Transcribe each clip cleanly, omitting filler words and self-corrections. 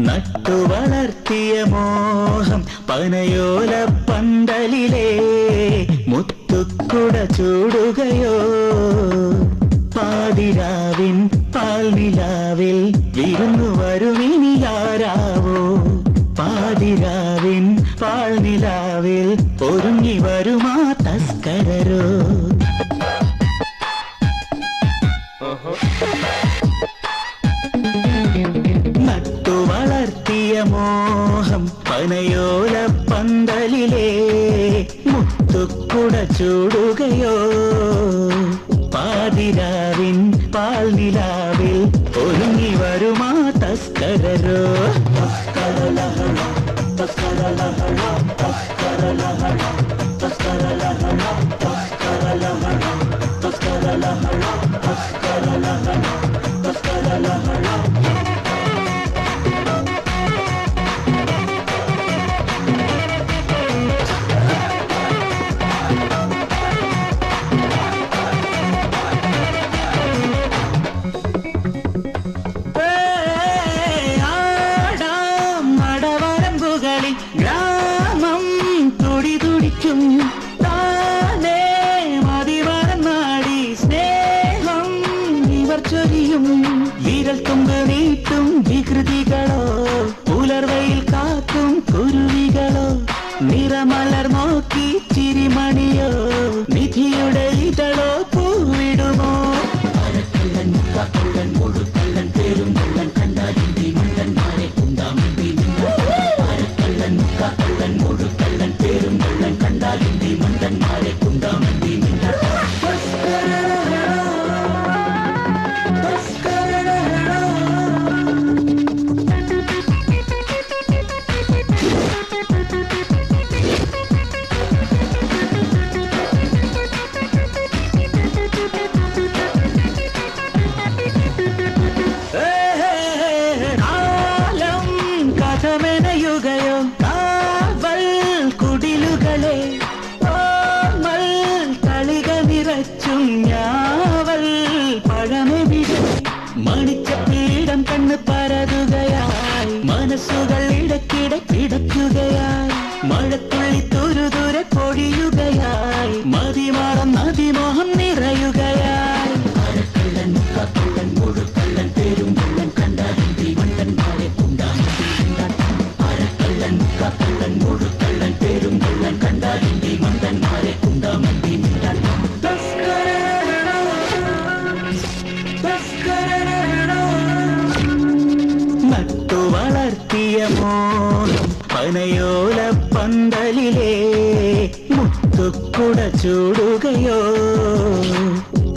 നട്ടു വളർത്തിയ മോഹം പനയോല പന്തലിലെ മുത്തുക്കുട ചൂടുകയോ പാതിരാവിൻ പാൽനിലാവിൽ വിരുന്നു വരുമിനിയാരാവോ പാതിരാവിൻ പാൽനിലാവിൽ ഒരുങ്ങി വരുമാ തസ്കരരോ നട്ടു വളർത്തിയ മോഹം പനയോല പന്തലിലെ മുത്തുക്കുട ചൂടുകയോ പാതിരാവിൻ പാൽനിലാവിൽ ഒരുങ്ങി വരുമാ തസ്കരരോ ഗ്രാമം തുടി തുടിക്കും താനേ മതിമറന്നാടി സ്നേഹം ഇവർ ചൊരിയും വിരൽ തുമ്പ് നീട്ടും വികൃതികളോ പുലർവയിൽ കാക്കും കുരുവികളോ നിറമലർ നോക്കി ചിരിമണിയോ നിധിയുടെ ഇതളോ പൂവിടുമോ പേരും കണ്ടാലിന്റെ മണ്ടന്മാരെ കള്ളൻ മുഴുക്കള്ളൻ പേരും കള്ളൻ കണ്ടാലിന്റെ മണ്ടന്മാരെ കുണ്ടാമന്തി കഥമെനയുകയോ കാവൽ കുടിലുകളെ ഓർമ്മൽ കളിക നിറച്ചും ഞാവൽ പഴമെവിടെ മണിച്ച പീഠം കണ്ണ് പരതുകയായി മനസ്സുകൾ ഇടയ്ക്കിടെ കിടക്കുകയായി മഴത്തുള്ളി തുരുതുരെ പൊഴിയുകയായി മതിമാറം നദിമോഹം നിറയുകയായി കള്ളൻ മുഴുക്കള്ളൻ പേരും കള്ളൻ കണ്ടാലിന്റെ മണ്ടന്മാരെ കള്ളൻ മുഴുക്കള്ളൻ പേരും കള്ളൻ കണ്ടാലിന്റെ മണ്ടന്മാരെ കുണ്ടാമന്തി നട്ടു വളർത്തിയ മോഹം പനയോല പന്തലിലെ മുത്തുക്കുട ചൂടുകയോ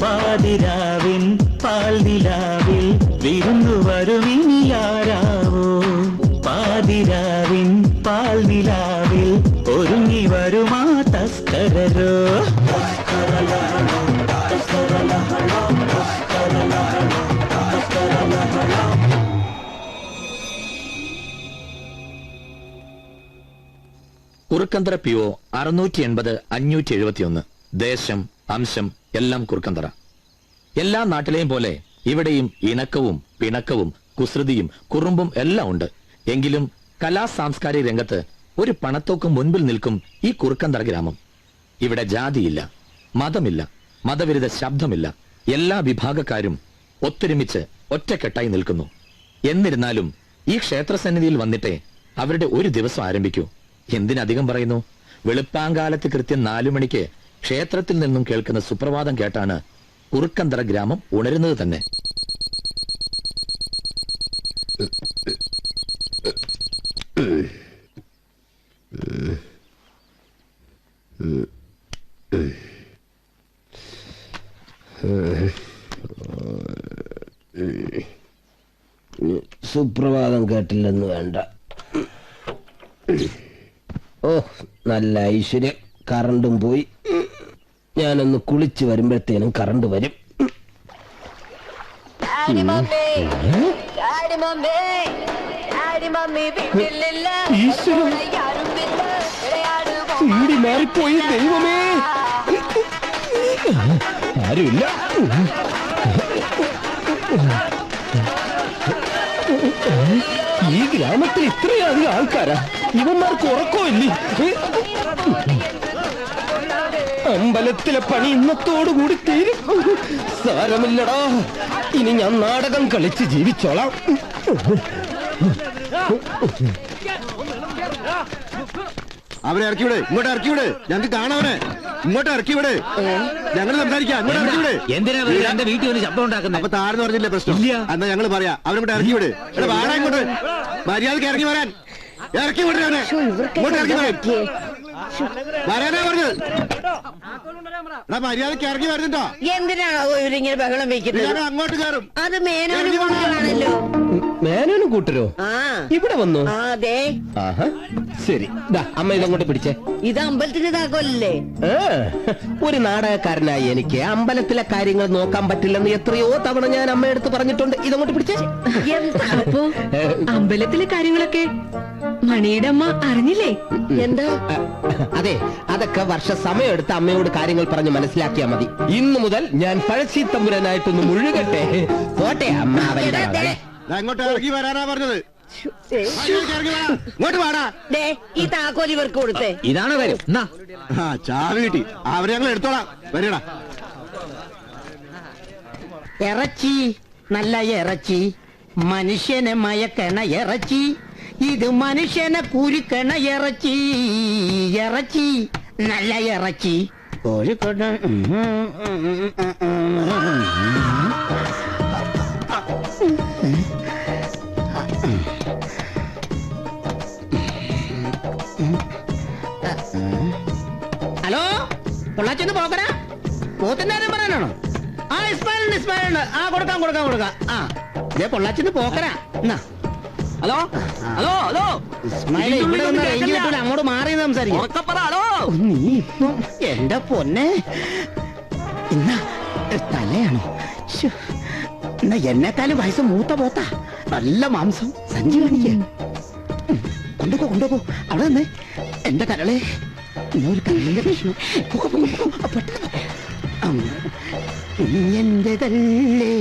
പാതിരാവിൻ പാൽനിലാവിൽ വിരുന്നു വരുമിനിയാരാവോ പാതിരാവിൻ പാൽനിലാവിൽ ഒരുങ്ങി വരുമാ തസ്കരരോ കുറുക്കന്തറ PO 680 571 ദേശം അംശം എല്ലാം കുറുക്കന്തറ. എല്ലാ നാട്ടിലെയും പോലെ ഇവിടെയും ഇണക്കവും പിണക്കവും കുസൃതിയും കുറുമ്പും എല്ലാം ഉണ്ട്. എങ്കിലും കലാ സാംസ്കാരിക രംഗത്ത് ഒരു പണത്തോക്ക് മുൻപിൽ നിൽക്കും ഈ കുറുക്കന്തറ ഗ്രാമം. ഇവിടെ ജാതിയില്ല, മതമില്ല, മതവിരുദ്ധ ശബ്ദമില്ല. എല്ലാ വിഭാഗക്കാരും ഒത്തൊരുമിച്ച് ഒറ്റക്കെട്ടായി നിൽക്കുന്നു. എന്നിരുന്നാലും ഈ ക്ഷേത്രസന്നിധിയിൽ വന്നിട്ടേ അവരുടെ ഒരു ദിവസം ആരംഭിക്കൂ. എന്തിനധികം പറയുന്നു, വെളുപ്പാങ്കാലത്ത് കൃത്യം 4 മണിക്ക് ക്ഷേത്രത്തിൽ നിന്നും കേൾക്കുന്ന സുപ്രഭാതം കേട്ടാണ് കുറുക്കന്തറ ഗ്രാമം ഉണരുന്നത് തന്നെ. സുപ്രഭാതം കേട്ടില്ലെന്ന് വേണ്ട. ഓ, നല്ല ഐശ്വര്യം. കറണ്ടും പോയി. ഞാനൊന്ന് കുളിച്ച് വരുമ്പോഴത്തേനും കറണ്ട് വരും. മാറിപ്പോയി ദൈവമേ. ആരുമില്ല. ഈ ഗ്രാമത്തിൽ ഇത്രയധികം ആൾക്കാരാ. ഇവന്മാർക്ക് ഉറക്കമില്ലേ? അമ്പലത്തിലെ പണി ഇന്നത്തോടുകൂടി തീരും. സാരമില്ലടാ, ഇനി ഞാൻ നാടകം കളിച്ച് ജീവിച്ചോളാം. അവരെ ഇറക്കിവിടെ, ഇങ്ങോട്ട് ഇറക്കിവിടെ. ഞങ്ങൾക്ക് കാണാവനെ ഇങ്ങോട്ട് ഇറക്കിവിടെ. ഞങ്ങൾ സംസാരിക്കാം. ഇങ്ങോട്ട് ഇറക്കിവിടെ. എന്തിനാ എന്റെ വീട്ടിൽ ഒരു ശബ്ദം ഉണ്ടാക്കുന്നത്? അപ്പൊ താഴ്ന്നു പറഞ്ഞില്ലേ പ്രശ്നം? എന്നാ ഞങ്ങൾ പറയാ അവരിങ്ങോട്ട് ഇറക്കിവിടെ. വാടാ ഇങ്ങോട്ട്. മര്യാദക്ക് ഇറങ്ങി വരാൻ. ഇറക്കി വിടേ അവനെ. ഇങ്ങോട്ട് ഇറങ്ങി വരാൻ. വരാനാ പറഞ്ഞത്. മര്യാദക്ക് ഇറങ്ങി വരുന്നുണ്ടോ? എന്തിനാണോ ഇവരിങ്ങനെ ബഹളം വെക്കുന്നത്? അങ്ങോട്ട് കയറും. അത് മേനോനാണല്ലോ. മേനോനും കൂട്ടരോ ഇവിടെ വന്നു? അതെ. ശരി, അമ്മ ഇതങ്ങോട്ട് പിടിച്ചേ. ഇത് അമ്പലത്തിന്റെ താക്കോലല്ലേ? ഒരു നാടകക്കാരനായി എനിക്ക് അമ്പലത്തിലെ കാര്യങ്ങൾ നോക്കാൻ പറ്റില്ലെന്ന് എത്രയോ തവണ ഞാൻ അമ്മയെടുത്ത് പറഞ്ഞിട്ടുണ്ട്. ഇതങ്ങോട്ട് പിടിച്ചേ. അപ്പോ അമ്പലത്തിലെ കാര്യങ്ങളൊക്കെ മണിയുടെ അമ്മ അറിഞ്ഞില്ലേ? എന്താ? അതെ, അതൊക്കെ വർഷ സമയമെടുത്ത് അമ്മയോട് കാര്യങ്ങൾ പറഞ്ഞ് മനസ്സിലാക്കിയാ മതി. ഇന്നു മുതൽ ഞാൻ പഴശ്ശി തമ്പുരാനായിട്ടൊന്ന് മുഴുകട്ടെ. പോട്ടെ അമ്മ. അവന്റെ അങ്ങോട്ട് ഇറങ്ങി വരാനാ പറഞ്ഞത്. ഇങ്ങോട്ട് വാടാ. ഈ താക്കോൽ ഇവർക്ക് കൊടുത്തേ. ഇതാണോ കാര്യം? ചാവി കിട്ടി. അവരെ ഞങ്ങൾ എടുത്തോളാം. വരടാ. ഇറച്ചി, നല്ല ഇറച്ചി, മനുഷ്യനെ മയക്കണ ഇറച്ചി, ഇത് മനുഷ്യനെ കുരുക്കണ ഇറച്ചി, ഇറച്ചി, നല്ല ഇറച്ചി. കോഴിക്കോട് ഹലോ, പൊള്ളാച്ചൊന്ന് പോകണ പോത്തിന്റെ കാര്യം പറയാനാണോ? ഇസ്മായിലുണ്ട്, ഇസ്മായിലുണ്ട്. കൊടുക്കാം. ഇതേ പൊള്ളാച്ചിന്ന് പോക്കരാ. ഹലോ ഹലോ ഹലോ, ഇസ്മായിലെ ഇവിടെ ഒന്ന് റേഞ്ച് കിട്ടൂല. അങ്ങോട്ട് മാറി സംസാരിക്കാം. നീ ഇപ്പം എന്റെ പൊന്നെ ഇന്ന തലയാണോ? എന്നാ എന്നെക്കാളും വയസ്സ് മൂത്ത പോത്താ. നല്ല മാംസം. സഞ്ചി കാണിക്കേ. കൊണ്ടുപോ. അവിടെ നിന്ന് എന്റെ കരളെ ഒരു കരളിന്റെ പ്രശ്നം. എന്റേതല്ലേ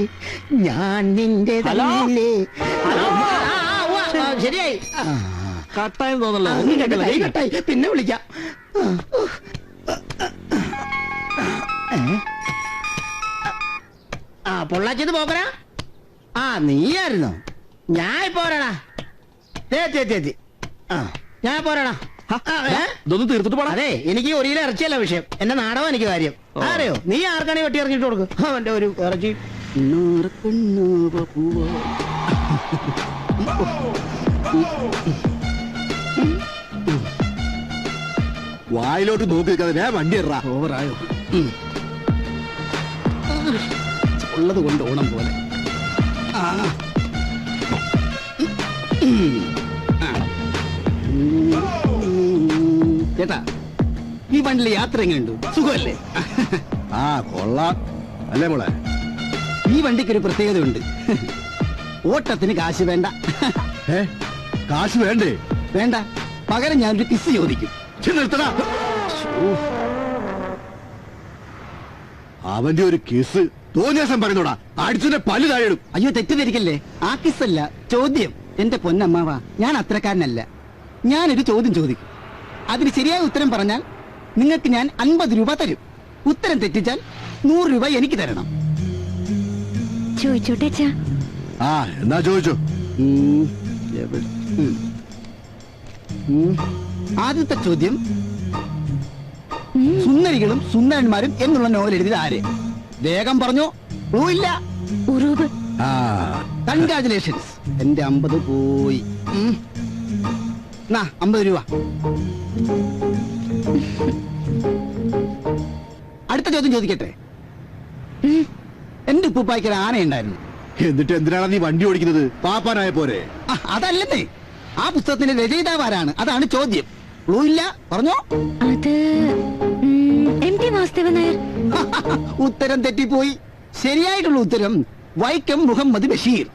ഞാൻ നിന്റേതല്ലേ. ശരിയായി. കട്ടായി തോന്നല്ലോ. കട്ടായി. പിന്നെ വിളിക്കാം. പൊള്ളാച്ചത് പോകരാ. നീയായിരുന്നോ? ഞാൻ പോരാടാ. ഞാൻ പോരാടാ. ഇതൊന്ന് തീർത്തിട്ട് പോടാ. അതെ, എനിക്ക് ഒരു കിലോ ഇറച്ചിയല്ല വിഷയം. എന്റെ നാടകം എനിക്ക് കാര്യം. അറിയോ? നീ ആർക്കാണെ വെട്ടി ഇറങ്ങിട്ട് കൊടുക്കും അവന്റെ ഒരു ഇറച്ചി. വായിലോട്ട് നോക്കി നിൽക്കാതെ വണ്ടി ഇറാ. ഓവറായോ? ഉള്ളത് കൊണ്ട് ഓണം പോലെ. ചേട്ടാ, ഈ വണ്ടിയിൽ യാത്ര എങ്ങനെയുണ്ട്? സുഖമല്ലേ? കൊള്ളാം അല്ലേ മോളെ? ഈ വണ്ടിക്കൊരു പ്രത്യേകതയുണ്ട്. ഓട്ടത്തിന് കാശ് വേണ്ട. കാശ് വേണ്ടേ? വേണ്ട. പകരം ഞാനൊരു കിസ് ചോദിക്കും. നിർത്തടാ. അവന്റെ ഒരു കിസ് തോന്നിയാസം പറയുന്നോടാ. അടിച്ചതിന്റെ പല്ല് താഴെടും. അയ്യോ, തെറ്റിദ്ധരിക്കല്ലേ. ആ കിസ്സല്ല, ചോദ്യം. എന്റെ പൊന്നമ്മാവാ, ഞാൻ അത്രക്കാരനല്ല. ഞാനൊരു ചോദ്യം ചോദിക്കും. അതിന് ശരിയായ ഉത്തരം പറഞ്ഞാൽ നിങ്ങൾക്ക് ഞാൻ 50 രൂപ തരും. ഉത്തരം തെറ്റിച്ചാൽ 100 രൂപ എനിക്ക് തരണം. ചോദിച്ചോട്ടെ. എന്നാ ചോദിച്ചു. ആദ്യത്തെ ചോദ്യം, സുന്ദരികളും സുന്ദരന്മാരും എന്നുള്ള നോവൽ എഴുതിയത് ആര്? വേഗം പറഞ്ഞോ. ഇല്ല. ഉറൂബ്. കൺഗ്രാചുലേഷൻസ്. എന്റെ 50 പോയി. 50 രൂപ. അടുത്ത ചോദ്യം ചോദിക്കട്ടെ. എന്റെ ഉപ്പുപ്പായ്ക്ക് ഒരു ആനയുണ്ടായിരുന്നു. എന്നിട്ട് എന്തിനാണ് നീ വണ്ടി ഓടിക്കുന്നത്? പാപ്പാനായ പോരെ? അതല്ലെന്നേ, ആ പുസ്തകത്തിന്റെ രചയിതാവാരാണ്? അതാണ് ചോദ്യം. ക്ലൂ ഇല്ല, പറഞ്ഞോ. അത് MT വാസുദേവൻ നായർ. ഉത്തരം തെറ്റിപ്പോയി. ശരിയായിട്ടുള്ള ഉത്തരം വൈക്കം മുഹമ്മദ് ബഷീർ.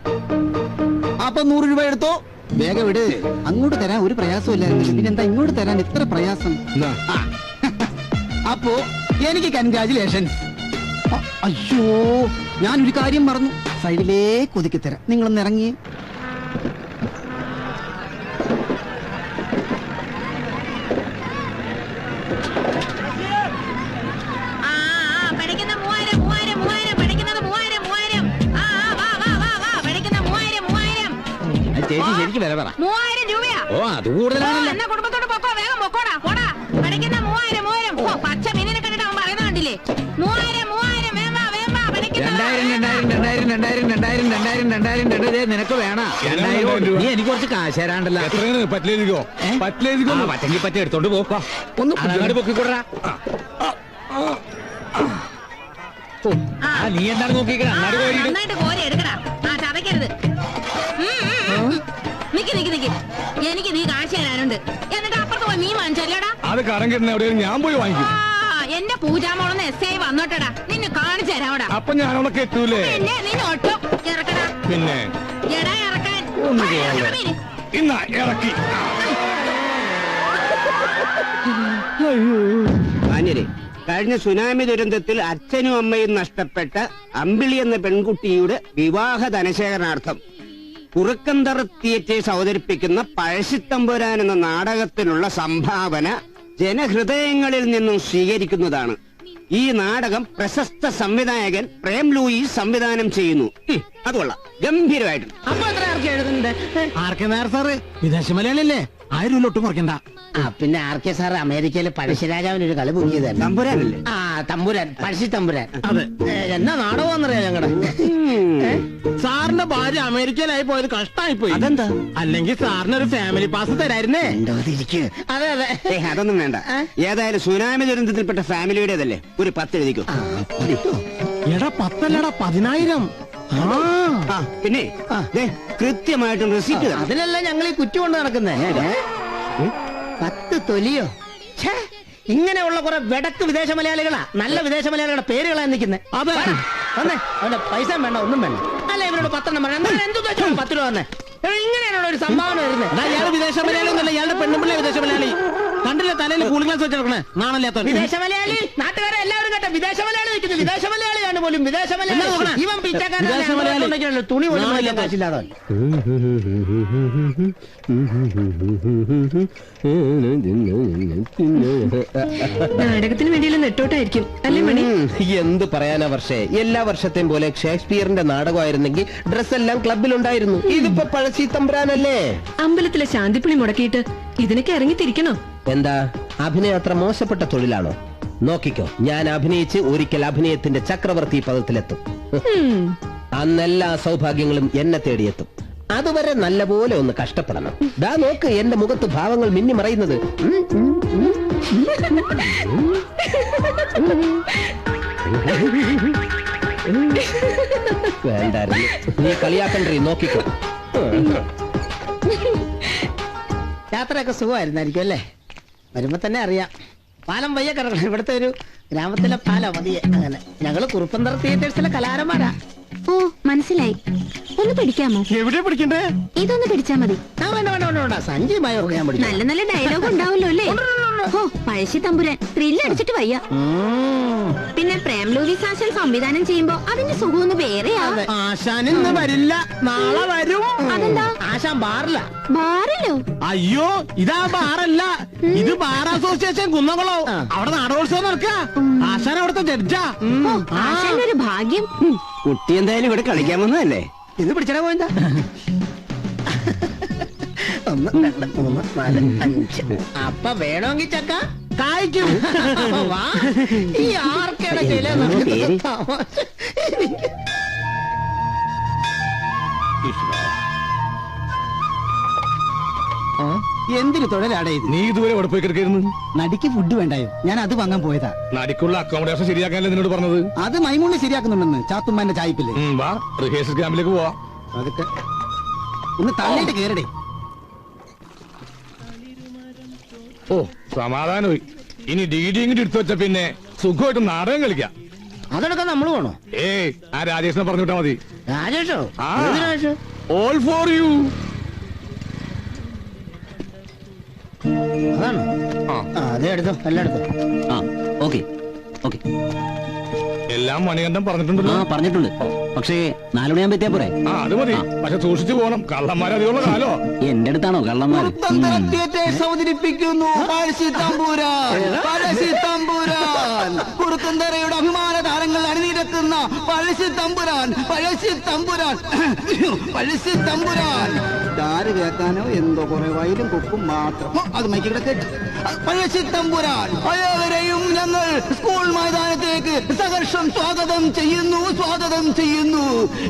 അപ്പൊ 100 രൂപ എടുത്തോ. വേഗം വിട്. അങ്ങോട്ട് തരാൻ ഒരു പ്രയാസമില്ലായിരുന്നു, പിന്നെന്താ ഇങ്ങോട്ട് തരാൻ ഇത്ര പ്രയാസം? ആ. അപ്പോ എനിക്ക് കൺഗ്രാജുലേഷൻസ്. അയ്യോ, ഞാനൊരു കാര്യം മറന്നു. സൈഡിലേക്ക് ഒതുക്കി തരാം, നിങ്ങളൊന്ന് ഇറങ്ങി. ചേച്ചി ശരിക്കും വില പറ. 3000 രൂപയാ. ഓ അത് കൂടുതലാണല്ലോ. എന്നാ കുടുംബത്തോട് പൊക്കോ, വേഗം പൊക്കോടാ, പോടാ. പഠിക്കുന്ന 3000. ഓ, പച്ച മീനിനെ കണ്ടിട്ട് അവൻ പറയുന്ന കണ്ടില്ലേ? 3000 വേമ്പാ, പഠിക്കുന്ന 2000 നിനക്ക് വേണം. 2000 നീ എനിക്ക് കുറച്ച് കാശ് തരാണ്ടല്ലോ. പറ്റെങ്കിൽ പറ്റി എടുത്തോണ്ട് പോക്കോ. ഒന്ന് അങ്ങോട്ട് പൊക്കിക്കൊടാ. നീ എന്താണ് നോക്കിക്കണ? നന്നായിട്ട് കോരി എടുക്കടാ. ആ, ചതയ്ക്കരുത്. നിക്ക്. എനിക്ക് നീ കാശ് തരാനുണ്ട്. എന്നിട്ട് അപ്പുറത്ത് പോയി മീൻ വാങ്ങിച്ചല്ലേടാ? അത് കറം കിട്ടുന്ന എവിടെയും ഞാൻ പോയി വാങ്ങിക്കും. എന്റെ പൂജാമോളന്ന് SI വന്നോട്ടടാ, നിന്നെ കാണിച്ചു തരാവടാ. അപ്പൊ ഞാനവിടെ കെട്ടൂലേ? പിന്നെ നിന്നെ ഒട്ടും ഇറക്കടാ. പിന്നെ എടാ ഇറക്കാൻ. ഇന്നാ ഇറക്കി. മാന്യരെ, കഴിഞ്ഞ സുനാമി ദുരന്തത്തിൽ അച്ഛനും അമ്മയും നഷ്ടപ്പെട്ട അമ്പിളി എന്ന പെൺകുട്ടിയുടെ വിവാഹ ധനശേഖരണാർത്ഥം കുറുക്കന്തറ തിയേറ്റേഴ്സ് അവതരിപ്പിക്കുന്ന പഴശ്ശിത്തമ്പുരാൻ എന്ന നാടകത്തിനുള്ള സംഭാവന ജനഹൃദയങ്ങളിൽ നിന്നും സ്വീകരിക്കുന്നതാണ്. ഈ നാടകം പ്രശസ്ത സംവിധായകൻ പ്രേം ലൂയിസ് സംവിധാനം ചെയ്യുന്നു. അതുകൊള്ളാം, ഗംഭീരമായിട്ടുണ്ട്. അപ്പൊ എത്ര ആർക്ക് എഴുതുന്നുണ്ട്? RK നായർ സാറ് വിദേശ മലയാളിയല്ലേ, 1000 രൂപ ഒട്ടും കുറയ്ക്കണ്ട. പിന്നെ RK സാർ അമേരിക്കയിലെ പഴശ്ശിരാജാവിന് ഒരു കളി ബുക്ക് ചെയ്തല്ലേ? തമ്പുരാനല്ലേ? ആ തമ്പുരാൻ, പഴശ്ശി തമ്പുരാൻ. അതെ. എന്നാ നാടകമെന്നറിയാ ഞങ്ങളുടെ സാറിന്റെ ഭാര്യ അമേരിക്കയിലായി പോയത് കഷ്ടമായി പോയി. അതെന്താ? അല്ലെങ്കിൽ സാറിന് ഒരു ഫാമിലി പാസ് തരായിരുന്നേ. അതെ അതെ. അതൊന്നും വേണ്ട. ഏതായാലും സുനാമി ദുരന്തത്തിൽപ്പെട്ട ഫാമിലിയുടേതല്ലേ, ഒരു 10 എഴുതിക്കോ. എടാ 10 അല്ലടാ 10000. ആ പിന്നെ ദേ, കൃത്യമായിട്ടും റെസിപ്റ്റ് തരണം. അതിലല്ല ഞങ്ങൾ ഈ കുറ്റി കൊണ്ട് നടക്കുന്നേ. 10 തൊലിയോ? ഛേ, ഇങ്ങനെയുള്ള കുറെ വെടക്ക് വിദേശ മലയാളികളാ, നല്ല വിദേശ മലയാളികളുടെ പേരുകളാ നിൽക്കുന്നത്. അതെ. വന്നേ, അവന്റെ പൈസ വേണ്ട, ഒന്നും വേണ്ട. അല്ല ഇവരോട് 10 എണ്ണം വേണം. എന്തു 10 രൂപ വന്നേ? ഇങ്ങനെയാണോ ഒരു സംഭാവന വരുന്നത്? ഇയാള് വിദേശ മലയാളി ഒന്നല്ല, ഇയാളുടെ പെണ്ണുപിള്ള വിദേശ മലയാളി. കണ്ടില്ല തലയിൽ കൂളിംഗ് ഗ്ലാസ് വെച്ചെടുക്കണേ, നാണല്ലാത്ത വിദേശ മലയാളി. നാട്ടുകാരെ എല്ലാവരും കേട്ടോ, വിദേശ മലയാളി നിൽക്കുന്നത്. വിദേശ മലയാളിയാണ് പോലും, വിദേശ മലയാളി. ഇവൻ വിദേശ മലയാളി. പിച്ചക്കാരൻ, തുണി പോലും വാങ്ങിക്കാൻ കാശില്ലാതെ. നാടകത്തിന് വേണ്ടിയുള്ള നെട്ടോട്ടായിരിക്കും അല്ലേ മണി? എന്ത് പറയാനാ വർഷേ, എല്ലാ വർഷത്തെയും പോലെ ഷേക്സ്പിയറിന്റെ നാടകമായിരുന്നെങ്കിൽ ഡ്രസ് എല്ലാം ക്ലബിലുണ്ടായിരുന്നു. ഇതിപ്പോ പഴശ്ശി തമ്പുരാനല്ലേ. അമ്പലത്തിലെ ശാന്തിപ്പുളി മുടക്കിയിട്ട് ഇതിനൊക്കെ ഇറങ്ങി തിരിക്കണോ? എന്താ, അഭിനയം അത്ര മോശപ്പെട്ട തൊഴിലാണോ? നോക്കിക്കോ, ഞാൻ അഭിനയിച്ച് ഒരിക്കൽ അഭിനയത്തിന്റെ ചക്രവർത്തി പദത്തിലെത്തും. അന്നെല്ലാ സൗഭാഗ്യങ്ങളും എന്നെ തേടിയെത്തും. അതുവരെ നല്ലപോലെ ഒന്ന് കഷ്ടപ്പെടണം. ദാ നോക്ക്, എന്റെ മുഖത്ത് ഭാവങ്ങൾ മിന്നി മറയുന്നത്. വേണ്ടായിരുന്നു, നീ കളിയാക്കണ്ടേ, നോക്കിക്കോ. യാത്രയൊക്കെ സുഖമായിരുന്നായിരിക്കും അല്ലേ? വരുമ്പോ തന്നെ അറിയാം. പാലം വയ്യ കിടക്കണം. ഇവിടുത്തെ ഒരു ഗ്രാമത്തിലെ പാലം മതിയെ. അങ്ങനെ ഞങ്ങള് കുറുപ്പന്തറ തിയേറ്റേഴ്സിലെ കലാകാരന്മാരാ. ഓ മനസ്സിലായി. ഒന്ന് പിടിക്കാമോ? എവിടെ പിടിക്കണ്ടേ? ഇതൊന്ന് പിടിച്ചാ മതി. വേണ്ട, സഞ്ജയമായ ഞാൻ പഠിക്കും. നല്ല നല്ല ഡയലോഗ് ഉണ്ടാവല്ലോ അല്ലേ? ഓ പഴശ്ശി തമ്പുരാൻ ത്രില്ല് അടിച്ചിട്ട് വയ്യ. പിന്നെ പ്രേം ലൂയിസ് ആശാൻ സംവിധാനം ചെയ്യുമ്പോ അതിന്റെ സുഖം ഒന്ന് വേറെയാ. ആശാൻ ഇന്ന് വരില്ല, നാളെ വരും. അതെന്താ? ആശാൻ ബാറില്ല. ബാറിലോ? അയ്യോ, ഇതാ ബാറല്ല, ഇത് ബാർ അസോസിയേഷൻ കുന്നംകുളം. അവിടെ നാടകോത്സവം നടക്കുക. ആശാൻ അവിടുത്തെ ജഡ്ജാ. ഓ ആശാന്റെ ഒരു ഭാഗ്യം. കുട്ടി എന്തായാലും ഇവിടെ കളിക്കാൻ വന്നതല്ലേ? ഇത് പിടിച്ചാ പോയെന്താ? 1 2 3 4 5. അപ്പൊ വേണമെങ്കിൽ ചക്ക കായ്ക്കും. വാ, ഈ ആർക്കേടെ ചില എന്തിനു തൊഴിലാടേ ഇത്? നീ ഇതുവരെ എവിടെ പോയി കിടക്കായിരുന്നു? നടിക്ക് ഫുഡ് വേണ്ടായോ? ഞാൻ അത് വാങ്ങാൻ പോയതാ. നടിക്കുള്ള അക്കോമഡേഷൻ ശരിയാക്കാനല്ലേ നിന്നോട് പറഞ്ഞത്? അത് മൈമൂണ്ണി ശരിയാക്കുന്നുണ്ടെന്ന് ചാത്തുമ്മാന്റെ ചായപ്പില്ലേ. വാ റിഹേഴ്സൽ ക്യാമ്പിലേക്ക് പോവാ. അതൊക്കെ ഒന്ന് തള്ളിയിട്ട് കേറടേ. ഓ സമാധാനമായി. ഇനി ഡി ഇങ്ങോട്ട് എടുത്തു വെച്ച പിന്നെ സുഖമായിട്ട് നാടകം കളിക്കാം. അതൊക്കെ നമ്മൾ വേണോ? ഏയ് ആ രാജേഷിനെ പറഞ്ഞു വിട്ടാ മതി. രാജേഷോ? All for you. അതാണോ? അതെ, എടുത്തോ, എല്ലാം എടുത്തോ. ഓക്കെ ഓക്കെ, എല്ലാം മണികണ്ഠൻ പറഞ്ഞിട്ടുണ്ടല്ലോ. പറഞ്ഞിട്ടുണ്ട്. പക്ഷേ 4 മണിയാൻ പറ്റിയാ പോരെ? അത് മതി. പക്ഷെ സൂക്ഷിച്ചു പോകണം, കള്ളന്മാരധികമുള്ള കാലോ. എന്റെ അടുത്താണോ കള്ളന്മാർ? തിയേറ്റേഴ്സ് അവതരിപ്പിക്കുന്നു പഴശ്ശി തമ്പുരാൻ. പഴശ്ശി തമ്പുരാൻ, കുറുക്കന്തറയുടെ അഭിമാന താരങ്ങൾ അണിനിരക്കുന്ന പഴശ്ശി തമ്പുരാൻ. പഴശ്ശി തമ്പുരാൻ, പഴശ്ശി തമ്പുരാൻ. ആര് കേൾക്കാനോ എന്തോ കുറെ വയലും കൊപ്പും മാത്രം. അത് മൈക്കിടെ കേട്ടു. പഴശ്ശി തമ്പുരാൻ. പഴയവരെയും ഞങ്ങൾ സ്കൂൾ മൈതാനത്തേക്ക് സഹർഷം സ്വാഗതം ചെയ്യുന്നു, സ്വാഗതം ചെയ്യുന്നു.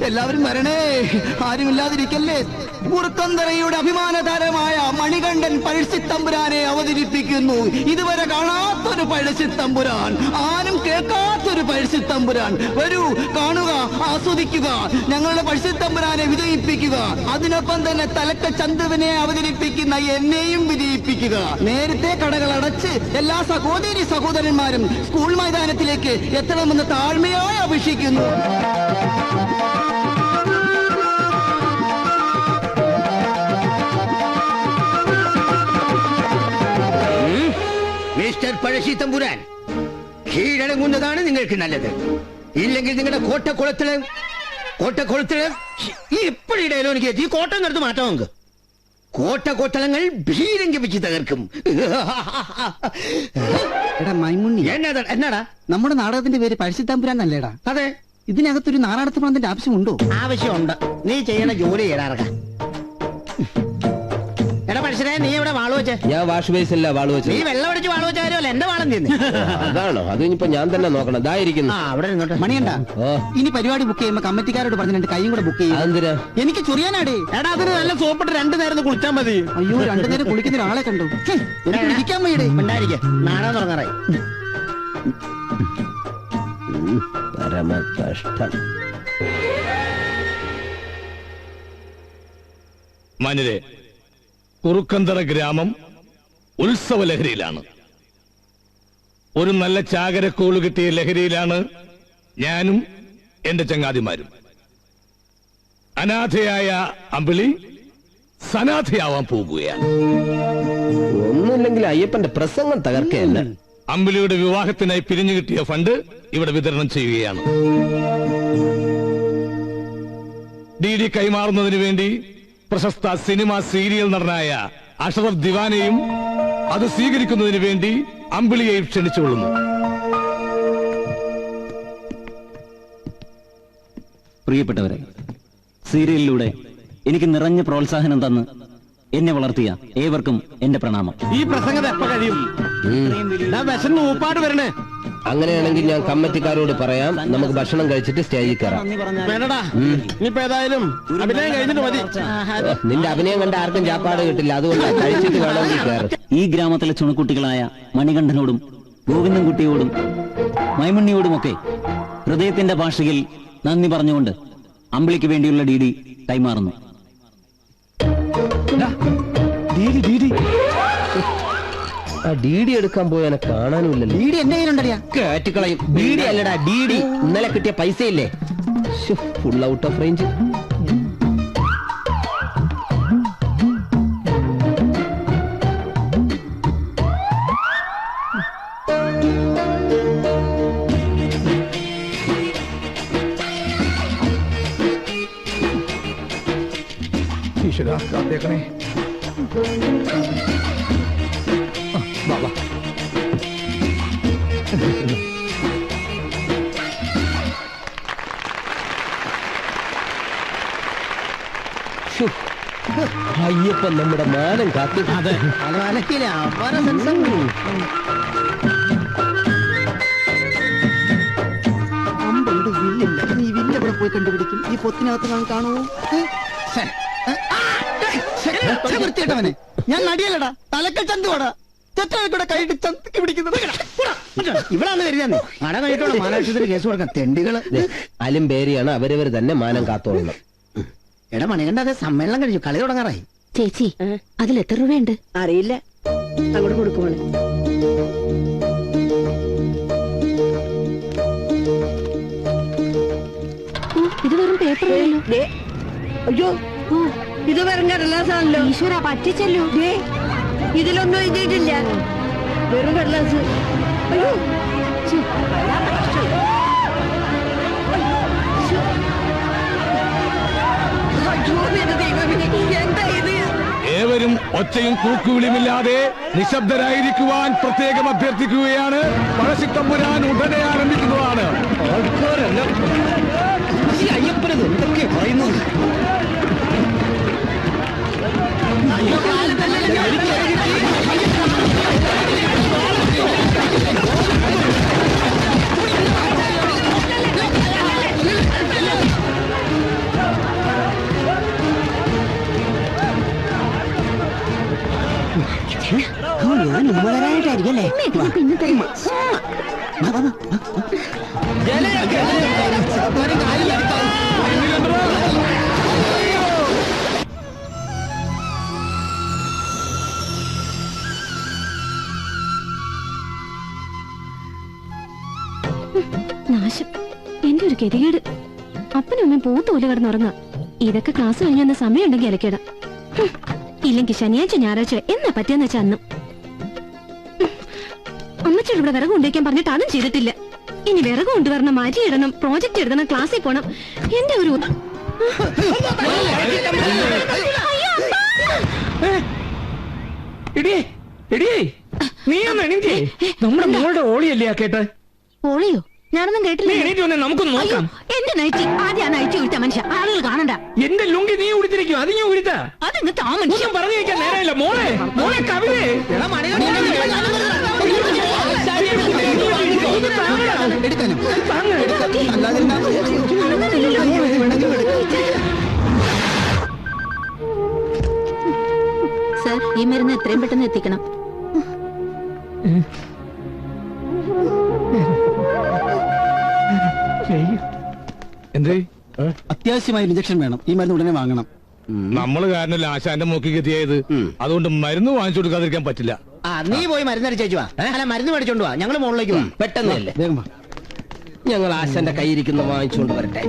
എല്ലാവരും വരണേ, ആരുമില്ലാതിരിക്കല്ലേ. കുറുക്കന്തറയുടെ അഭിമാന താരമായ മണികണ്ഠൻ പഴശ്ശി തമ്പുരാനെ അവതരിപ്പിക്കുന്നു. ഇതുവരെ കാണാത്തൊരു പഴശ്ശി തമ്പുരാൻ, ആരും കേൾക്കാത്തൊരു പഴശ്ശി തമ്പുരാൻ. വരൂ, കാണുക, ആസ്വദിക്കുക, ഞങ്ങളുടെ പഴശ്ശി തമ്പുരാനെ വിജയിപ്പിക്കുക. അതിനൊപ്പം തന്നെ തലക്ക ചന്തുവിനെ അവതരിപ്പിക്കുന്ന എന്നെയും വിജയിപ്പിക്കുക. നേരത്തെ കടകൾ അടച്ച് എല്ലാ സഹോദരി സഹോദരന്മാരും സ്കൂൾ മൈതാനത്തിലേക്ക് എത്തണമെന്ന് താഴ്മയായി അപേക്ഷിക്കുന്നു. മിസ്റ്റർ പഴശ്ശി തമ്പുരാൻ, കീഴടങ്ങുന്നതാണ് നിങ്ങൾക്ക് നല്ലത്. ഇല്ലെങ്കിൽ നിങ്ങളുടെ കോട്ടക്കുളത്തില് എപ്പോഴും ഡയലോഗ് ഈ കോട്ടം നടത്ത് മാറ്റാം. നമുക്ക് കോട്ടകൊത്തളങ്ങൾ ഭീരങ്കി വെച്ച് തകർക്കും. എടാ മൈമുണ്ണി, എന്നാടാ? നമ്മുടെ നാടകത്തിന്റെ പേര് പഴശ്ശി തമ്പുരാൻ അല്ലേടാ? അതെ. ഇതിനകത്തൊരു നാടകത്ത് പണത്തിന്റെ ആവശ്യമുണ്ടോ? ആവശ്യമുണ്ട്. നീ ചെയ്യണ ജോലി ചെയ്യടാ. എടാ പഴശ്ശിനെ, നീ എവിടെ വാള് വെച്ചേ? ഞാൻ വാഷ് ബേസില്ല വാള് വെച്ചു. നീ വെള്ളം അടിച്ച് വാള് വെച്ച കാര്യമല്ല, എന്റെ വാളം തിന്നു. അതാണോ? അത് ഇനിയിപ്പോ ഞാൻ തന്നെ നോക്കണം. ഇതായിരിക്കുന്നു. അവിടെ ഇരുന്നോട്ടെ. മണിയണ്ട, ഓ, ഇനി പരിപാടി ബുക്ക് ചെയ്യുമ്പോ കമ്മിറ്റിക്കാരോട് പറഞ്ഞ് 2 കൈയും കൂടെ ബുക്ക് ചെയ്യും. അതെന്തിനാ? എനിക്ക് ചൊറിയാനാടേ. എടാ അതിന് നല്ല സോപ്പിട്ട് 2 നേരം കുളിച്ചാൽ മതി. അയ്യോ, 2 നേരം കുളിക്കുന്ന ഒരാളെ കണ്ടു. എനിക്ക് ഇരിക്കാൻ വയ്യടേ. ഉണ്ടായിരിക്കെ, നാടകം തുടങ്ങാറായി. പരമ കഷ്ടം. മാന്യരെ, കുറുക്കന്തറ ഗ്രാമം ഉത്സവ ലഹരിയിലാണ്. ഒരു നല്ല ചാകരക്കോള് കിട്ടിയ ലഹരിയിലാണ് ഞാനും എന്റെ ചങ്ങാതിമാരും. അനാഥയായ അമ്പിളി സനാഥയാവാൻ പോകുകയാണ്. ഒന്നുമില്ലെങ്കിൽ അയ്യപ്പന്റെ പ്രസംഗം തകർക്കയല്ല. അമ്പിളിയുടെ വിവാഹത്തിനായി പിരിഞ്ഞു കിട്ടിയ ഫണ്ട് ഇവിടെ വിതരണം ചെയ്യുകയാണ്. ഡി കൈമാറുന്നതിന് വേണ്ടി പ്രശസ്ത സിനിമ സീരിയൽ നടനായ അഷറഫ് ദിവാനെയും അത് സ്വീകരിക്കുന്നതിന് വേണ്ടി അമ്പിളിയെയും ക്ഷണിച്ചുകൊള്ളുന്നു. പ്രിയപ്പെട്ടവരെ, സീരിയലിലൂടെ എനിക്ക് നിറഞ്ഞ പ്രോത്സാഹനം തന്ന് എന്നെ വളർത്തിയ ഏവർക്കും എന്റെ പ്രണാമം. ഈ പ്രസംഗം എപ്പോ കഴിയും? വിശന്ന് ഊപ്പാട് വരണേ. അങ്ങനെയാണെങ്കിൽ ഞാൻ കമ്മിറ്റിക്കാരോട് പറയാം, നമുക്ക് ഭക്ഷണം കഴിച്ചിട്ട് സ്റ്റേജിൽ കയറാം. വേണ്ടടാ, ഇനിയിപ്പോ ഏതായാലും അഭിനയം കഴിഞ്ഞിട്ട് മതി. നിന്റെ അഭിനയം കണ്ട ആർക്കും ചാപ്പാട് കിട്ടില്ല, അതുകൊണ്ട് കഴിച്ചിട്ട് വേണമെങ്കിൽ കയറും. ഈ ഗ്രാമത്തിലെ ചുണക്കുട്ടികളായ മണികണ്ഠനോടും ഗോവിന്ദൻകുട്ടിയോടും മൈമുണ്ണിയോടുമൊക്കെ ഹൃദയത്തിന്റെ ഭാഷയിൽ നന്ദി പറഞ്ഞുകൊണ്ട് അമ്പിളിക്ക് വേണ്ടിയുള്ള ഡി കൈമാറുന്നു. ആ ഡി എടുക്കാൻ പോയവനെ കാണാനുമില്ലല്ലോ. ഡീഡി എന്റെ കയ്യിലുണ്ടറിയാ. കേറ്റിക്കളയും. ഡി അല്ലടാ, ഡി ഇന്നലെ കിട്ടിയ പൈസ ഇല്ലേ, ഫുൾ ഔട്ട് ഓഫ് റേഞ്ച്. ഈശ്വരാ, കാത്തേക്കണേ. ബാബാ, അയ്യപ്പൻ നമ്മുടെ മാനം കാത്തു. അലക്കില്ല അവരെ സെൻസം. അമ്പുണ്ട്, വില്ലില്ല. നീ വില്ല് എവിടെ പോയി കണ്ടുപിടിക്കും? ഈ പൊത്തിനകത്ത് കാണുമോ? വൃത്തിയിട്ടവനെ ഞാൻ നടിയല്ലടാ, തലക്കൽ ചന്തുവാടാ. ചെറ്റകൂടെ കൈയിട്ട് ചന്തക്ക് പിടിക്കുന്നത് ഇവിടാണ് കരുതാന്ന്. മട കഴിഞ്ഞിട്ടുള്ള മാനാശുപത്രി കേസ് കൊടുക്കാം തെണ്ടികള്. അലും പേരിയാണ് അവരവർ തന്നെ മാനം കാത്തോളണം. എടാ മണികണ്ട, അതെ സമ്മേളനം കഴിഞ്ഞു, കളി തുടങ്ങാറായി. ചേച്ചി അതിൽ എത്ര രൂപയുണ്ട്? അറിയില്ല, അങ്ങോട്ട് കൊടുക്കുമോളെ. ഇത് വെറും പേപ്പറല്ലോ. അയ്യോ, ഇത് വെറും കടലാസാണല്ലോ. ഈശ്വര പറ്റിച്ചല്ലോ. ഇതിലൊന്നും എഴുതിയിട്ടില്ല, വെറും കടലാസ്. അയ്യോ, എന്താ ഇത്? ഏവരും ഒച്ചയും കൂക്കുവിളിയുമില്ലാതെ നിശബ്ദരായിരിക്കുവാൻ പ്രത്യേകം അഭ്യർത്ഥിക്കുകയാണ്. പഴശ്ശിത്തമ്പുരാൻ ഉടനെ ആരംഭിക്കുന്നതാണ്. അയ്യപ്പനത് എന്തൊക്കെ പറയുന്നത്? ഞാൻ ഉമ്മരായിട്ടായിരിക്കല്ലേ? പിന്നെ തരും. നാശം, എന്റെ ഒരു ഗതികേട്. അപ്പനും അമ്മയും പൂത്തോല് കിടന്നുറങ്ങ. ഇതൊക്കെ ക്ലാസ് കഴിഞ്ഞ സമയം ഉണ്ടെങ്കിൽ ഇലക്കിട. ഇല്ലെങ്കിൽ ശനിയാഴ്ച ഞായറാഴ്ച എന്നാ പറ്റിയെന്ന് വെച്ചാ അന്നും. അമ്മച്ചോട് ഇവിടെ വിറക് കൊണ്ടുവയ്ക്കാൻ പറഞ്ഞിട്ട് അതും ചെയ്തിട്ടില്ല. ഇനി വിറക് കൊണ്ടുവരണം, മാറ്റി ഇടണം, പ്രോജക്റ്റ് എഴുതണം, ക്ലാസ്സിൽ പോണം. എന്റെ ഒരു നീ ഒന്ന് എണീറ്റേ. നമ്മുടെ മോളുടെ ഓളിയല്ലേ ആ കേട്ട്? ഓളിയോ? ഞാനൊന്നും കേട്ടില്ല. നമുക്ക് നോക്കാം. എന്റെ നൈറ്റി ആദ്യം ആ നൈറ്റി ഉടുത്ത മനുഷ്യ, ആളുകൾ കാണണ്ട. എന്റെ ലുങ്കി നീ ഉടുത്തിരിക്കും, അത് ഞാൻ ഉടുത്ത. അതങ്ങ് താ മനുഷ്യ. പറഞ്ഞു വെക്കാൻ നേരമില്ല. മോളെ മോളെ കവിതേ, സർ, ഈ മരുന്ന് എത്രയും പെട്ടെന്ന് എത്തിക്കണം. എന്തേ? അത്യാവശ്യമായ ഇഞ്ചക്ഷൻ വേണം, ഈ മരുന്ന് ഉടനെ വാങ്ങണം. നമ്മള് കാരണമല്ല ആശാന്റെ മൂക്കി ഗതിയായത്. അതുകൊണ്ട് മരുന്ന് വാങ്ങിച്ചു കൊടുക്കാതിരിക്കാൻ പറ്റില്ല. നീ പോയി മരുന്ന് അടിച്ചേച്ചു വാ. അല്ല, മരുന്ന് മേടിച്ചോണ്ട് വാ, ഞങ്ങള് മുകളിലേക്ക് വാ. പെട്ടെന്നല്ലേ, വേഗം വാ. ഞങ്ങൾ ആശാന്റെ കയ്യിരിക്കുന്ന വാങ്ങിച്ചുകൊണ്ട് വരട്ടെ.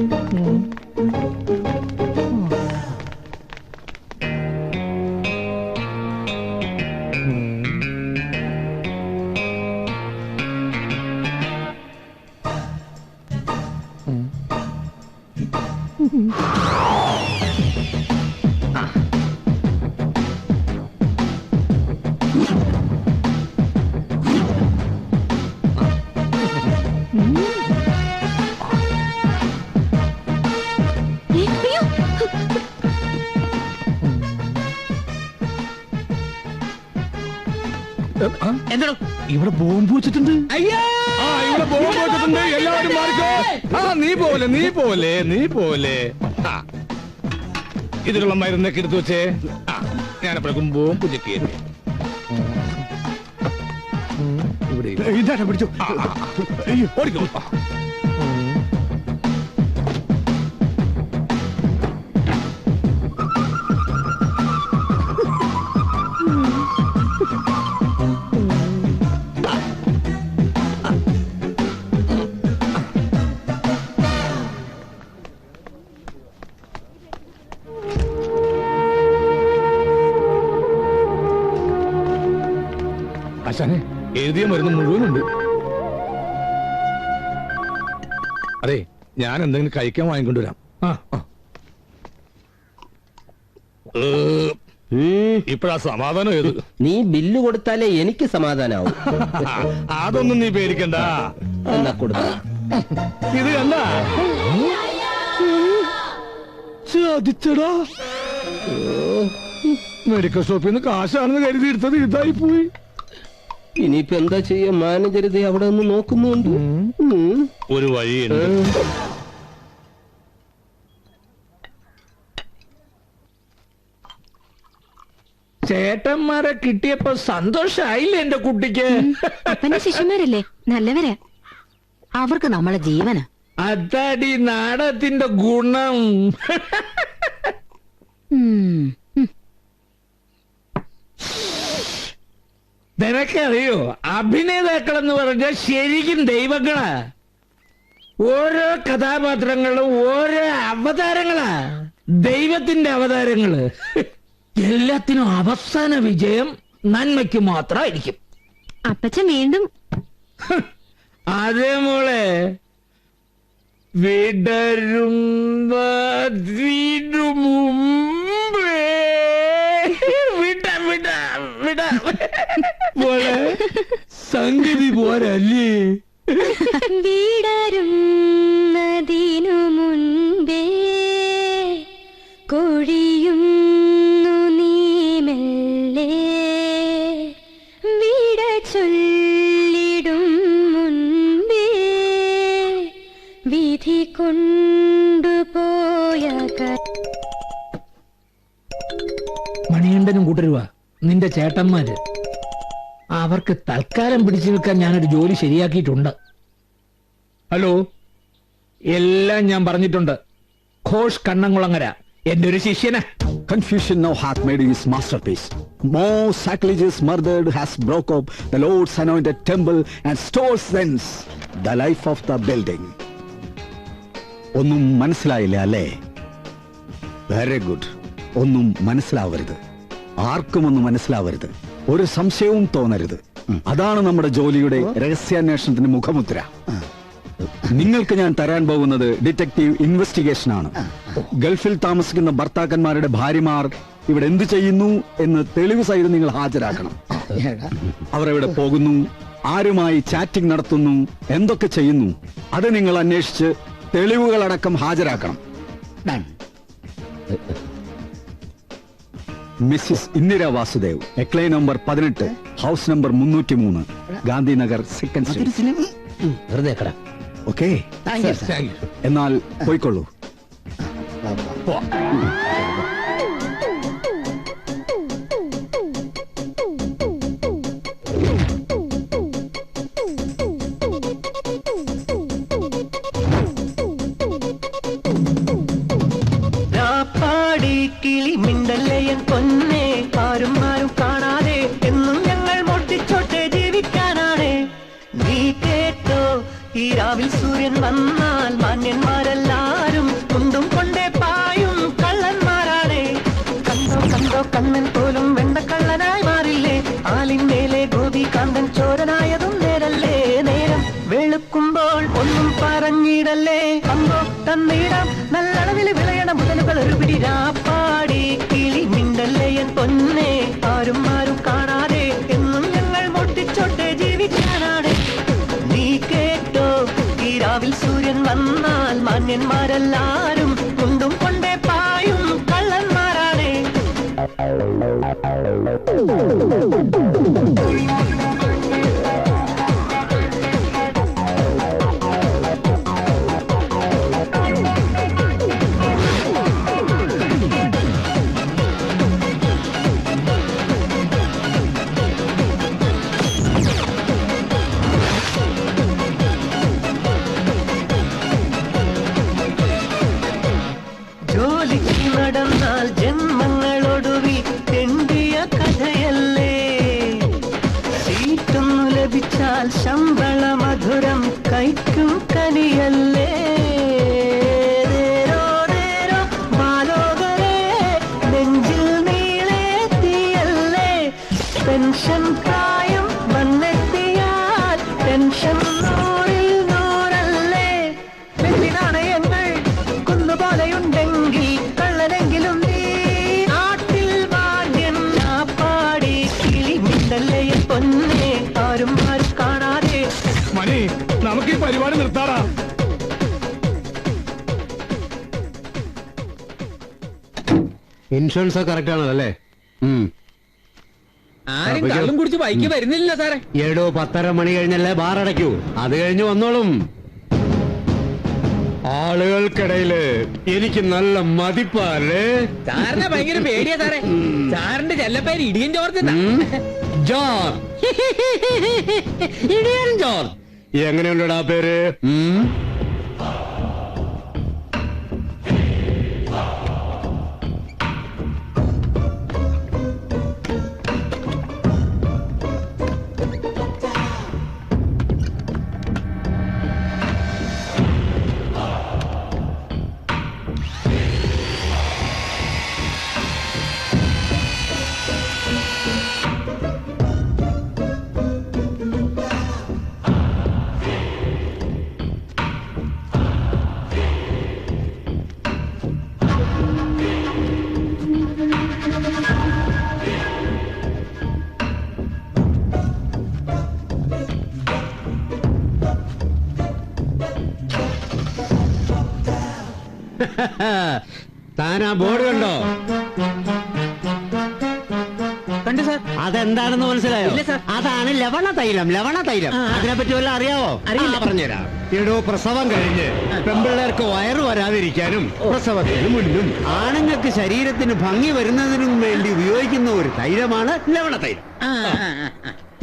എന്താ ഇവിടെ ബോംബ് വെച്ചിട്ടുണ്ട്? ഇവിടെ ബോംബ് വെച്ചിട്ടുണ്ട്. എല്ലാവരും മാറിക്കോ. നീ പോലെ ഇതിലുള്ള മരുന്നൊക്കെ എടുത്തു വെച്ചേ. ഞാനപ്പോഴേക്കും ബോംബ് ചെക്ക് ചെയ്തേ. ഇവിടെ പിടിച്ചു. ഓടിക്കോ. ആശാനെ, എഴുതിയ മരുന്ന് മുഴുവനുണ്ട്. അതെ, ഞാൻ എന്തെങ്കിലും കഴിക്കാൻ വാങ്ങിക്കൊണ്ടുവരാം. ഇപ്പഴാ സമാധാനം ഏത്? നീ ബില്ല് കൊടുത്താലേ എനിക്ക് സമാധാനാവും. അതൊന്നും നീ പേടിക്കണ്ട. എന്നാ കൊടുക്ക. ഇത് കണ്ട ചതിച്ചടാ. മെഡിക്കൽ ഷോപ്പിൽ നിന്ന് കാശാണെന്ന് കരുതി എടുത്തത് ഇതായി പോയി. ഇനിയിപ്പോ എന്താ ചെയ്യാ? മാനേജർ ഇത് അവിടെ ഒന്ന് നോക്കുന്നുണ്ട്. ഒരു വഴിയുണ്ട്. ചേട്ടന്മാരെ കിട്ടിയപ്പോ സന്തോഷായില്ലേ എന്റെ കുട്ടിക്ക്? അപ്പന്റെ ശിഷ്യന്മാരല്ലേ, നല്ലവരാ. അവർക്ക് നമ്മളെ ജീവന. അതാടി നാടകത്തിന്റെ ഗുണം. നിനക്കറിയോ, അഭിനേതാക്കൾ എന്ന് പറഞ്ഞാൽ ശരിക്കും ദൈവങ്ങളാ. ഓരോ കഥാപാത്രങ്ങളും ഓരോ അവതാരങ്ങളാ, ദൈവത്തിന്റെ അവതാരങ്ങള്. എല്ലാത്തിനും അവസാന വിജയം നന്മയ്ക്ക് മാത്രമായിരിക്കും. അപ്പച്ചൻ വീണ്ടും അതേ മോളെ, വിടരുന്നതിനു മുമ്പേ മോളെ, സംഗതി പോരല്ലേ? വീടരുന്നതിനു മുൻപേ കൊഴിയുന്നു നീ മെല്ലെ, വീട ചൊല്ലിടും മുൻപേ വിധി കൊണ്ടുപോയ മണികണ്ഠനും കൂട്ടരുവാ നിന്റെ ചേട്ടന്മാര്. അവർക്ക് തൽക്കാലം പിടിച്ചു നിൽക്കാൻ ഞാനൊരു ജോലി ശരിയാക്കിയിട്ടുണ്ട്. ഹലോ, എല്ലാം ഞാൻ പറഞ്ഞിട്ടുണ്ട്. ഘോഷ് കണ്ണംകുളങ്ങര എന്റെ ഒരു ശിഷ്യനാ. Confucian now hath made his masterpiece. More sacrilegious murdered has broke up the Lord's anointed temple and stores thence the life of the building. ഒന്നും മനസ്സിലായില്ല അല്ലേ? Very good. ഒന്നും മനസ്സിലാവരുത്, ആർക്കും ഒന്നും മനസ്സിലാവരുത്, ഒരു സംശയവും തോന്നരുത്. അതാണ് നമ്മുടെ ജോലിയുടെ രഹസ്യാന്വേഷണത്തിന്റെ മുഖമുദ്ര. നിങ്ങൾക്ക് ഞാൻ തരാൻ പോകുന്നത് ഡിറ്റക്റ്റീവ് ഇൻവെസ്റ്റിഗേഷൻ ആണ്. ഗൾഫിൽ താമസിക്കുന്ന ഭർത്താക്കന്മാരുടെ ഭാര്യമാർ ഇവിടെ എന്ത് ചെയ്യുന്നു എന്ന് തെളിവ് സഹിതം നിങ്ങൾ ഹാജരാക്കണം. അവർ എവിടെ പോകുന്നു, ആരുമായി ചാറ്റിംഗ് നടത്തുന്നു, എന്തൊക്കെ ചെയ്യുന്നു, അത് നിങ്ങൾ അന്വേഷിച്ച് തെളിവുകളടക്കം ഹാജരാക്കണം. മിസ്സിസ് ഇന്ദിര വാസുദേവ്, എക്ലൈ number 18, house number 303, Gandhinagar, second street. വെറുതെ ഓക്കെ, എന്നാൽ പോയിക്കൊള്ളൂ. കിളി മിണ്ടല്ലയൻ പൊന്നെ, ആരും ആരും കാണാതെ എന്നും ഞങ്ങൾ മോട്ടിച്ചോട്ടെ ജീവിക്കാനാണ്. നീ കേട്ടോ, ഈ രാവിൽ സൂര്യൻ വന്നാൽ മാന്യന്മാരെല്ലാരും കുണ്ടും കൊണ്ടേ പായും കള്ളന്മാരാണ്. കണ്ടോ കണ്ടോ കണ്ണൻ പോലും വെണ്ടക്കള്ളനായി മാറില്ലേ, ആലിന്മേലെ ഗോപികാന്തൻ ചോരനായതും നേരല്ലേ. നേരം വെളുക്കുമ്പോൾ ഒന്നും പറഞ്ഞിടല്ലേ, അമ്പോ തന്നിടാം നല്ലളവിൽ വിളയണ മുതലുകൾ ഒരു പിടി. രാപ്പാടി കിളി മിണ്ടല്ലയൻ പൊന്നെ, ആരും ആരും കാണാതെ എന്നും ഞങ്ങൾ മോട്ടിച്ചോട്ടെ ജീവിക്കാനാണ്. നീ കേട്ടോ, ഈ രാവിൽ സൂര്യൻ വന്നാൽ മാന്യന്മാരെല്ലാരും കുണ്ടും കൊണ്ടേ പായും കള്ളന്മാരാണ്. ജോലിക്ക് നടന്നാൽ ജന്മങ്ങളൊടുവിൽ തെണ്ടിയ കഥയല്ലേ, സീറ്റൊന്നു ലഭിച്ചാൽ ശമ്പള മധുരം കൈക്കും കനിയല്ലേ. നേരോ നേരോ മാലോകരെ നെഞ്ചിൽ നീളെ തീയല്ലേ, പെൻഷൻ പ്രായം വന്നെത്തിയാൽ പെൻഷൻ നൂറിൽ നൂറല്ലേ. വെള്ളിനാണയങ്ങൾ കുന്നുപോലെയുണ്ടെങ്കിൽ കള്ളനെങ്കിലും നീ നാട്ടിൽ മാന്യൻ. പാടി കിളി മിണ്ടല്ലയെ പൊന്നെ, ആരും ആരും കാണാതെ. മണി, നമുക്ക് ഈ പരിപാടി നിർത്താറാ. ഇൻഷുറൻസ് കറക്റ്റ് ആണല്ലേ? ആരും കള്ളും കുടിച്ച് ബൈക്ക് വരുന്നില്ല സാറേ. 7-10:30 മണി കഴിഞ്ഞല്ലേ ബാർ അടയ്ക്കൂ, അത് കഴിഞ്ഞ് വന്നോളും. ആളുകൾക്കിടയില് എനിക്ക് നല്ല മതിപ്പല്ലേ? സാറിനെ ഭയങ്കര പേടിയാ സാറേ. സാറിന്റെ ചെല്ലപ്പേര് ഇടിയൻ ജോർജ്. ജോൺ. ഇടിയൻ ജോൺ. എങ്ങനെയുണ്ടടാ പേര്? താനാ ബോർഡ് കണ്ടോ? കണ്ടു സാർ. അതെന്താണെന്ന് മനസ്സിലായോ? ഇല്ല സാർ. അതാണ് ലവണ തൈലം. ലവണ തൈലം അതിനെപ്പറ്റി വല്ല അറിയാവോ? അറിയില്ല. പറഞ്ഞുതരാം. എടോ, പ്രസവം കഴിഞ്ഞ് പെമ്പിള്ളേർക്ക് വയറ് വരാതിരിക്കാനും പ്രസവത്തിന് മുന്നും ആണുങ്ങൾക്ക് ശരീരത്തിന് ഭംഗി വരുന്നതിനും വേണ്ടി ഉപയോഗിക്കുന്ന ഒരു തൈലമാണ് ലവണ തൈലം.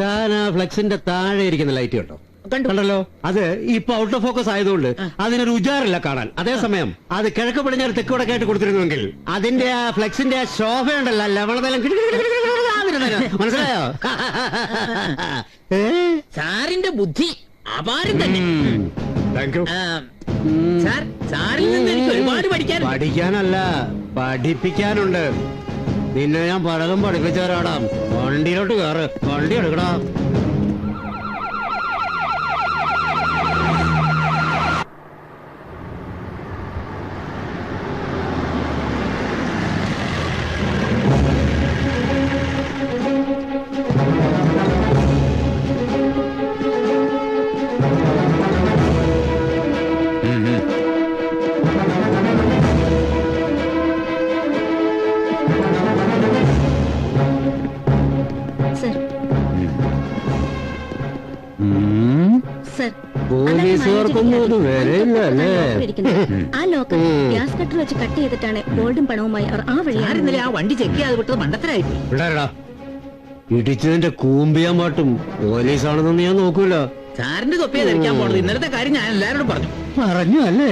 താൻ ആ ഫ്ലെക്സിന്റെ താഴെ ഇരിക്കുന്ന ലൈറ്റ് കണ്ടോ? കണ്ടല്ലോ. അത് ഇപ്പൊ ഔട്ട് ഓഫ് ഫോക്കസ് ആയതുകൊണ്ട് അതിനൊരു ഉജാറില്ല കാണാൻ. അതേസമയം അത് കിഴക്ക് പടിഞ്ഞാറ് തെക്കോടെ കേട്ട് കൊടുത്തിരുന്നുവെങ്കിൽ അതിന്റെ ആ ഫ്ലെക്സിന്റെ ആ ശോഭ ഉണ്ടല്ലോ, ലവണതലം മനസ്സിലായോ? സാറിന്റെ ബുദ്ധി അപാരം തന്നെ. സാർ, സാറിൽ നിന്ന് എനിക്ക് ഒരുപാട് പഠിക്കാനല്ല, പഠിപ്പിക്കാനുണ്ട്. നിന്നെ ഞാൻ പലതും പഠിപ്പിച്ചവരാടാം. വണ്ടിയിലോട്ട് കയറ്, വണ്ടി എടുക്കടാ. പോലീസുകാർക്കൊന്നും അത് വിലയില്ല അല്ലേ? ആ ലോക്കൽ ഗ്യാസ് കട്ടർ വെച്ച് കട്ട് ചെയ്തിട്ടാണ് ഗോൾഡും പണവുമായി അവർ ആ വഴി. ഇന്നലെ ആ വണ്ടി ചെക്ക് ചെയ്യാതെ വിട്ടത് മണ്ടത്തരായി. ഇടിച്ചതിന്റെ കൂമ്പിയാൻ പാട്ടും പോലീസാണെന്നൊന്നും ഞാൻ നോക്കൂല. സാറിന്റെ തൊപ്പിയാ ധരിക്കാൻ പോണത്. ഇന്നലത്തെ കാര്യം ഞാൻ എല്ലാവരോടും പറഞ്ഞു അല്ലേ?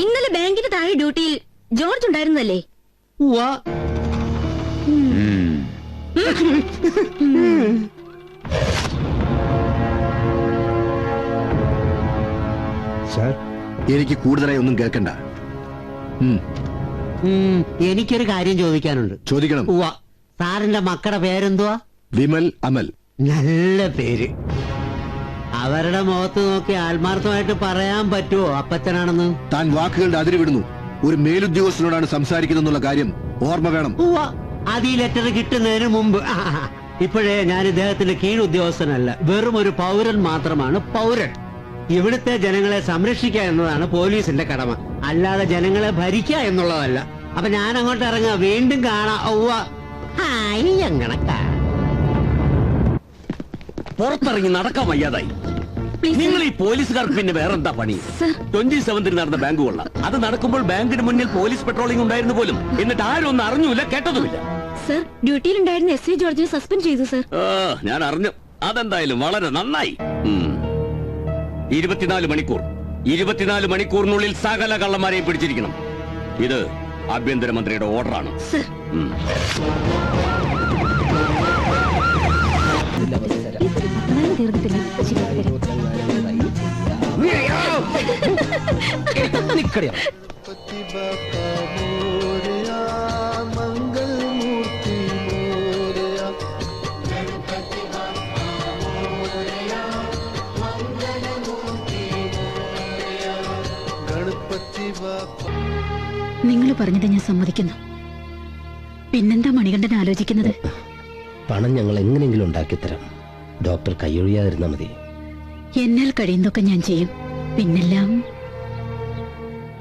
ഇന്നലെ ബാങ്കിന് താഴെ ഡ്യൂട്ടിയിൽ ജോർജ് ഉണ്ടായിരുന്നല്ലേ? സാർ, എനിക്ക് കൂടുതലായി ഒന്നും കേൾക്കണ്ട. എനിക്കൊരു കാര്യം ചോദിക്കാനുണ്ട്. ചോദിക്കണം. സാറിന്റെ മക്കളുടെ പേരെന്തുവാ? വിമൽ, അമൽ. നല്ല പേര്. അവരുടെ മുഖത്ത് നോക്കി ആത്മാർത്ഥമായിട്ട് പറയാൻ പറ്റുമോ അപ്പച്ചനാണെന്ന്? താൻ വാക്കുകളുടെ അതിര് വിടുന്നു. ഒരു മേലുദ്യോഗസ്ഥനോടാണ് സംസാരിക്കുന്നുള്ള കാര്യം ഓർമ്മ വേണം. അത് ഈ ലെറ്റർ കിട്ടുന്നതിന് മുമ്പ്. ഇപ്പോഴേ ഞാൻ ഇദ്ദേഹത്തിന്റെ കീഴുദ്യോഗസ്ഥനല്ല, വെറും ഒരു പൗരൻ മാത്രമാണ്. പൗരൻ. ഇവിടുത്തെ ജനങ്ങളെ സംരക്ഷിക്കുക എന്നതാണ് പോലീസിന്റെ കടമ, അല്ലാതെ ജനങ്ങളെ ഭരിക്കുക എന്നുള്ളതല്ല. അപ്പൊ ഞാൻ അങ്ങോട്ട് ഇറങ്ങുക. വീണ്ടും കാണാം. പുറത്തിറങ്ങി നടക്കാൻ വയ്യാതായി. നിങ്ങൾ ഈ പോലീസുകാർക്ക് പിന്നെ വേറെന്താ പണി? 27 നടന്ന ബാങ്ക് കൊള്ള. അത് നടക്കുമ്പോൾ ബാങ്കിന് മുന്നിൽ പോലീസ് പെട്രോളിംഗ് ഉണ്ടായിരുന്നു പോലും. എന്നിട്ട് ആരും ഒന്നും അറിഞ്ഞൂല, കേട്ടതുമില്ല. സർ, ഡ്യൂട്ടിയിലുണ്ടായിരുന്ന എസ് ജോർജിനെ സസ്പെൻഡ് ചെയ്തു സർ. ഞാൻ അറിഞ്ഞു. അതെന്തായാലും വളരെ നന്നായി. 24 മണിക്കൂറിനുള്ളിൽ സകല കള്ളന്മാരെയും പിടിച്ചിരിക്കണം. ഇത് ആഭ്യന്തരമന്ത്രിയുടെ ഓർഡറാണ്. നിങ്ങൾ പറഞ്ഞത് ഞാൻ സമ്മതിക്കുന്നു. പിന്നെന്താ മണികണ്ഠൻ ആലോചിക്കുന്നത്? പണം ഞങ്ങൾ എങ്ങനെയെങ്കിലും ഉണ്ടാക്കിത്തരാം. ഡോക്ടർ കൈയൊഴിയാതിരുന്നാ മതി. എന്നാൽ കഴിയുന്നതൊക്കെ ഞാൻ ചെയ്യും. പിന്നെല്ലാം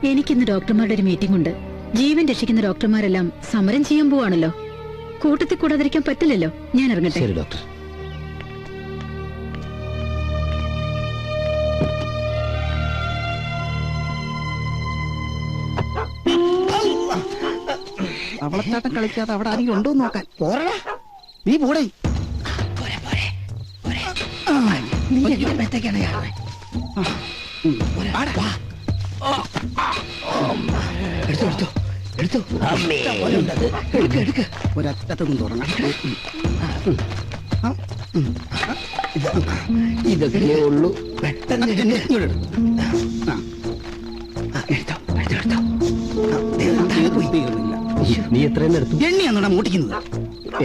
എനിക്കിന്ന് ഡോക്ടർമാരുടെ ഒരു മീറ്റിംഗ് ഉണ്ട്. ജീവൻ രക്ഷിക്കുന്ന ഡോക്ടർമാരെല്ലാം സമരം ചെയ്യാൻ പോവാണല്ലോ. കൂട്ടത്തിൽ കൂടാതിരിക്കാൻ പറ്റില്ലല്ലോ. ഞാൻ ഇറങ്ങട്ടെ. ശരി ഡോക്ടർ. അവളച്ചാട്ടം കളിക്കാതെ അവിടെ ആരെങ്കിലും ഉണ്ടോ നോക്കാൻ. പോരടാ, നീ പോടേ. നീ എവിടത്തേക്കാണ് ഒരറ്റത്തൊന്നും തുടങ്ങാം. ഇതൊക്കെ ഉള്ളൂ. പെട്ടെന്ന് നീ എത്രയും എടുത്തു? എണ്ണിയാണോടാ മൂട്ടിക്കുന്നത്?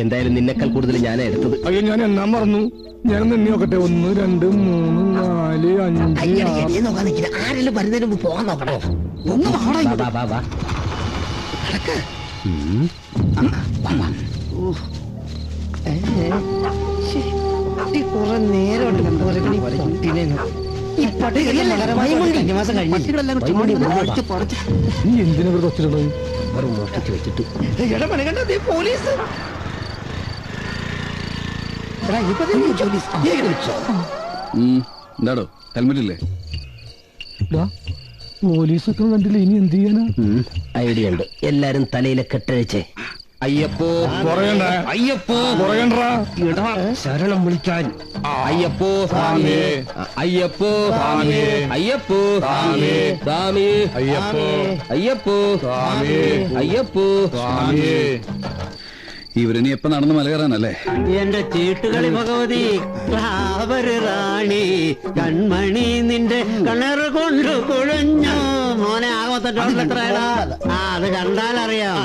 എന്തായാലും നിന്നെക്കാൾ കൂടുതൽ ഞാനാ എടുത്തത്. അയ്യോ, ഞാൻ എന്നാ മറന്നു. ഞാനൊന്ന് എണ്ണി നോക്കട്ടെ. 1 2 3 4 5 ആരെങ്കിലും വരുന്നതിന് മുമ്പ് പോകാൻ നോക്കണോ? ഒന്ന് വാ. കുറെ നേരമുണ്ട് നീ എന്തിനാ ഇവിടെ ഒച്ചിട്ടുള്ളത്? വെച്ചിട്ട് പോലീസ് എന്താടോ ഹെൽമെറ്റ് ഇല്ലേ? പോലീസൊക്കെ കണ്ടില്ല. ഇനി എന്ത് ചെയ്യാനാ? ഐഡിയ ഉണ്ട്. എല്ലാരും തലയിലെ കെട്ടഴിച്ചേ. അയ്യപ്പോ അയ്യപ്പോ ശരണം വിളിക്കാൻ. അയ്യപ്പോ അയ്യപ്പോ അയ്യപ്പോ സ്വാമി അയ്യപ്പോ അയ്യപ്പോ അയ്യപ്പോ ഇവരിനി എപ്പ നടന്ന് മല കയറാനല്ലേ? എന്റെ ചീട്ടുകളി ഭഗവതി ക്ലാവര് റാണി കൺമണി നിന്റെ കണ്ണറ് കൊണ്ട് കുഴഞ്ഞു. മോനെ ആകമത്തെത്രയാ? അത് കണ്ടാലറിയാം.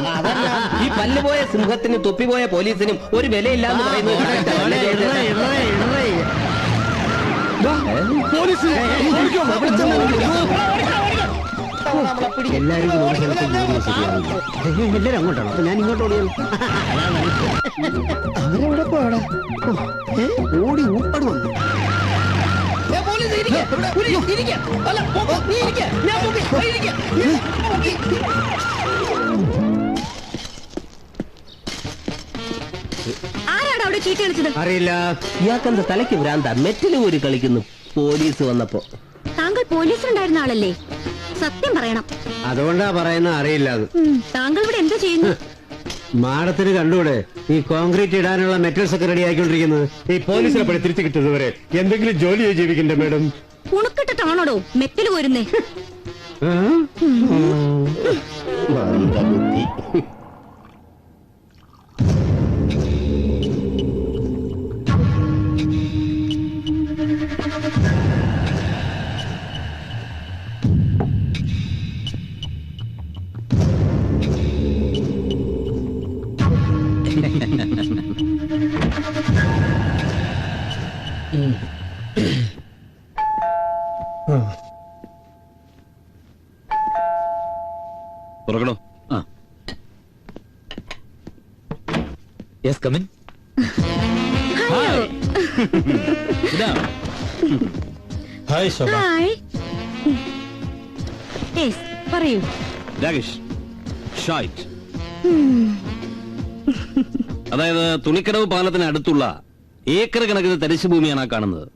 ഈ പല്ലുപോയ സിംഹത്തിനും തൊപ്പിപോയ പോലീസിനും ഒരു വിലയില്ലാന്ന് പറയുന്നത്. എല്ലാരും എല്ലാരും അങ്ങോട്ടാണ്. അപ്പൊ ഞാൻ ഇങ്ങോട്ട് ഓടിയാൽ അവരെവിടെ പോടാ? ഓടി ഊപ്പട് വന്നു. ആരാണ് അവിടെ ചീട്ട് കളിച്ചത്? അറിയില്ല. ഇയാൾക്കെന്താ തലയ്ക്ക് ഭ്രാന്ത? മെറ്റല് ഊരി കളിക്കുന്നു പോലീസ് വന്നപ്പോ. താങ്കൾ പോലീസിലുണ്ടായിരുന്ന ആളല്ലേ? സത്യം പറയണം. അതുകൊണ്ടാ പറയുന്ന അറിയില്ല. അത് താങ്കൾ ഇവിടെ എന്താ ചെയ്യുന്നു? മാഡത്തിന് കണ്ടൂടെ ഈ കോൺക്രീറ്റ് ഇടാനുള്ള മെറ്റൽസ് ഒക്കെ റെഡി ആയിക്കൊണ്ടിരിക്കുന്നത്? ഈ പോലീസിനെ പണി തിരിച്ചു കിട്ടുന്നവരെ എന്തെങ്കിലും ജോലിയോ ജീവിക്കണ്ടേ മേഡം? ഉണക്കിട്ടിട്ടാണോടോ മെറ്റൽ പോരുന്നേ? തുറക്കണോ? Yes, come in. Hi. Yes, പറയൂ. രാകേഷ് ഷൈറ്റ്. അതായത് തുണിക്കടവ് പാലത്തിന് അടുത്തുള്ള ഏക്കർ കണക്കിന് തരിശു ഭൂമിയാണ് ആ കാണുന്നത്.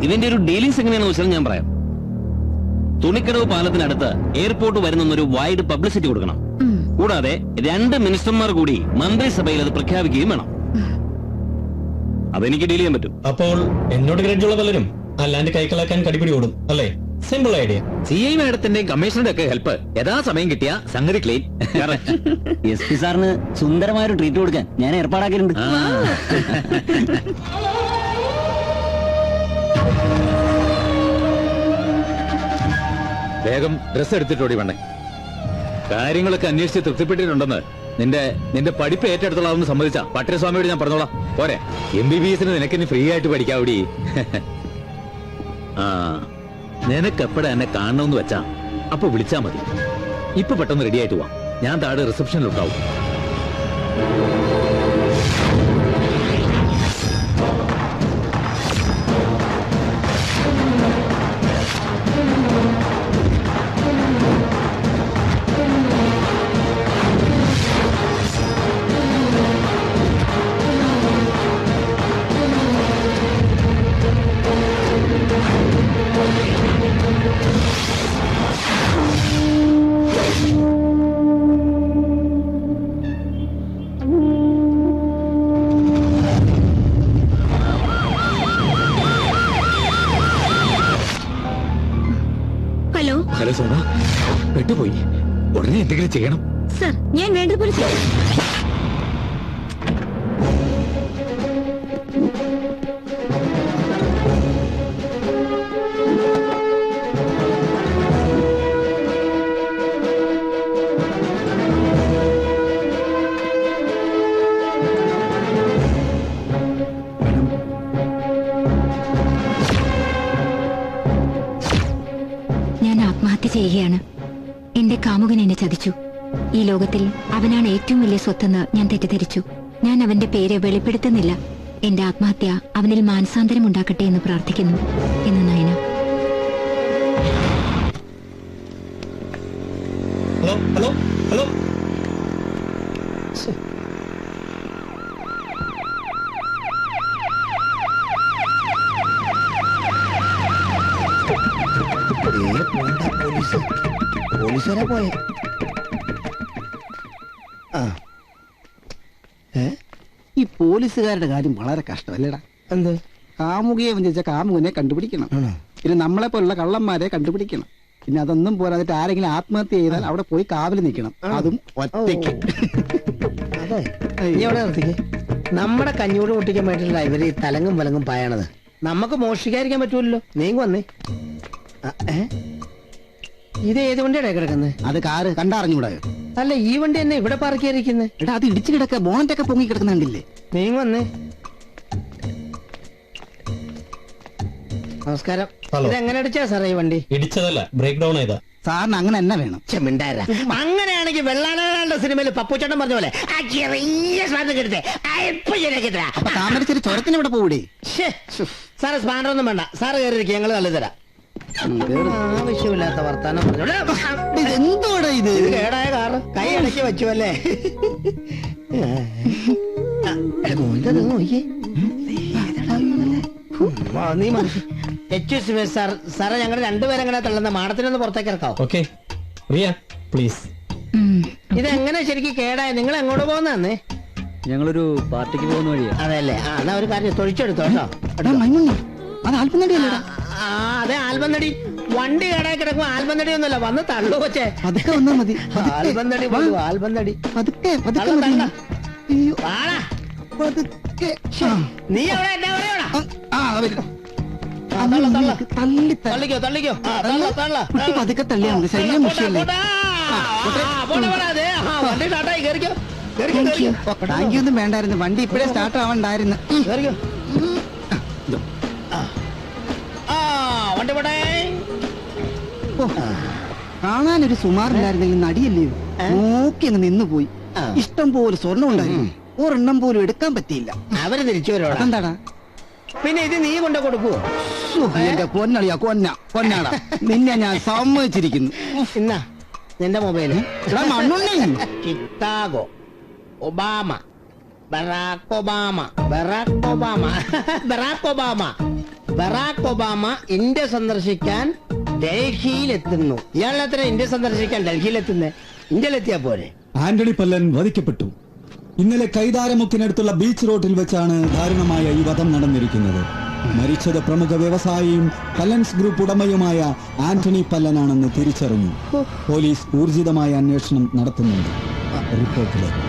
ഇതിന്റെ ഒരു ഡീലിങ്സ് എങ്ങനെയാണെന്ന് വെച്ചാൽ ഞാൻ പറയാം. തുണിക്കടവ് പാലത്തിനടുത്ത് എയർപോർട്ട് വരുന്നൊരു വൈഡ് പബ്ലിസിറ്റി കൊടുക്കണം. കൂടാതെ 2 മിനിസ്റ്റർമാർ കൂടി മന്ത്രിസഭയിൽ അത് പ്രഖ്യാപിക്കുകയും വേണം. അതെനിക്ക് ഡീൽ ചെയ്യാൻ പറ്റും. അപ്പോൾ എന്നോട് ഗ്രഡ്ജുള്ള പലരും അല്ലാണ്ട് കൈക്കളാക്കാൻ കടിപിടി ഓടും അല്ലേ? Simple idea. CI മാഡത്തിന്റെയും കമ്മീഷണറുടെ ഒക്കെ ഹെൽപ്പ് യഥാസമയം കിട്ടിയ സംഗതി ക്ലീൻ. SP സാറിന് സുന്ദരമായൊരു ട്രീറ്റ് കൊടുക്കാൻ ഞാൻ ഏർപ്പാടാക്കിയിട്ടുണ്ട്. വേഗം ഡ്രസ് എടുത്തിട്ടോടി വേണ്ടേ. കാര്യങ്ങളൊക്കെ അന്വേഷിച്ച് തൃപ്തിപ്പെട്ടിട്ടുണ്ടെന്ന് നിന്റെ പഠിപ്പ് ഏറ്റെടുത്തോളാമെന്ന് സമ്മതിച്ച പട്ടരസ്വാമിയോട് ഞാൻ പറഞ്ഞോളാം. പോരെ, MBBS നിനക്കിനി ഫ്രീ ആയിട്ട് പഠിക്കാവൂടി. നിനക്കെപ്പോഴാ എന്നെ കാണണമെന്ന് വെച്ചാ അപ്പൊ വിളിച്ചാ മതി. ഇപ്പൊ പെട്ടെന്ന് റെഡി ആയിട്ട് പോവാം. ഞാൻ താഴെ റിസപ്ഷനിലുണ്ടാവും. ഹലോ സോമ, പെട്ടുപോയി. ഉടനെ എന്തെങ്കിലും ചെയ്യണം. സർ, ഞാൻ വേണ്ടതുപോലെ ചെയ്യാം. ഞാൻ ആത്മഹത്യ ചെയ്യുകയാണ്. എന്റെ കാമുകൻ എന്നെ ചതിച്ചു. ഈ ലോകത്തിൽ അവനാണ് ഏറ്റവും വലിയ സ്വത്തെന്ന് ഞാൻ തെറ്റിദ്ധരിച്ചു. ഞാൻ അവന്റെ പേര് വെളിപ്പെടുത്തുന്നില്ല. എന്റെ ആത്മഹത്യ അവനിൽ മാനസാന്തരം ഉണ്ടാക്കട്ടെ എന്ന് പ്രാർത്ഥിക്കുന്നു എന്ന് നയന. Hello hello hello. പോലീസുകാരെ പോയെ. ഈ പോലീസുകാരുടെ കാര്യം വളരെ കഷ്ടമല്ലേടാ. എന്ത് കാമുകിയെ വഞ്ചിച്ച കാമുകനെ കണ്ടുപിടിക്കണം, പിന്നെ നമ്മളെ പോലുള്ള കള്ളന്മാരെ കണ്ടുപിടിക്കണം, പിന്നെ അതൊന്നും പോരാതിട്ട് ആരെങ്കിലും ആത്മഹത്യ ചെയ്താൽ അവിടെ പോയി കാവൽ നിൽക്കണം, അതും ഒറ്റയ്ക്ക്. അതെ, നീ അവിടെ നിർത്തിക്ക്. നമ്മുടെ കഞ്ഞൂട് മുട്ടിക്കാൻ വേണ്ടിയിട്ടാ ഇവര് ഈ തലങ്ങും വലങ്ങും പായണത്. നമുക്ക് മോഷ്ടിക്കാതിരിക്കാൻ പറ്റൂല്ലോ. നീങ്ങ വന്നേ. ഇത് ഏത് വണ്ടിയാണ് കിടക്കുന്നത്? അത് കാറ് കണ്ടറിഞ്ഞൂടാ. അല്ല, ഈ വണ്ടി തന്നെ ഇവിടെ പാർക്ക് ചെയ്തിരിക്കുന്നത്. എടാ, അത് ഇടിച്ചു കിടക്ക, ബോണറ്റൊക്കെ പൊങ്ങി കിടക്കുന്നുണ്ടില്ലേ. നീങ്ങ വന്നേ. നമസ്കാരം. ഹലോ. ഇത് എങ്ങനെ അടിച്ചാ സാറേ ഈ വണ്ടി? ഇടിച്ചതല്ല, ബ്രേക്ക് ഡൗൺ ചെയ്താ. സാറിന് അങ്ങനെ തന്നെ വേണം. ചെമിണ്ടാര അങ്ങനെയാണെങ്കിൽ വെള്ളാനകളുടെ സിനിമയിൽ പപ്പുച്ചേട്ടൻ പറഞ്ഞ പോലെ ആ ചെറിയ സാധനം കിട്ടേ ഇപ്പൊ ശരിയാക്കിട്ടാ. അപ്പൊ താമരച്ചൊരു ചുരത്തിന് ഇവിടെ പോകൂടെ? സാറ് സ്പാൻഡർ ഒന്നും വേണ്ട, സാറ് കയറിയിരിക്കും, ഞങ്ങൾ തള്ളി തരാം. ആവശ്യമില്ലാത്ത വർത്താനം പറഞ്ഞു. എന്തോടാ ഇത്? കേടായ കാറ് കൈ അടക്കി വെച്ചു അല്ലേ? നീ സാർ സാറേ, ഞങ്ങൾ രണ്ടുപേരും എങ്ങനെ തള്ളുന്ന മാഡത്തിനൊന്ന് പുറത്തേക്ക് ഇറക്കാവോ? Okay Riya please. ഇതെങ്ങനെ ശരിക്കും കേടായ? നിങ്ങൾ എങ്ങോട്ട് പോകുന്നേ? ഞങ്ങളൊരു പാർട്ടിക്ക് പോകുന്ന വഴിയാ. അതെല്ലേ? ആ, എന്നാ ഒരു കാര്യം തൊഴിച്ചെടുത്തോ കേട്ടോ. അത് ആൽബം നടിയല്ലേടാ? ആ, അതെ, ആൽബം നടി. വണ്ടി കേടായി കിടക്കും. ആൽബം നടി ഒന്നുമല്ല, വന്ന് തള്ളു കൊച്ചേ. അതൊക്കെ വന്നാ മതി. ആൽബം നടി, ആൽബം നടി. പതുക്കെ നീ അവിടെ എന്നാ പറയണ? തള്ളിക്കോ തള്ളിക്കോ. പതുക്കെ തള്ളിയാ മതി, ശരീരം മുഷിയല്ലേ. വണ്ടി സ്റ്റാർട്ടായി, കയറിക്കോ. താങ്ക് യു ഒന്നും വേണ്ടായിരുന്നു, വണ്ടി ഇപ്പഴേ സ്റ്റാർട്ട് ആവണ്ടായിരുന്നു. കയറിക്കോ. വണ്ടി പോട്ടെ. കാണാനൊരു സുമാറില്ലായിരുന്നെങ്കിൽ നടിയല്ലയോ, നോക്കി അങ്ങ് നിന്നുപോയി. ഇഷ്ടം പോലെ സ്വർണ്ണം ഉണ്ടായിരുന്നു, ഒരെണ്ണം പോലും എടുക്കാൻ പറ്റിയില്ല. അവര് തിരിച്ചു വരോ? എന്താടാ പിന്നെ ഇത് നീ കൊണ്ട കൊടുക്കുവോ? എന്റെ പൊന്നളിയാ, പൊന്നാടാ, നിന്നെ ഞാൻ സമ്മതിച്ചിരിക്കുന്നു. ഇന്നാ നിന്റെ mobile. Chicago, Obama, Barack Obama, Barack Obama, Barack Obama, Barack Obama India സന്ദർശിക്കാൻ ഡൽഹിയിലെത്തുന്നു. ഇയാളെത്ര ഇന്ത്യ സന്ദർശിക്കാൻ ഡൽഹിയിലെത്തുന്നേ? ഇന്ത്യയിലെത്തിയാ പോരെ? ആന്റണി പല്ലൻ വധിക്കപ്പെട്ടു. ഇന്നലെ കൈതാരമുക്കിനടുത്തുള്ള ബീച്ച് റോഡിൽ വെച്ചാണ് ദാരുണമായ ഈ വധം നടന്നിരിക്കുന്നത്. മരിച്ചത് പ്രമുഖ വ്യവസായിയും പല്ലൻസ് ഗ്രൂപ്പ് ഉടമയുമായ ആന്റണി പല്ലനാണെന്ന് തിരിച്ചറിഞ്ഞു. പോലീസ് ഊർജിതമായ അന്വേഷണം നടത്തുന്നുണ്ട്. റിപ്പോർട്ടിലേക്ക്.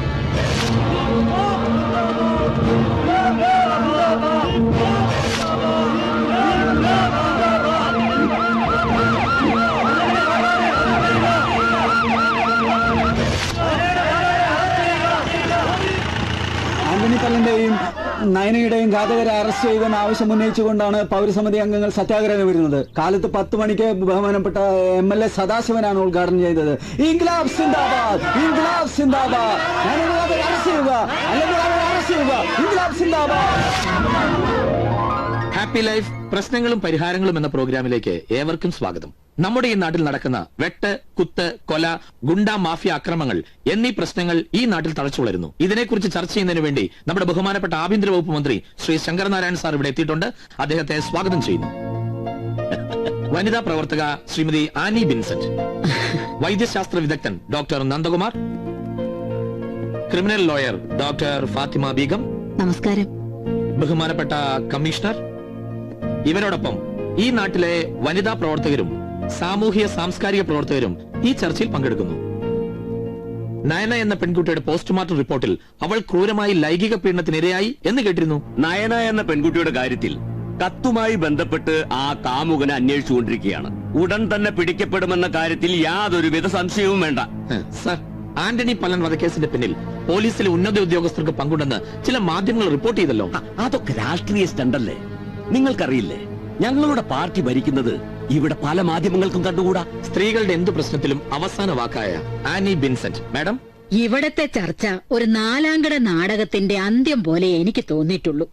ആന്റണി പല്ലന്റെയും നയനയുടെയും ഘാതകരെ അറസ്റ്റ് ചെയ്തെന്ന് ആവശ്യം ഉന്നയിച്ചുകൊണ്ടാണ് പൗരസമിതി അംഗങ്ങൾ സത്യാഗ്രഹം വരുന്നത്. കാലത്ത് 10 മണിക്ക് ബഹുമാനപ്പെട്ട MLA സദാശിവനാണ് ഉദ്ഘാടനം ചെയ്തത്. ഇൻക്ലാബ് സിന്ദാബാദ്, ഇൻക്ലാബ് സിന്ദാബാദ്, അറസ്റ്റ് ചെയ്യുക, അല്ലെങ്കിൽ അറസ്റ്റ് ചെയ്യുക, ഇൻക്ലാബ് സിന്ദാബാദ്. ഹാപ്പി ലൈഫ് പ്രശ്നങ്ങളും പരിഹാരങ്ങളും എന്ന പ്രോഗ്രാമിലേക്ക് ഏവർക്കും സ്വാഗതം. നമ്മുടെ ഈ നാട്ടിൽ നടക്കുന്ന വെട്ട്, കുത്ത്, കൊല, ഗുണ്ട മാഫിയ അക്രമങ്ങൾ എന്നീ പ്രശ്നങ്ങൾ ഈ നാട്ടിൽ തളച്ചു വളരുന്നു. ഇതിനെക്കുറിച്ച് ചർച്ച ചെയ്യുന്നതിന് വേണ്ടി നമ്മുടെ ബഹുമാനപ്പെട്ട ആഭ്യന്തര വകുപ്പ് മന്ത്രി ശ്രീ ശങ്കരനാരായണൻ സാർ ഇവിടെ എത്തിയിട്ടുണ്ട്. അദ്ദേഹത്തെ സ്വാഗതം ചെയ്യുന്നു. വനിതാ പ്രവർത്തക ശ്രീമതി ആനി ബിൻസെന്റ്, വൈദ്യശാസ്ത്ര വിദഗ്ധൻ doctor Nandakumar, criminal lawyer doctor Fathima Beegum, നമസ്കാരം, ബഹുമാനപ്പെട്ട കമ്മീഷണർ, ഇവരോടൊപ്പം ഈ നാട്ടിലെ വനിതാ പ്രവർത്തകരും സാമൂഹ്യ സാംസ്കാരിക പ്രവർത്തകരും ഈ ചർച്ചയിൽ പങ്കെടുക്കുന്നു. നയന എന്ന പെൺകുട്ടിയുടെ പോസ്റ്റ്മോർട്ടം റിപ്പോർട്ടിൽ അവൾ ക്രൂരമായി ലൈംഗിക പീഡനത്തിനിരയായി എന്ന് കേട്ടിരുന്നു. നയന എന്ന പെൺകുട്ടിയുടെ കാര്യത്തിൽ കത്തുമായി ബന്ധപ്പെട്ട് ആ കാമുകനെ അന്വേഷിച്ചുകൊണ്ടിരിക്കുകയാണ്. ഉടൻ തന്നെ പിടിക്കപ്പെടുമെന്ന കാര്യത്തിൽ യാതൊരുവിധ സംശയവും വേണ്ട. സർ, ആന്റണി പലൻ വധക്കേസിന്റെ പിന്നിൽ പോലീസിലെ ഉന്നത ഉദ്യോഗസ്ഥർക്ക് പങ്കുണ്ടെന്ന് ചില മാധ്യമങ്ങൾ റിപ്പോർട്ട് ചെയ്തല്ലോ. അതൊക്കെ രാഷ്ട്രീയ സ്റ്റണ്ടല്ലേ? നിങ്ങൾക്കറിയില്ലേ, ഞങ്ങളുടെ പാർട്ടി ഭരിക്കുന്നത് ഇവിടെ പല മാധ്യമങ്ങൾക്കും കണ്ടുകൂടാ. സ്ത്രീകളുടെ എന്തു പ്രശ്നത്തിലും അവസാന വാക്കായ ആനി ബിൻസെന്റ് മാഡം, ഇവിടത്തെ ചർച്ച ഒരു നാലാംകട നാടകത്തിന്റെ അന്ത്യം പോലെ എനിക്ക് തോന്നിയിട്ടുള്ളൂ.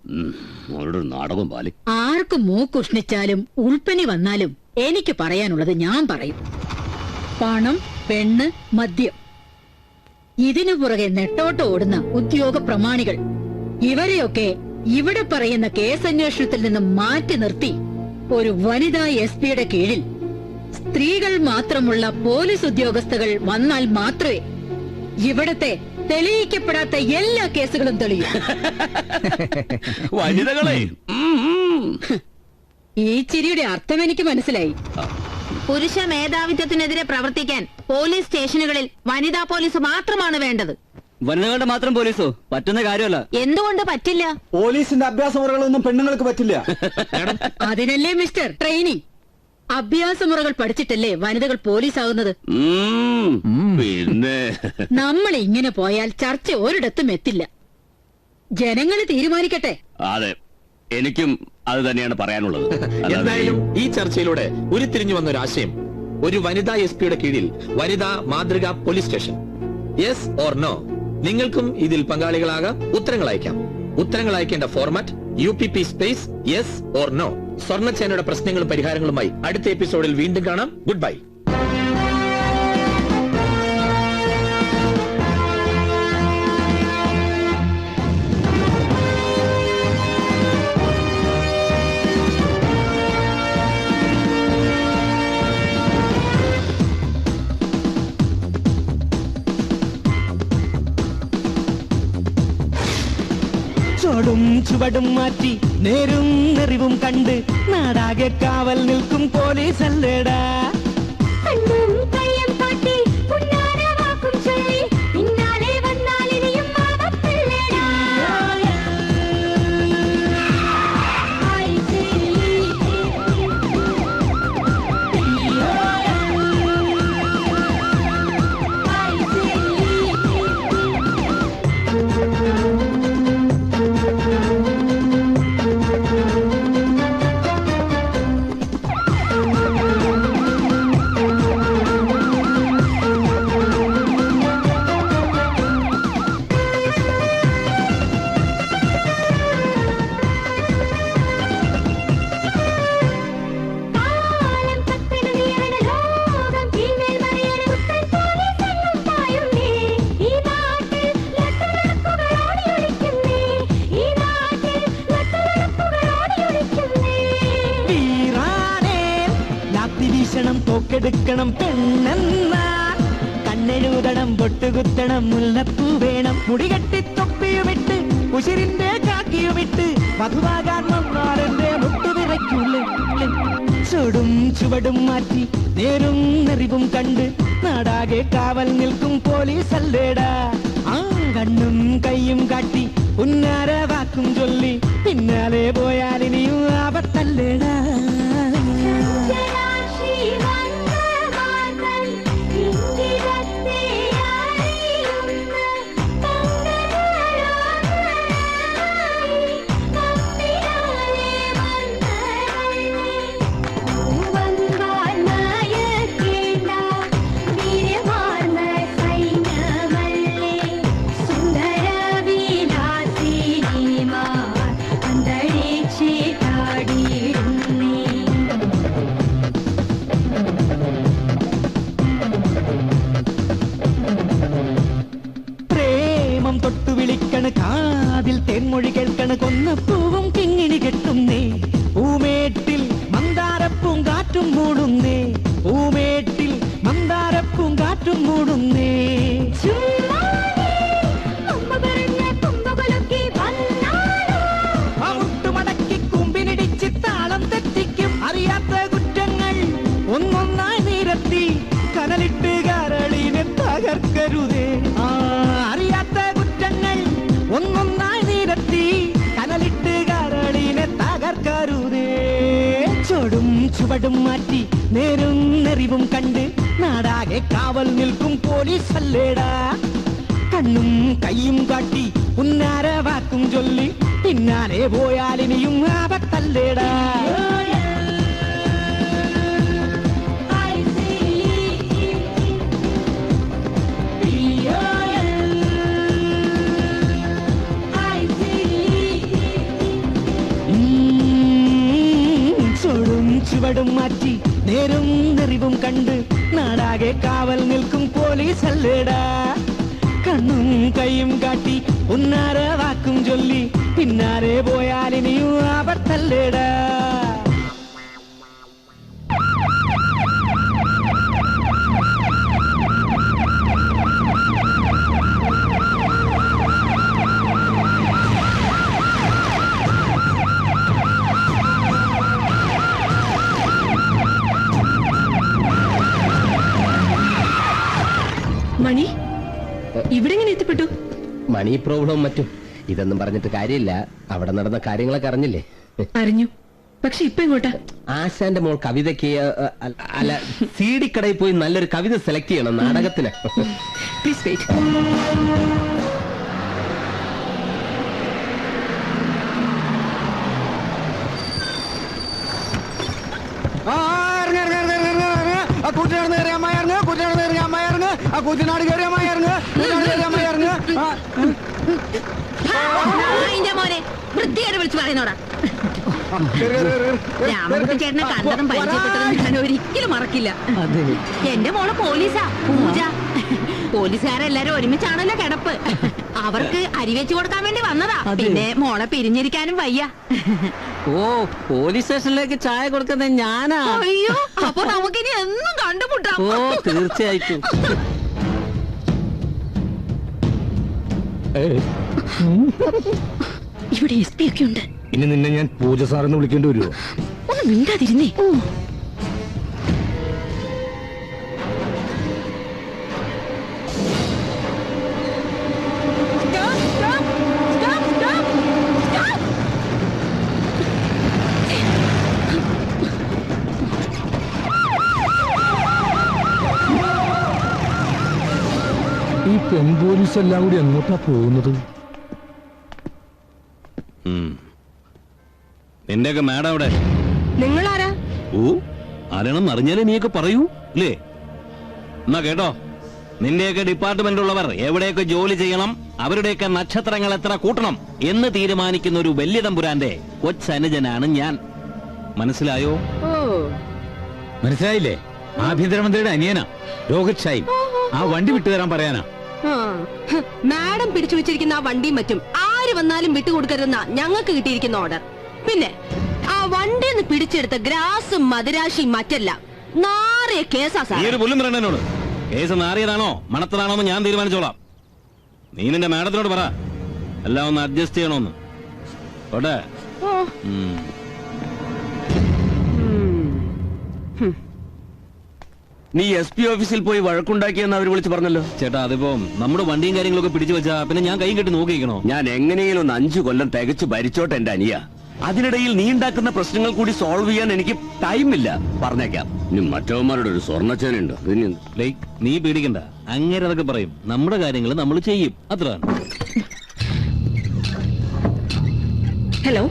നാടകം പാലി ആർക്കും മൂക്കുഷ്ണിച്ചാലും ഉൾപ്പനി വന്നാലും എനിക്ക് പറയാനുള്ളത് ഞാൻ പറയും. പണം, പെണ്ണ്, മദ്യം, ഇതിനു പുറകെ നെട്ടോട്ട് ഓടുന്ന ഉദ്യോഗ പ്രമാണികൾ, ഇവരെയൊക്കെ ഇവിടെ പറയുന്ന കേസന്വേഷണത്തിൽ നിന്ന് മാറ്റി നിർത്തി ഒരു വനിതാ SP-യുടെ കീഴിൽ സ്ത്രീകൾ മാത്രമുള്ള പോലീസ് ഉദ്യോഗസ്ഥകൾ വന്നാൽ മാത്രമേ ഇവിടത്തെ തെളിയിക്കപ്പെടാത്ത എല്ലാ കേസുകളും തെളിയും. വനിതകളെ, ഈ ചിരിയുടെ അർത്ഥം എനിക്ക് മനസ്സിലായി. പുരുഷ മേധാവിത്വത്തിനെതിരെ പ്രവർത്തിക്കാൻ പോലീസ് സ്റ്റേഷനുകളിൽ വനിതാ പോലീസ് മാത്രമാണ് വേണ്ടത്. വനിതകളുടെ മാത്രം പോലീസോ? പറ്റുന്ന കാര്യമല്ല. എന്തുകൊണ്ട് പറ്റില്ല? പോലീസിന്റെ അഭ്യാസ മുറകളൊന്നും പെണ്ണുങ്ങൾക്ക് പറ്റില്ല. അതിനല്ലേ മിസ്റ്റർ ട്രെയിനിങ്. അഭ്യാസമുറകൾ പഠിച്ചിട്ടല്ലേ വനിതകൾ പോലീസ് ആകുന്നത്. പിന്നെ നമ്മൾ ഇങ്ങനെ പോയാൽ ചർച്ച ഒരിടത്തും എത്തില്ല. ജനങ്ങൾ തീരുമാനിക്കട്ടെ. അതെ, എനിക്കും അത് തന്നെയാണ് പറയാനുള്ളത്. എന്തായാലും ഈ ചർച്ചയിലൂടെ ഉരുത്തിരിഞ്ഞു വന്ന ഒരു ആശയം, ഒരു വനിതാ SP-യുടെ കീഴിൽ വനിതാ മാതൃകാ police station. Yes or no? നിങ്ങൾക്കും ഇതിൽ പങ്കാളികളാകാം. ഉത്തരങ്ങൾ അയക്കാം. ഉത്തരങ്ങൾ അയക്കേണ്ട format UPP space yes or no. സ്വർണ്ണച്ചേനയുടെ പ്രശ്നങ്ങളും പരിഹാരങ്ങളുമായി അടുത്ത എപ്പിസോഡിൽ വീണ്ടും കാണാം. Good bye. ചോടും ചുവടും മാറ്റി നേരും നെറിവും കണ്ട് നാടാകെ കാവൽ നിൽക്കും പോലീസല്ലേടാ. തോക്കെടുക്കണം പെണ്ണെന്ന കണ്ണെഴുതണം, പൊട്ടുകുത്തണം, മുല്ലപ്പൂ വേണം, മുടികെട്ടി തൊപ്പിയുമിട്ട് ഉശിരിന്റെ കാക്കിയുമിട്ട് മധുവാകാൻ വന്നാലെന്റെ മുട്ടുവിറയ്ക്കുള്ളു. ചുടും ചുവടും മാറ്റി നേരും നെറിവും കണ്ട് നാടാകെ കാവൽ നിൽക്കും പോലീസല്ലേടാ. ആ കണ്ണും കൈയും കാട്ടി ഉന്നാര വാക്കും ചൊല്ലി പിന്നാലെ പോയാൽ ഇനിയും ആപത്തല്ലേടാ. അന്തരീക്ഷേ കാടിയിടുന്നേ ചുവടും ചുവടും മാറ്റി നേരും നെറിവും കണ്ട് നാടാകെ കാവൽ നിൽക്കും പോലീസല്ലേടാ. കണ്ണും കൈയും കാട്ടി ഉന്നാര വാക്കും ചൊല്ലി പിന്നാലെ പോയാലിനിയും ആപത്തല്ലേടാ. ചുവടും ചുവടും മാറ്റി നേരും നെറിവും കണ്ട് നാടാകെ കാവൽ നിൽക്കും പോലീസല്ലേടാ. കണ്ണും കൈയും കാട്ടി ഉന്നാര വാക്കും ചൊല്ലി പിന്നാലെ പോയാലിനിയും ആപത്തല്ലേടാ. മണി ഇവിടെ എങ്ങനെ എത്തിപ്പെട്ടു? മണി പ്രോബ്ലം മറ്റും ഇതൊന്നും പറഞ്ഞിട്ട് കാര്യമില്ല. അവിടെ നടന്ന കാര്യങ്ങളൊക്കെ അറിഞ്ഞില്ലേ? അറിഞ്ഞു. പക്ഷെ ഇപ്പൊ എങ്ങോട്ടാ? ആശാന്റെ മോൾ കവിതയ്ക്ക് അല്ല CD കടയിൽ പോയി നല്ലൊരു കവിത സെലക്ട് ചെയ്യണം നാടകത്തിന്. Please wait. കൂട്ടിനാട് കയറിയ അമ്മായി ഇറങ്ങ്, കൂട്ടിനാട് കയറിയ അമ്മായി ഇറങ്ങ്, ആ കൂട്ടിനാട് കയറിയ അമ്മായി ഇറങ്ങ്, കൂട്ടിനാട് കയറിയ അമ്മായി ഇറങ്ങ്. മോനെ വൃത്തിയായിട്ട് വിളിച്ചു പറയുന്നോടാ. രാമൻകുട്ടി ചേട്ടനെ കണ്ടതും പരിചയപ്പെട്ടതും ഞാൻ ഒരിക്കലും മറക്കില്ല. എന്റെ മോള് പോലീസാ, പൂജ. പോലീസുകാരെല്ലാരും ഒരുമിച്ചാണല്ലോ കിടപ്പ്. അവർക്ക് അരി വെച്ചു കൊടുക്കാൻ വേണ്ടി വന്നതാ. പിന്നെ മോളെ പിരിഞ്ഞിരിക്കാനും വയ്യ. ഓ, പോലീസ് സ്റ്റേഷനിലേക്ക് ചായ കൊടുക്കുന്നത് ഞാനാ. അയ്യോ, അപ്പൊ നമുക്കിനി എന്നും കണ്ടുമുട്ടാം. ഓ, തീർച്ചയായിട്ടും. ഇവിടെ SP ഒക്കെ ഉണ്ട്. ഇനി നിന്നെ ഞാൻ പൂജ സാറെന്ന് വിളിക്കേണ്ടി വരുമോ? ഒന്ന് മിണ്ടാതിരുന്നേ. ഈ പെൺപോലീസ് എല്ലാം കൂടി എങ്ങോട്ടാ പോകുന്നത്? നിന്റെയൊക്കെ മാഡം അവിടെ? നിങ്ങളാരാ? ഓ, ആരാണെന്ന് അറിഞ്ഞാലേ നീയൊക്കെ പറയൂ അല്ലേ? എന്നാ കേട്ടോ, നിന്റെയൊക്കെ ഡിപ്പാർട്ട്മെന്റിലുള്ളവർ എവിടെയൊക്കെ ജോലി ചെയ്യണം, അവരുടെയൊക്കെ നക്ഷത്രങ്ങൾ എത്ര കൂട്ടണം എന്ന് തീരുമാനിക്കുന്ന ഒരു വലിയ തമ്പുരാന്റെ കൊച്ചനുജനാണ് ഞാൻ. മനസ്സിലായോ? മനസ്സിലായില്ലേ? ആഭ്യന്തരമന്ത്രിയുടെ അനിയനാ രോഹിത് ഷായി. ആ വണ്ടി വിട്ടുതരാൻ പറയാനാ. മാഡം പിടിച്ചു വെച്ചിരിക്കുന്ന ആ വണ്ടിയും മറ്റും ആര് വന്നാലും വിട്ടുകൊടുക്കരുതെന്നാ ഞങ്ങൾക്ക് കിട്ടിയിരിക്കുന്ന ഓർഡർ. പിന്നെ ആ വണ്ടിന്ന് പിടിച്ചെടുത്ത ഗ്രാസും മദിരാശിയും മറ്റല്ല നാറിയ കേസാ സാർ. നീ ഒരു പുല്ലും പറയണോട്. കേസ് നാറിയതാണോ മണത്തതാണോ എന്ന് ഞാൻ തീരുമാനിച്ചോളാം. നീ നിന്റെ മാഡത്തിനോട് പറ എല്ലാം ഒന്ന് അഡ്ജസ്റ്റ് ചെയ്യണോന്ന്. ഓട്ടെ. നീ SP ഓഫീസിൽ പോയി വഴക്കുണ്ടാക്കിയെന്ന് അവർ വിളിച്ച് പറഞ്ഞല്ലോ. ചേട്ടാ, അതിപ്പോ നമ്മുടെ വണ്ടിയും കാര്യങ്ങളൊക്കെ പിടിച്ചു വെച്ചാ പിന്നെ ഞാൻ കൈ കെട്ടി നോക്കിയിരിക്കണോ? ഞാൻ എങ്ങനെയും ഒന്ന് 5 കൊല്ലം തികച്ചു ഭരിച്ചോട്ടെ എന്റെ അനിയ. അതിനിടയിൽ നീ ഉണ്ടാക്കുന്ന പ്രശ്നങ്ങൾ കൂടി സോൾവ് ചെയ്യാൻ എനിക്ക് ടൈമില്ല. പറഞ്ഞേക്കാം. ഇനി മറ്റവന്മാരുടെ ഒരു സ്വർണ്ണച്ചേനുണ്ട്. നീ പേടിക്കണ്ട, അങ്ങനെ അതൊക്കെ പറയും. നമ്മുടെ കാര്യങ്ങൾ നമ്മൾ ചെയ്യും, അത്രയാണ്. ഹലോ,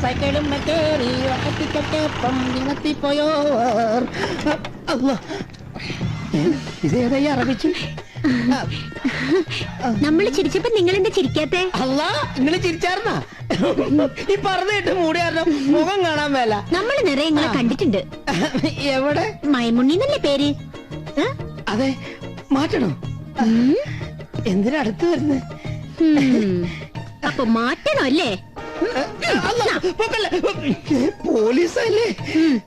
സൈക്കിളും ഇതേതായി ആരംഭിച്ചു? നമ്മള് ചിരിച്ചപ്പോ നിങ്ങൾ എന്താ ചിരിക്കാത്തെ? അല്ല, നിങ്ങള് ചിരിച്ചാർന്നാ? ഈ പറഞ്ഞിട്ട് മൂടി കാരണം മുഖം കാണാൻ മേല. നമ്മൾ നിറയെ നിങ്ങളെ കണ്ടിട്ടുണ്ട്. എവിടെ? മൈമുണ്ണി എന്നല്ലേ പേര്? അതെ, മാറ്റണോ? എന്തിനാ അടുത്ത് വരുന്നത്? അപ്പൊ മാറ്റണോ അല്ലേ? പോലീസല്ലേ?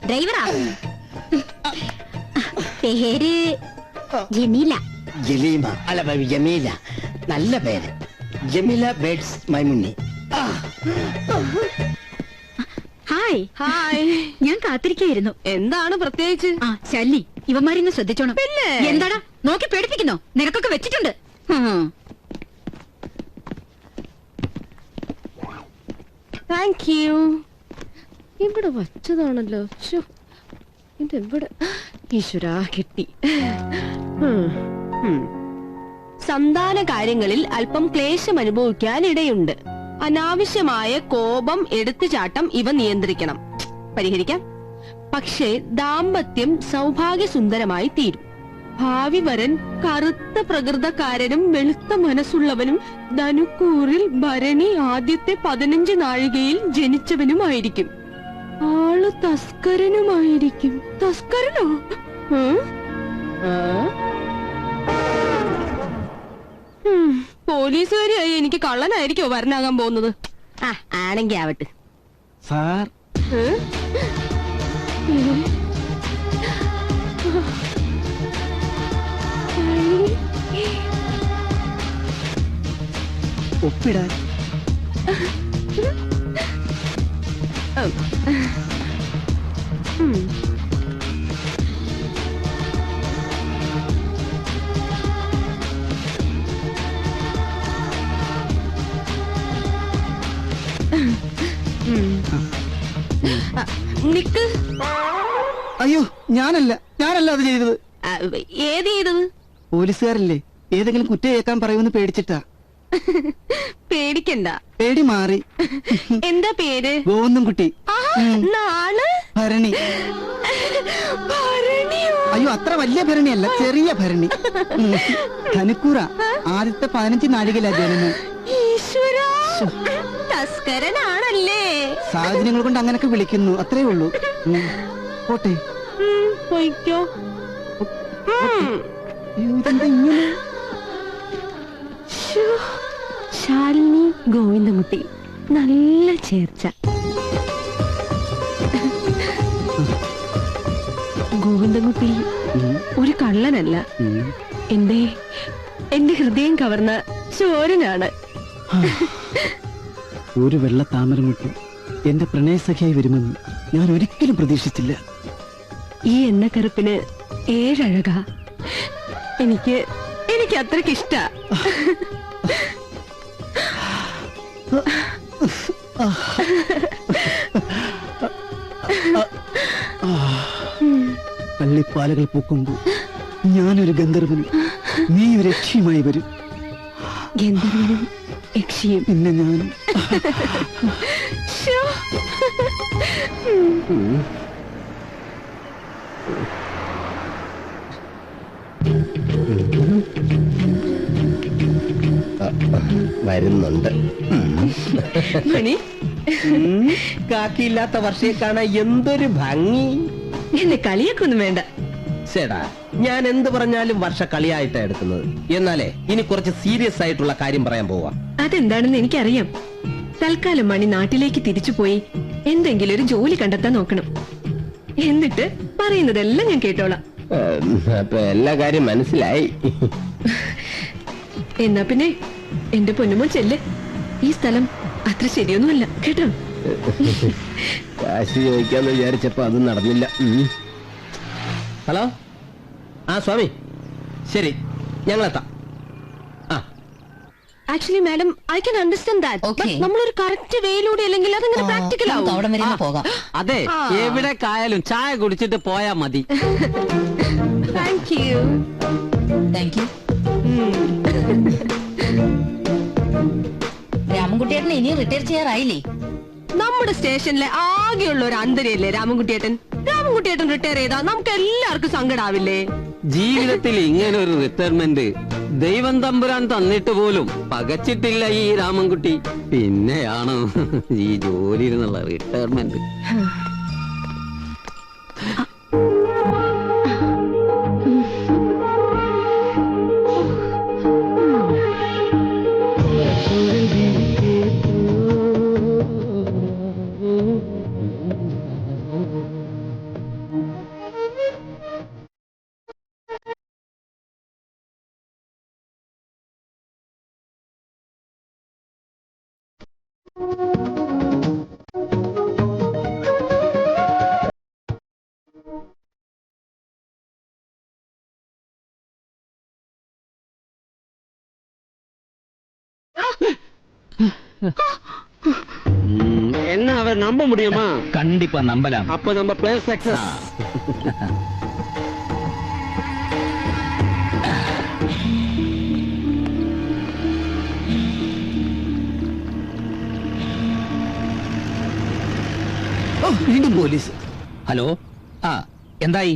ഡ്രൈവറാ. പേര് ജമീല. ജലീമ അല്ല, ജമീല. നല്ല പേര്. ജമീല ബേഡ്സ് മൈമുണ്ണി. ഹായ്. ഹായ്. ഞാൻ കാത്തിരിക്കായിരുന്നു. എന്താണ് പ്രത്യേകിച്ച്? ആ, ശല്ലി, ഇവന്മാരിന്ന് ശ്രദ്ധിച്ചോണം. പിന്നെ എന്താടാ നോക്കി പേടിപ്പിക്കുന്നോ? നിനക്കൊക്കെ വെച്ചിട്ടുണ്ട്. Thank you. ഇവിടെ വച്ചതാണല്ലോ. ഇതെവിടെ? ഈശ്വരാ, കിട്ടി. സന്താന കാര്യങ്ങളിൽ അല്പം ക്ലേശം അനുഭവിക്കാൻ ഇടയുണ്ട്. അനാവശ്യമായ കോപം, എടുത്തുചാട്ടം ഇവ നിയന്ത്രിക്കണം. പരിഹരിക്കാം. പക്ഷേ ദാമ്പത്യം സൗഭാഗ്യസുന്ദരമായി തീരും. ഭാവി വരൻ കറുത്ത പ്രകൃതക്കാരനും വെളുത്ത മനസ്സുള്ളവനും ധനുക്കൂറിൽ ഭരണി ആദ്യത്തെ 15 നാഴികയിൽ ജനിച്ചവനുമായിരിക്കും. ആള് തസ്കരനുമായിരിക്കും. തസ്കരനോ? പോലീസുകാരിയായി എനിക്ക് കള്ളനായിരിക്കോ വരനാകാൻ പോകുന്നത്? ആണെങ്കി ആവട്ടെ. സാർ, ഒപ്പിടാൻ. നിക്ക്. അയ്യോ, ഞാനല്ല അത് ചെയ്തത്. ഏത് ചെയ്തത്? പോലീസുകാരല്ലേ, ഏതെങ്കിലും കുറ്റം കേൾക്കാൻ പറയുമെന്ന് പേടിച്ചിട്ടാ. പേടിക്കണ്ട, പേടി മാറി. എന്താ പേര്? ഗോവിന്ദൻകുട്ടി. നാള് ഭരണി. അയ്യോ, അത്ര വലിയ ഭരണിയല്ല, ചെറിയ ഭരണി. ധനുക്കൂറ ആദ്യത്തെ 15 നാഴികയിലാ ജനനം. തസ്കരനാണല്ലേ? സാഹചര്യങ്ങൾ കൊണ്ട് അങ്ങനൊക്കെ വിളിക്കുന്നു, അത്രേ ഉള്ളൂ. പോട്ടെ. പോയിക്കോ. ഇങ്ങനെ ശാലിനി ഗോവിന്ദൻകുട്ടി, നല്ല ചേർച്ച. ഗോവിന്ദൻകുട്ടി ഒരു കള്ളനല്ല. എന്റെ ഹൃദയം കവർന്ന ചോരനാണ്. ഒരു വെള്ള താമരമുട്ട് എന്റെ പ്രണയസഖിയായി വരുമെന്ന് ഞാൻ ഒരിക്കലും പ്രതീക്ഷിച്ചില്ല. ഈ എണ്ണക്കറുപ്പിന് 7 അഴകാ. എനിക്ക് അത്രയ്ക്കിഷ്ട. പള്ളിപ്പാലകൾ പൂക്കുമ്പോൾ ഞാനൊരു ഗന്ധർവനും നീ ഒരു യക്ഷിയുമായി വരും. ഗന്ധർവനും യക്ഷിയും പിന്നെ ഞാൻ. വരുന്നുണ്ട്. മണി, കാക്കിയില്ലാത്ത വർഷയെ കാണാൻ എന്തൊരു ഭംഗി. എന്നെ കളിയാക്കൊന്നും വേണ്ട. ചേടാ, ഞാൻ എന്ത് പറഞ്ഞാലും വർഷ കളിയായിട്ടാ എടുക്കുന്നത്. എന്നാലേ ഇനി കുറച്ച് സീരിയസ് ആയിട്ടുള്ള കാര്യം പറയാൻ പോവാ. അതെന്താണെന്ന് എനിക്കറിയാം. തൽക്കാലം മണി നാട്ടിലേക്ക് തിരിച്ചുപോയി എന്തെങ്കിലും ഒരു ജോലി കണ്ടെത്താൻ നോക്കണം. എന്നിട്ട് പറയുന്നതെല്ലാം ഞാൻ കേട്ടോളാം. അപ്പൊ എല്ലാ കാര്യം മനസ്സിലായി. എന്നാ പിന്നെ എന്റെ പൊന്നുമോൻ ചെല്ല്. ഈ സ്ഥലം അത്ര ശരിയൊന്നുമല്ല കേട്ടോ. കാശ് ചോദിക്കാന്ന് വിചാരിച്ചപ്പോ അത് നടന്നില്ല. ഹലോ, സ്വാമി, ശരി, ഞങ്ങളെത്താം. Actually madam, I can understand that. നമ്മളൊരു കറക്റ്റ് വേയിലൂടെ അല്ലെങ്കിൽ അതങ്ങനെ പ്രാക്ടിക്കൽ ആവും. അതെ, എവിടെ കായാലും ചായ കുടിച്ചിട്ട് പോയാ മതി. Thank you. രാമൻകുട്ടിയേട്ടൻ ഇനി റിട്ടയർ ചെയ്യാറായില്ലേ? നമ്മുടെ സ്റ്റേഷനിലെ ആകെയുള്ള ഒരു അന്തരയല്ലേ രാമൻകുട്ടിയേട്ടൻ. രാമൻകുട്ടിയേട്ടൻ റിട്ടയർ ചെയ്താ നമുക്ക് എല്ലാവർക്കും സങ്കടാവില്ലേ? ജീവിതത്തിൽ ഇങ്ങനെ ഒരു റിട്ടയർമെന്റ് ദൈവം തമ്പുരാൻ തന്നിട്ട് പോലും പകച്ചിട്ടില്ല ഈ രാമൻകുട്ടി. പിന്നെയാണ് ഈ ജോലിയിൽ നിന്നുള്ള റിട്ടയർമെന്റ്. நம்ப முடியுமா? கண்டிப்பா நம்பலாம். அப்ப நம்ம பிளேஸ் சக்சஸ். വീണ്ടും പോലീസ്. ഹലോ, ആ എന്തായി?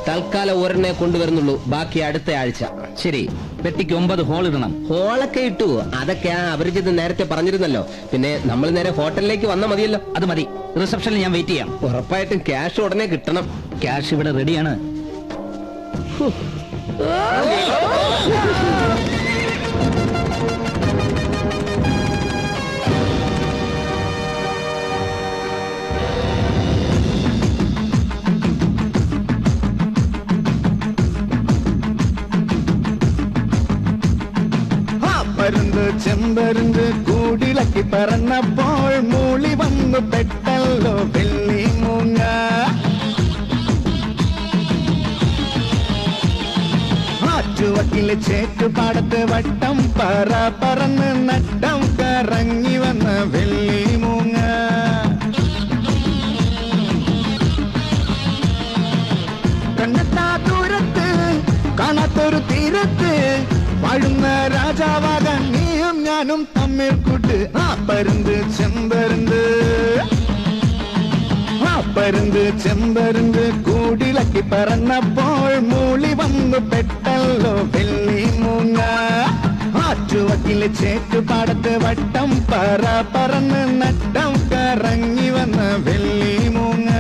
തൽക്കാലം ഒരെണ്ണെ കൊണ്ടുവരുന്നുള്ളൂ, ബാക്കി അടുത്ത ആഴ്ച. ശരി, പെട്ടിക്ക് 9 ഹോൾ ഇടണം. ഹോളൊക്കെ ഇട്ടു, അതൊക്കെ അപരിചിതൻ നേരത്തെ പറഞ്ഞിരുന്നല്ലോ. പിന്നെ നമ്മൾ നേരെ ഹോട്ടലിലേക്ക് വന്നാൽ മതിയല്ലോ. അത് മതി, റിസപ്ഷനിൽ ഞാൻ വെയിറ്റ് ചെയ്യാം. ഉറപ്പായിട്ടും ക്യാഷ് ഉടനെ കിട്ടണം. ക്യാഷ് ഇവിടെ റെഡിയാണ്. പരുന്ത് ചെമ്പരുന്ത് കൂടിളക്കി പറന്നപ്പോൾ മൂളി വന്നു പെട്ടല്ലോ വെള്ളി മൂങ്ങ. ആറ്റുവക്കിലെ ചേറ്റുപാടത്ത് വട്ടം പറ പറന്ന് നട്ടം കറങ്ങി വന്ന വെള്ളി മൂങ്ങ. കണ്ണെത്താ ദൂരത്ത് കാണാത്തൊരു തീരത്ത് വാഴുന്ന രാജാവാകാൻ നീയും ഞാനും തമ്മിൽ കൂട്ട്. ആ പരുന്ത് ചെമ്പരുന്ത്, ആ പരുന്ത് ചെമ്പരുന്ത് കൂടിളക്കി പറന്നപ്പോൾ മൂളി വന്നു പെട്ടല്ലോ വെള്ളി മൂങ്ങ. ആറ്റുവക്കിലെ ചേറ്റുപാടത്ത് വട്ടം പറ പറന്ന് നട്ടം കറങ്ങി വന്ന വെള്ളി മൂങ്ങ.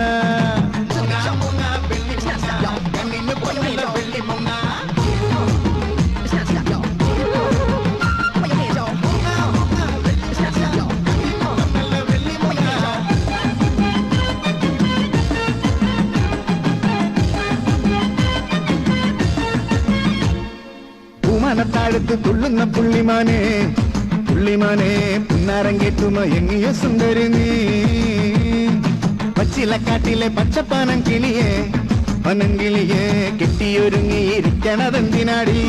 മനത്താഴത്ത് തുള്ളുന്ന പുള്ളിമാനെ, പുള്ളിമാനെ പുന്നാരങ്കേറ്റുമ എങ്ങിയ സുന്ദരി നീ. പച്ചിലക്കാട്ടിലെ പച്ചപ്പാനം കിളിയെ, പനങ്കിളിയെ കെട്ടിയൊരുങ്ങിയിരിക്കണതെന്തിനാടി?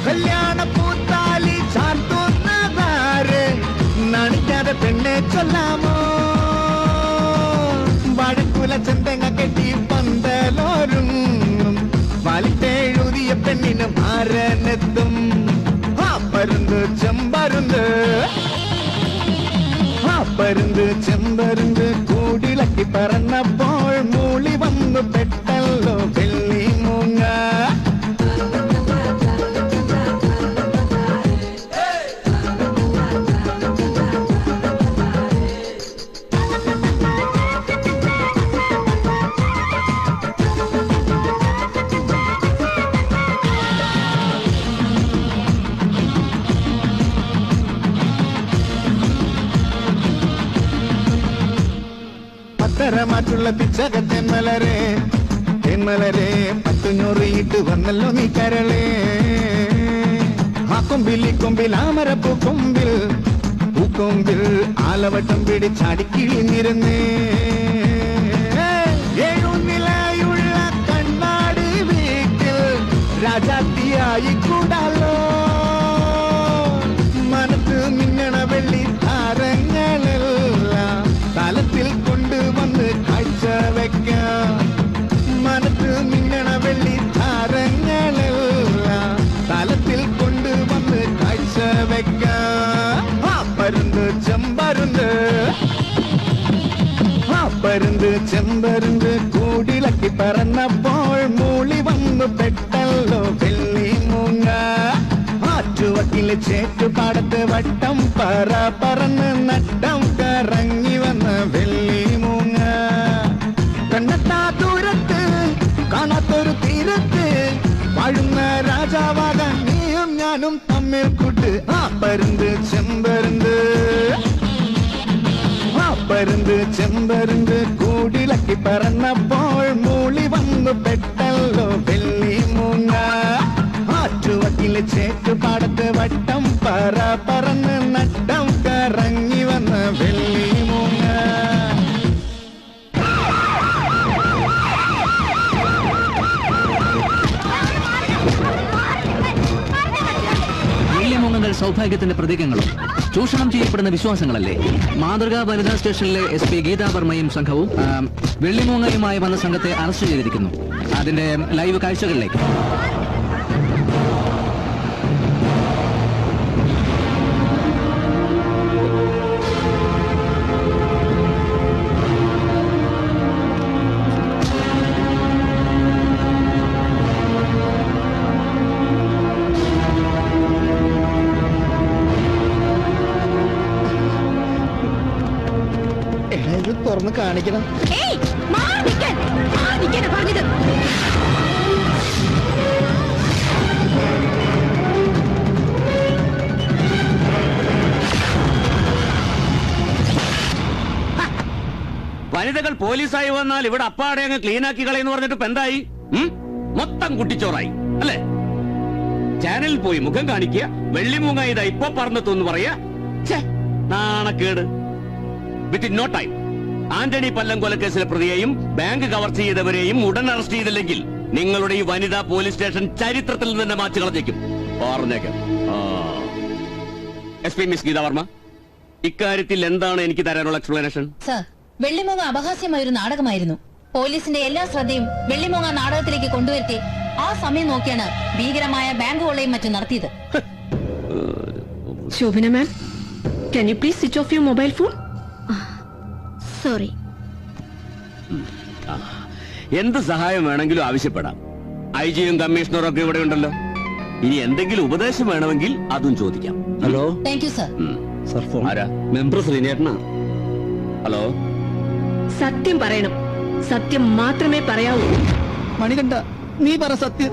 കല്യാണ പൂത്താലി ചാർത്തുന്നതാര്, നണിക്കാതെ പെണ്ണെ ചൊല്ലാമോ? വഴക്കുല ചെന്തങ്ങ കെട്ടി പന്തലോരും വാലിട്ടെഴുതിയ പെണ്ണിനും ആരനെത്തും. ആ പരുന്ത് ചെമ്പരുന്ത്, ആ പരുന്ത് ചെമ്പരുന്ത് കൂടിളക്കി പറന്നപ്പോൾ മൂളി വന്നു പെട്ടല്ലോ വെള്ളി മൂങ്ങ. പത്തരമാറ്റുള്ള പിച്ചക തെന്മലരെ, തെന്മലരെ പത്തുഞ്ഞൂറ് ഇട്ട് വന്നല്ലോ നീ കരളേ. ആ കൊമ്പിൽ ഈ കൊമ്പിൽ ആമരപ്പൂ കൊമ്പിൽ, പൂക്കൊമ്പിൽ ആലവട്ടം പിടിച്ചാടിക്കിളിഞ്ഞിരുന്നേ. ഏഴുനിലയുള്ള കണ്ണാടി വീട്ടിൽ രാജാത്തിയായി കൂടാലോ. മനത്ത് മിന്നണ വെള്ളി താരങ്ങളെല്ലാം തലത്തിൽ കൊണ്ടുവന്ന് കാഴ്ച വെക്കാം. മനത്ത് മിന്നണ വെള്ളി താരങ്ങളെല്ലാം തലത്തിൽ കൊണ്ടുവന്ന് കാഴ്ച വെക്കാം. ആ പരുന്ത് ചെമ്പരുന്ത്, ആ പരുന്ത് ചെമ്പരുന്ത് കൂടിളക്കി പറന്നപ്പോൾ മൂളി വന്നു പെട്ടല്ലോ വെള്ളി മൂങ്ങ. ആറ്റുവക്കിലെ ചേറ്റുപാടത്ത് വട്ടം പറ പറന്ന് നട്ടം കറങ്ങി വന്ന വെള്ളി മൂങ്ങ. കണ്ണെത്താ ദൂരത്ത് കാണാത്തൊരു തീരത്ത് വാഴുന്ന രാജാവാകാൻ നീയും ഞാനും തമ്മിൽ കൂട്ട്. ആ പരുന്ത് ചെമ്പരുന്ത്, ആ പരുന്ത് ചെമ്പരുന്ത് കൂടിളക്കി പറന്നപ്പോൾ മൂളി വന്നു പെട്ടല്ലോ വെള്ളി മൂങ്ങ. ആറ്റുവക്കിലെ ചേറ്റുപാടത്ത് വട്ടം പറ പറന്ന് നട്ടം കറങ്ങി വന്ന വെള്ളി മൂങ്ങ. സൗഭാഗ്യത്തിന്റെ പ്രതീകങ്ങളും ചൂഷണം ചെയ്യപ്പെടുന്ന വിശ്വാസങ്ങളല്ലേ? മാതൃകാ വനിതാ സ്റ്റേഷനിലെ SP ഗീതാ വർമ്മയും സംഘവും വെള്ളിമൂങ്ങയുമായി വന്ന സംഘത്തെ അറസ്റ്റ് ചെയ്തിരിക്കുന്നു. അതിന്റെ ലൈവ് കാഴ്ചകളിലേക്ക്. തുറന്ന് കാണിക്കണം. പറഞ്ഞത് വനിതകൾ പോലീസായി വന്നാൽ ഇവിടെ അപ്പാടെ അങ്ങ് ക്ലീൻ ആക്കി കളയെന്ന് പറഞ്ഞിട്ട് ഇപ്പൊ എന്തായി? മൊത്തം കുട്ടിച്ചോറായി അല്ലേ? ചാനലിൽ പോയി മുഖം കാണിക്കുക, വെള്ളിമൂങ്ങ ഇതാ ഇപ്പൊ പറന്നെത്തുന്ന് പറയാ. നാണക്കേട്. വിത്തിൻ നോ ടൈം ആന്റണി പല്ലം കൊലക്കേസിലെ പ്രതിയെയും ബാങ്ക് കവർച്ച ചെയ്തവരെയും ഉടൻ അറസ്റ്റ് ചെയ്തില്ലെങ്കിൽ നിങ്ങളുടെ ഈ വനിതാ പോലീസ് സ്റ്റേഷൻ ചരിത്രത്തിൽ നിന്ന് മാറ്റി കളഞ്ഞേക്കും. പറഞ്ഞേക്കാം. SP മിസ് ഗീതാ വർമ്മ, ഇക്കാര്യത്തിൽ എന്താണ് എനിക്ക് തരാനുള്ള എക്സ്പ്ലനേഷൻ? സർ, വെള്ളിമൂങ്ങ അപഹാസ്യമായ ഒരു നാടകമായിരുന്നു. പോലീസിന്റെ എല്ലാ ശ്രദ്ധയും വെള്ളിമൂങ്ങ നാടകത്തിലേക്ക് കൊണ്ടുവരുത്തി ആ സമയം നോക്കിയാണ് ഭീകരമായ ബാങ്ക് കൊള്ളയും മറ്റും നടത്തിയത്. ശോഭന മാം, can you please switch off your mobile phone? Sorry. എന്ത് സഹായം വേണമെങ്കിലും ആവശ്യപ്പെടാം. IG-യും കമ്മീഷണറും ഒക്കെ ഇവിടെ ഉണ്ടല്ലോ. ഇനി എന്തെങ്കിലും ഉപദേശം വേണമെങ്കിൽ അതും ചോദിക്കാം. ഹലോ. Thank you sir. ആരാ? മെമ്പർ ശ്രീനേട്ടനാ. ഹലോ. സത്യം പറയണം, സത്യം മാത്രമേ പറയാവൂ. മണികണ്ഠ, നീ പറ സത്യം.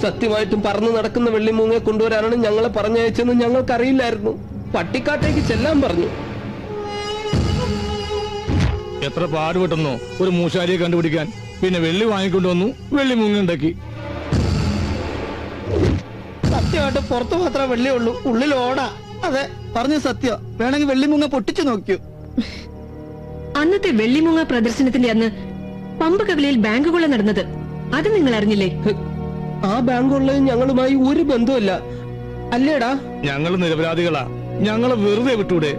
സത്യമായിട്ടും പറന്നു നടക്കുന്ന വെള്ളിമൂങ്ങയെ കൊണ്ടുവരാനാണ് ഞങ്ങളെ പറഞ്ഞയച്ചെന്ന് ഞങ്ങൾക്കറിയില്ലായിരുന്നു. പട്ടിക്കാട്ടേക്ക് ചെല്ലാൻ പറഞ്ഞു. എത്ര പാടുപെട്ടെന്നോ ഒരു മൂശാരിയെ കണ്ടുപിടിക്കാൻ. പിന്നെ വെള്ളി വാങ്ങിക്കൊണ്ടുവന്നു, വെള്ളിമൂങ്ങ ഉണ്ടാക്കി. സത്യമായിട്ട് പുറത്തു മാത്രമേ വെള്ളി ഉള്ളൂ, ഉള്ളിൽ ഓടാ. അതെ, പറഞ്ഞു സത്യം. വേണമെങ്കിൽ വെള്ളിമൂങ്ങ പൊട്ടിച്ചു നോക്കൂ. അന്നത്തെ വെള്ളിമൂങ്ങ പ്രദർശനത്തിന്റെ അന്ന് പമ്പകവലയിൽ ബാങ്ക് കൊള്ള നടന്നത് അത് നിങ്ങൾ അറിഞ്ഞില്ലേ? ആ ബാങ്ക് കൊള്ളയും ഞങ്ങളുമായി ഒരു ബന്ധമില്ല, അല്ലേടാ? ഞങ്ങൾ നിരപരാധികളാ, ഞങ്ങളെ വെറുതെ വിട്ടൂടെ?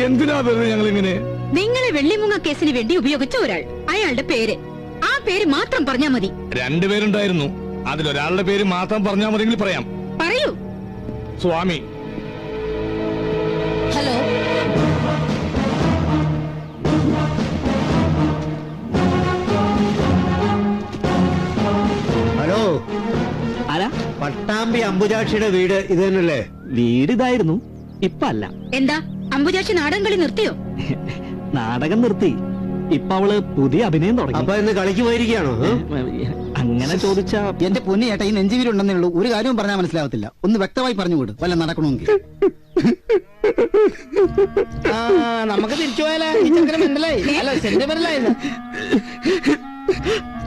എന്തിനാ വെറുതെ ഞങ്ങളിങ്ങനെ? നിങ്ങളെ വെള്ളിമൂങ്ങ കേസിന് വേണ്ടി ഉപയോഗിച്ച ഒരാൾ, അയാളുടെ പേര്, ആ പേര് മാത്രം പറഞ്ഞാ മതി. രണ്ടുപേരുണ്ടായിരുന്നു, അതിലൊരാളുടെ പേര് മാത്രം പറഞ്ഞാൽ മതിയെങ്കിൽ പറയാം. പറയൂ. സ്വാമി. ഹലോ. ഹലോ, ആരാ? പട്ടാമ്പി അംബുജാക്ഷിയുടെ വീട് ഇത് തന്നെയല്ലേ? വീട് ഇതായിരുന്നു, ഇപ്പൊ അല്ല. എന്താ അംബുജാക്ഷി നാടകം കളി നിർത്തിയോ? നാടകം നിർത്തി, ഇപ്പൊ അവള് പുതിയ അഭിനയം തുടങ്ങി. അപ്പൊ ഇന്ന് കളിക്ക് പോയിരിക്കുകയാണോ? അങ്ങനെ ചോദിച്ചാ എന്റെ പൊന്നു ചേട്ടാ, ഈ നെഞ്ചുവീരുണ്ടെന്നേ ഉള്ളൂ, ഒരു കാര്യവും പറഞ്ഞാൽ മനസ്സിലാവത്തില്ല. ഒന്ന് വ്യക്തമായി പറഞ്ഞുകൂട്, വല്ല നടക്കണമെങ്കിൽ. നമുക്ക് തിരിച്ചു പോയാലേ? മനസ്സിലായി അല്ല, സെന്റിമെന്റലായിരുന്നു.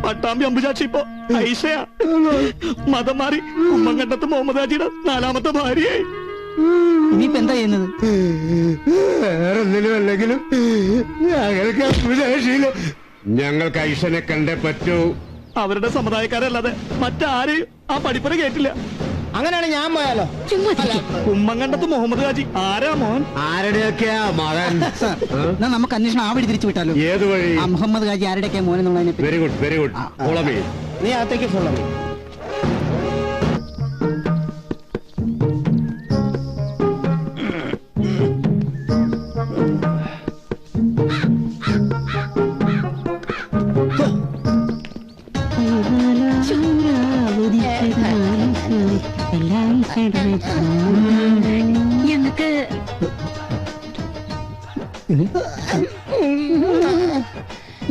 പട്ടാമ്പി അമ്പുചാക്ഷി ഇപ്പൊ ഐഷയാ. മതം മാറി കുമ്മങ്കണ്ടത്ത് മുഹമ്മദ് ഹാജിയുടെ 4ാമത്തെ ഭാര്യയായി. ഇനിയിപ്പോ എന്താ ചെയ്യുന്നത്? വേറെന്തിനും അല്ലെങ്കിലും ഞങ്ങൾക്ക് ഐഷനെ കണ്ടേ പറ്റൂ. അവരുടെ സമുദായക്കാരല്ലാതെ മറ്റാരെയും ആ പഠിപ്പന കേട്ടില്ല. അങ്ങനെയാണ് ഞാൻ പോയാലോ? കുമ്മങ്കണ്ടത്ത് മുഹമ്മദ് ഹാജി ആരാ മോൻ? ആരുടെയൊക്കെയാ മകൻ? എന്നാ നമുക്ക് അന്വേഷണം ആ വഴി തിരിച്ചു വിട്ടാലോ? ഏത് വഴി? ആ മുഹമ്മദ് ഹാജി ആരുടെയൊക്കെയാ മോനെന്നുള്ളതിനെ. Very good, very good. നീ അകത്തേക്ക് ഫോളോ മീ. ഞങ്ങൾക്ക്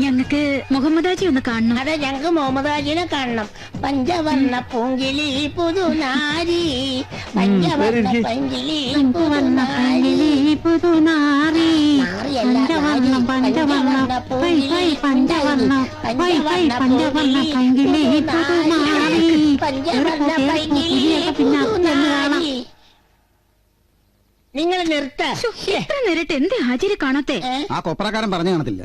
ഞങ്ങൾക്ക് മുഹമ്മദ് ഹാജി ഒന്ന് കാണണം. അതെ, ഞങ്ങൾക്ക് മുഹമ്മദ് ഹാജിനെ കാണണം. പഞ്ചവർണ്ണ പൂങ്കിളി പുതുനാരി, പഞ്ചവർണ്ണ പങ്കിളി പുതുനാരി, പഞ്ചവർണ്ണ പഞ്ചവർണ്ണ പഞ്ചവർണ്ണ പഞ്ചവർണ്ണ പങ്കിളി പുതുനാരി, പഞ്ചവർണ്ണ പങ്കിളി പുതുനാരി. നിങ്ങൾ നിർത്ത. എത്ര നേരിട്ട് എന്തേ ഹാജിയെ കാണാത്തെ? ആ കൊപ്രക്കാരൻ പറഞ്ഞു കാണത്തില്ല.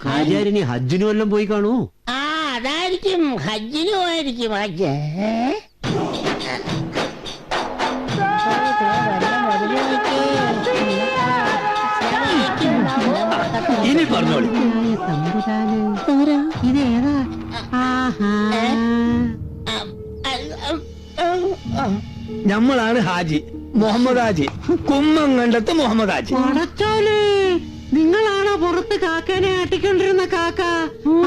ഹാജിയാരിനി ഹജ്ജിനും എല്ലാം പോയി കാണൂ. ആ, അതായത് പോവായിരിക്കും, ഹജ്ജിന് പോവായിരിക്കും. ഹജ്ജ് ഇനി പറഞ്ഞോളൂ. ഇതേതാ? നമ്മളാണ് ഹാജി, മുഹമ്മദ് ഹാജി, കുമ്മങ്കണ്ടത്ത് മുഹമ്മദ് ഹാജി. അടച്ചോലേ, നിങ്ങളാണോ പുറത്ത് കാക്കേനെ ആട്ടിക്കൊണ്ടിരുന്ന കാക്ക?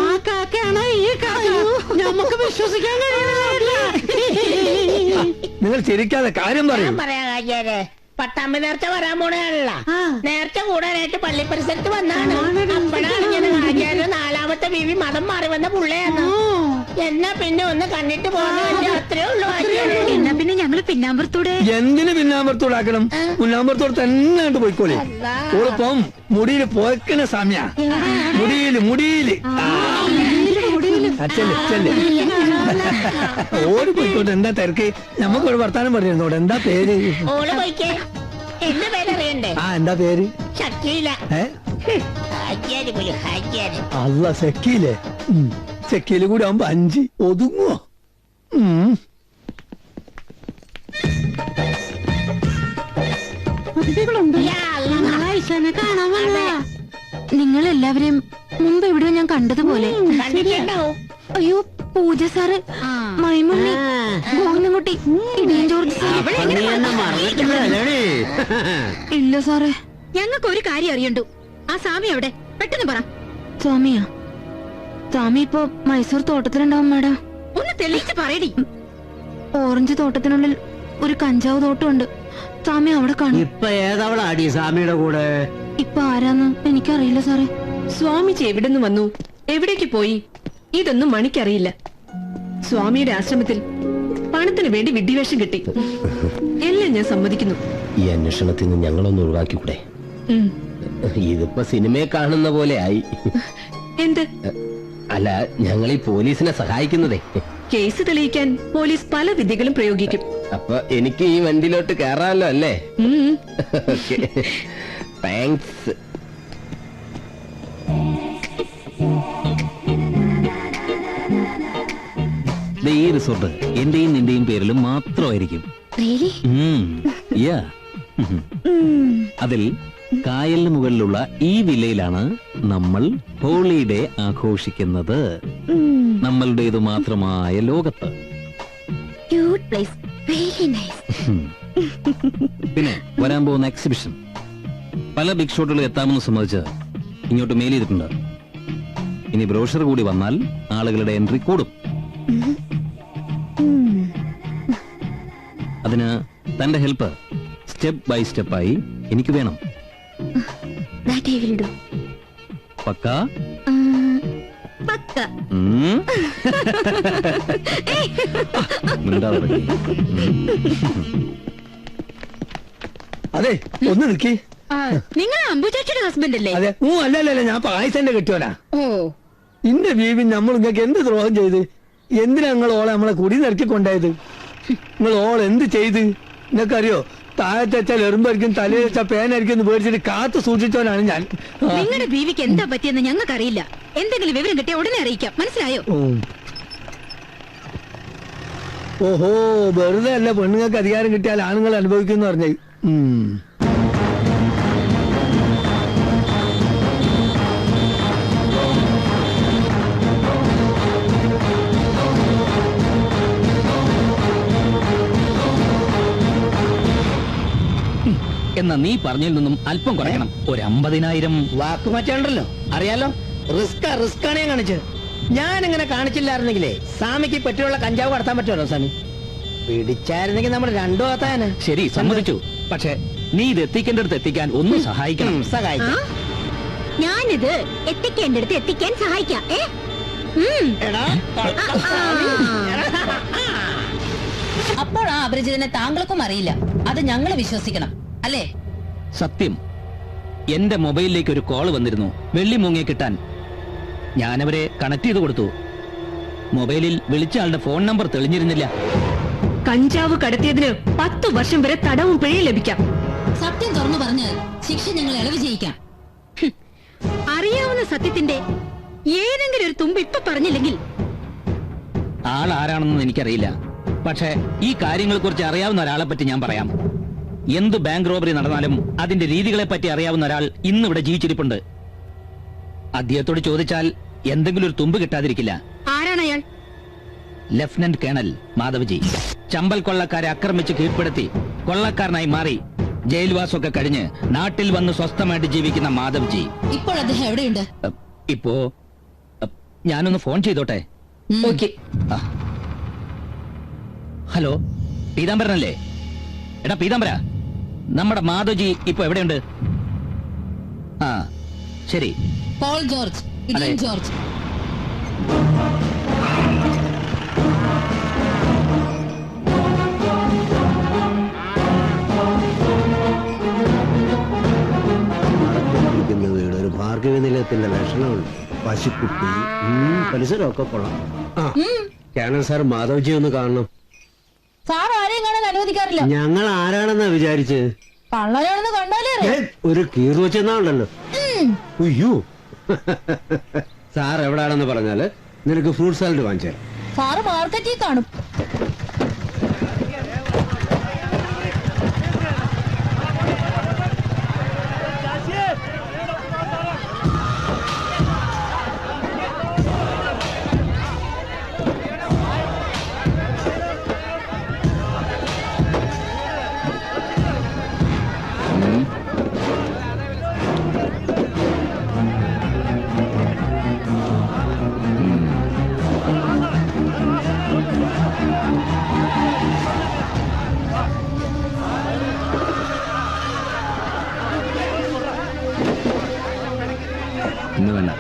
ആ കാക്കയാണോ ഈ കാക്ക? നമുക്ക് വിശ്വസിക്കാൻ കഴിയുന്നില്ല. നിങ്ങൾ ചിരിക്കാതെ കാര്യം പറയും. പറയാ ഹാജിയാരെ, പട്ടാമ്പി നേർച്ച വരാൻ പോണേയാണല്ല. നേർച്ച കൂടാനായിട്ട് പള്ളി പരിസരത്ത് വന്നാണ്. അപ്പോഴാണ് ഇങ്ങനെ ഹാജിയാര് നാലാമത്തെ ബീവി മതം മാറി വന്ന പുള്ളയാണ്. എന്നാ പിന്നെ ഒന്ന് കണ്ടിട്ട് പോകുന്ന അത്രേ ഉള്ളൂ. എന്നാ പിന്നെ ഞങ്ങള് പിന്നാമ്പുറത്തൂടെ. എന്തിന് പിന്നാമ്പുറത്തോടാക്കണം? മുന്നാമ്പുറത്തോട് തന്നെ കണ്ടു പോയിക്കോളി. ഓളിപ്പം മുടിയില് പോയക്കണ സമയ. മുടിയില് അച്ഛല്ലേ ഓടി പോയിക്കോട്ടെ. എന്താ തിരക്ക്? നമുക്കൊരു വർത്താനം പറഞ്ഞിരുന്നോടെ. എന്താ പേര്? ഓള് പോയിക്കേ. എന്റെ പേരറിയണ്ടേ? എന്താ പേര്? ഷക്കീല. ഹാജിയാര് പോലും ഹാജിയാര്. അല്ല, സെക്കീലേ. സെക്കീല് കൂടി ആവുമ്പോ 5 ഒതുങ്ങോ? നിങ്ങൾ എല്ലാവരെയും മുമ്പ് എവിടെയോ ഞാൻ കണ്ടതുപോലെ. അയ്യോ, പൂജ സാറ്, മൈമുണ്ണി, ഗോവിന്ദൻകുട്ടി, ഇടിയൻ ജോർജ് സാർ. ഇല്ല സാറേ, ഞങ്ങൾക്ക് ഒരു കാര്യം അറിയണ്ടു. ആ സ്വാമി എവിടെ? പെട്ടെന്ന് പറ. സ്വാമിയാ? സ്വാമി ഇപ്പൊ മൈസൂർ തോട്ടത്തിലുണ്ടാവും മാഡം. ഒന്ന് തെളിയിച്ച് പറയടി. ഓറഞ്ച് തോട്ടത്തിനുള്ളിൽ ഒരു കഞ്ചാവ് തോട്ടമുണ്ട്. സ്വാമി അവിടെ കാണും. ഇപ്പൊ ഏതവളാടി സ്വാമിയുടെ കൂടെ? ഇപ്പൊ ആരാന്ന് എനിക്കറിയില്ല സാറേ. സ്വാമിജി എവിടുന്ന് വന്നു, എവിടേക്ക് പോയി, ഇതൊന്നും മണിക്കറിയില്ല. സ്വാമിയുടെ ആശ്രമത്തിൽ പണത്തിന് വേണ്ടി വിഡ്ഢിവേഷം കിട്ടി. എല്ലാം ഞാൻ സമ്മതിക്കുന്നു. ഈ അന്വേഷണത്തിൽ നിന്ന് ഞങ്ങളൊന്ന് ഒഴിവാക്കിക്കൂടെ? ഇതിപ്പോ സിനിമയെ കാണുന്ന പോലെ ആയി. എന്ത്? അല്ല, ഞങ്ങൾ ഈ പോലീസിനെ സഹായിക്കുന്നതേ. കേസ് തെളിയിക്കാൻ പോലീസ് പല വിദ്യകളും പ്രയോഗിക്കും. അപ്പൊ എനിക്ക് ഈ വണ്ടിയിലോട്ട് കയറാമല്ലോ അല്ലേ? താങ്ക്സ്. ഈ റിസോർട്ട് എന്റെയും നിന്റെയും പേരിലും മാത്രമായിരിക്കും. അതിൽ കായലിന് മുകളിലുള്ള ഈ വില്ലയിലാണ് നമ്മൾ ഹോളിഡേ ആഘോഷിക്കുന്നത്. നമ്മളുടേതു മാത്രമായ ലോകത്ത്. പിന്നെ വരാൻ പോകുന്ന എക്സിബിഷൻ പല ബിഗ് ഷോട്ടുകൾ എത്താമെന്ന് സംബന്ധിച്ച് ഇങ്ങോട്ട് മെയിൽ ചെയ്തിട്ടുണ്ട്. ഇനി ബ്രോഷർ കൂടി വന്നാൽ ആളുകളുടെ എൻട്രി കൂടും. അതിന് തന്റെ ഹെൽപ്പ് സ്റ്റെപ്പ് ബൈ സ്റ്റെപ്പായി എനിക്ക് വേണം. പക്ക? അതെ, ഒന്ന് നിൽക്കി. നിങ്ങൾ അമ്പുചാച്ചിയുടെ ഹസ്ബൻഡ് അല്ലേ? അതെ. അല്ലല്ല, ഞാൻ പായസന്റെ കെട്ടിയോനാ. ഓ, ഇന്റെ ബീവി നമ്മൾ നിങ്ങൾക്ക് എന്ത് ദ്രോഹം ചെയ്ത്? എന്തിനാ നിങ്ങൾ ഓളെ നമ്മളെ കുടി നിറക്കി കൊണ്ടായത്? നിങ്ങൾ ഓൾ എന്ത് ചെയ്ത് നിങ്ങൾക്കറിയോ? താഴത്തെ വെച്ചാൽ എറുമ്പായിരിക്കും, തലയിൽ വെച്ചാൽ പേനായിരിക്കും പേടിച്ചിട്ട് കാത്തു സൂക്ഷിച്ചവനാണ് ഞാൻ. നിങ്ങളുടെ ബീവിക്ക് എന്താ പറ്റിയെന്ന് ഞങ്ങൾക്കറിയില്ല. എന്തെങ്കിലും വിവരം കിട്ടിയാൽ ഉടനെ അറിയിക്കാം. മനസ്സിലായോ? ഓഹോ, വെറുതെ അല്ല പെണ്ണുങ്ങൾക്ക് അധികാരം കിട്ടിയാൽ ആണുങ്ങൾ അനുഭവിക്കുന്നു പറഞ്ഞേ. എന്നാ നീ പറഞ്ഞതിൽ നിന്നും അല്പം കുറയ്ക്കണം. ഒരു 50,000 വാക്ക് മാറ്റാണ്ടല്ലോ. അറിയാലോ, റിസ്ക് ആണ് ഞാൻ കാണിച്ചത്. ഞാൻ ഇങ്ങനെ കാണിച്ചില്ലായിരുന്നെങ്കിലേ സ്വാമിക്ക് പറ്റിയുള്ള കഞ്ചാവ് കടത്താൻ പറ്റുമല്ലോ സ്വാമി? പിടിച്ചായിരുന്നെങ്കിൽ നമ്മൾ രണ്ടു ഭാഗത്താന. ശരി, സമ്മതിച്ചു. പക്ഷെ നീ ഇത് എത്തിക്കേണ്ടടുത്ത് എത്തിക്കാൻ ഒന്ന് സഹായിക്കണം. സഹായിക്കാം. ഞാനിത് എത്തിക്കേണ്ടടുത്ത് എത്തിക്കാൻ സഹായിക്കാം. അപ്പോൾ ആ അപരിചിതനെ താങ്കൾക്കും അറിയില്ല. അത് ഞങ്ങൾ വിശ്വസിക്കണം അല്ലേ? സത്യം. എന്റെ മൊബൈലിലേക്ക് ഒരു കോൾ വന്നിരുന്നു. വെള്ളിമൂങ്ങയെ കിട്ടാൻ ഞാനവരെ കണക്ട് ചെയ്ത് കൊടുത്തു. മൊബൈലിൽ വിളിച്ച ആളുടെ ഫോൺ നമ്പർ തെളിഞ്ഞിരുന്നില്ല. കഞ്ചാവ് കടത്തിയതിന് 10 വർഷം വരെ തടവും പിഴയും ലഭിക്കാം. സത്യം തുറന്നു പറഞ്ഞ് ശിക്ഷ ഞങ്ങൾ ഇളവ് ചെയ്യിക്കാം. അറിയാവുന്ന സത്യത്തിന്റെ ഏതെങ്കിലും ഒരു തുമ്പ് ഇപ്പൊ പറഞ്ഞില്ലെങ്കിൽ ആൾ ആരാണെന്ന് എനിക്കറിയില്ല. പക്ഷേ ഈ കാര്യങ്ങളെ കുറിച്ച് അറിയാവുന്ന ഒരാളെ പറ്റി ഞാൻ പറയാം. എന്ത് ബാങ്ക് റോബറി നടന്നാലും അതിന്റെ രീതികളെ പറ്റി അറിയാവുന്ന ഒരാൾ ഇന്നിവിടെ ജീവിച്ചിരിപ്പുണ്ട്. അദ്ദേഹത്തോട് ചോദിച്ചാൽ എന്തെങ്കിലും ഒരു തുമ്പ് കിട്ടാതിരിക്കില്ല. ആരാണ് അയാൾ? Lieutenant colonel Madhavji. ചമ്പൽ കൊള്ളക്കാരെ ആക്രമിച്ച് കീഴ്പ്പെടുത്തി കൊള്ളക്കാരനായി മാറി ജയിൽവാസമൊക്കെ കഴിഞ്ഞ് നാട്ടിൽ വന്ന് സ്വസ്ഥമായിട്ട് ജീവിക്കുന്ന മാധവ്ജി. ഇപ്പോൾ അദ്ദേഹം എവിടെയുണ്ട്? ഇപ്പോ ഞാനൊന്ന് ഫോൺ ചെയ്തോട്ടെ? ഓക്കെ. ഹലോ, പീതാംബരനല്ലേ? എടാ പീതാംബര, നമ്മുടെ മാധവ്ജി ഇപ്പൊ എവിടെയുണ്ട്? ആ ശരി. പോൾ ജോർജ്, ഇഡിയൻ ജോർജ്. വീട് ഒരു ഭാർഗവി നിലയത്തിന്റെ ലക്ഷണമുണ്ട്. പശുക്കുട്ടി, പരിസരമൊക്കെ കൊള്ളാം. കേണൽ സാർ മാധവ്ജി ഒന്ന് കാണണം. സാർ ആരെയും കാണാൻ അനുവദിക്കാറില്ല. ഞങ്ങൾ ആരാണെന്നാ വിചാരിച്ച്? കള്ളനാണെന്ന് കണ്ടാലേ ഒരു കീറു വെച്ചെന്നാണല്ലോ. അയ്യോ, സാർ എവിടാണെന്ന് പറഞ്ഞാല് നിനക്ക് ഫ്രൂട്ട് സാലഡ് വാങ്ങിച്ചു തരാം. സാറ് മാർക്കറ്റിൽ കാണും. ഇന്ന് വേണ്ട.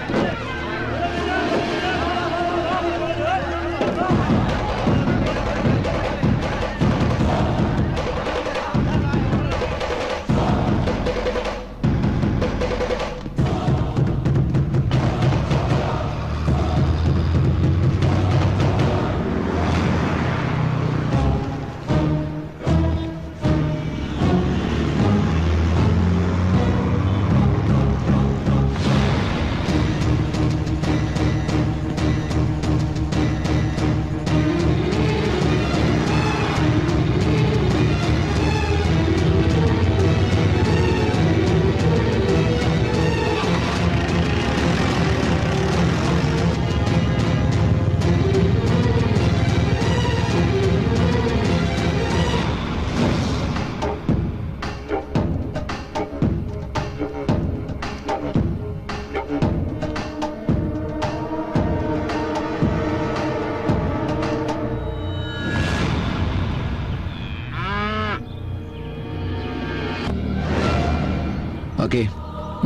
ഓക്കെ,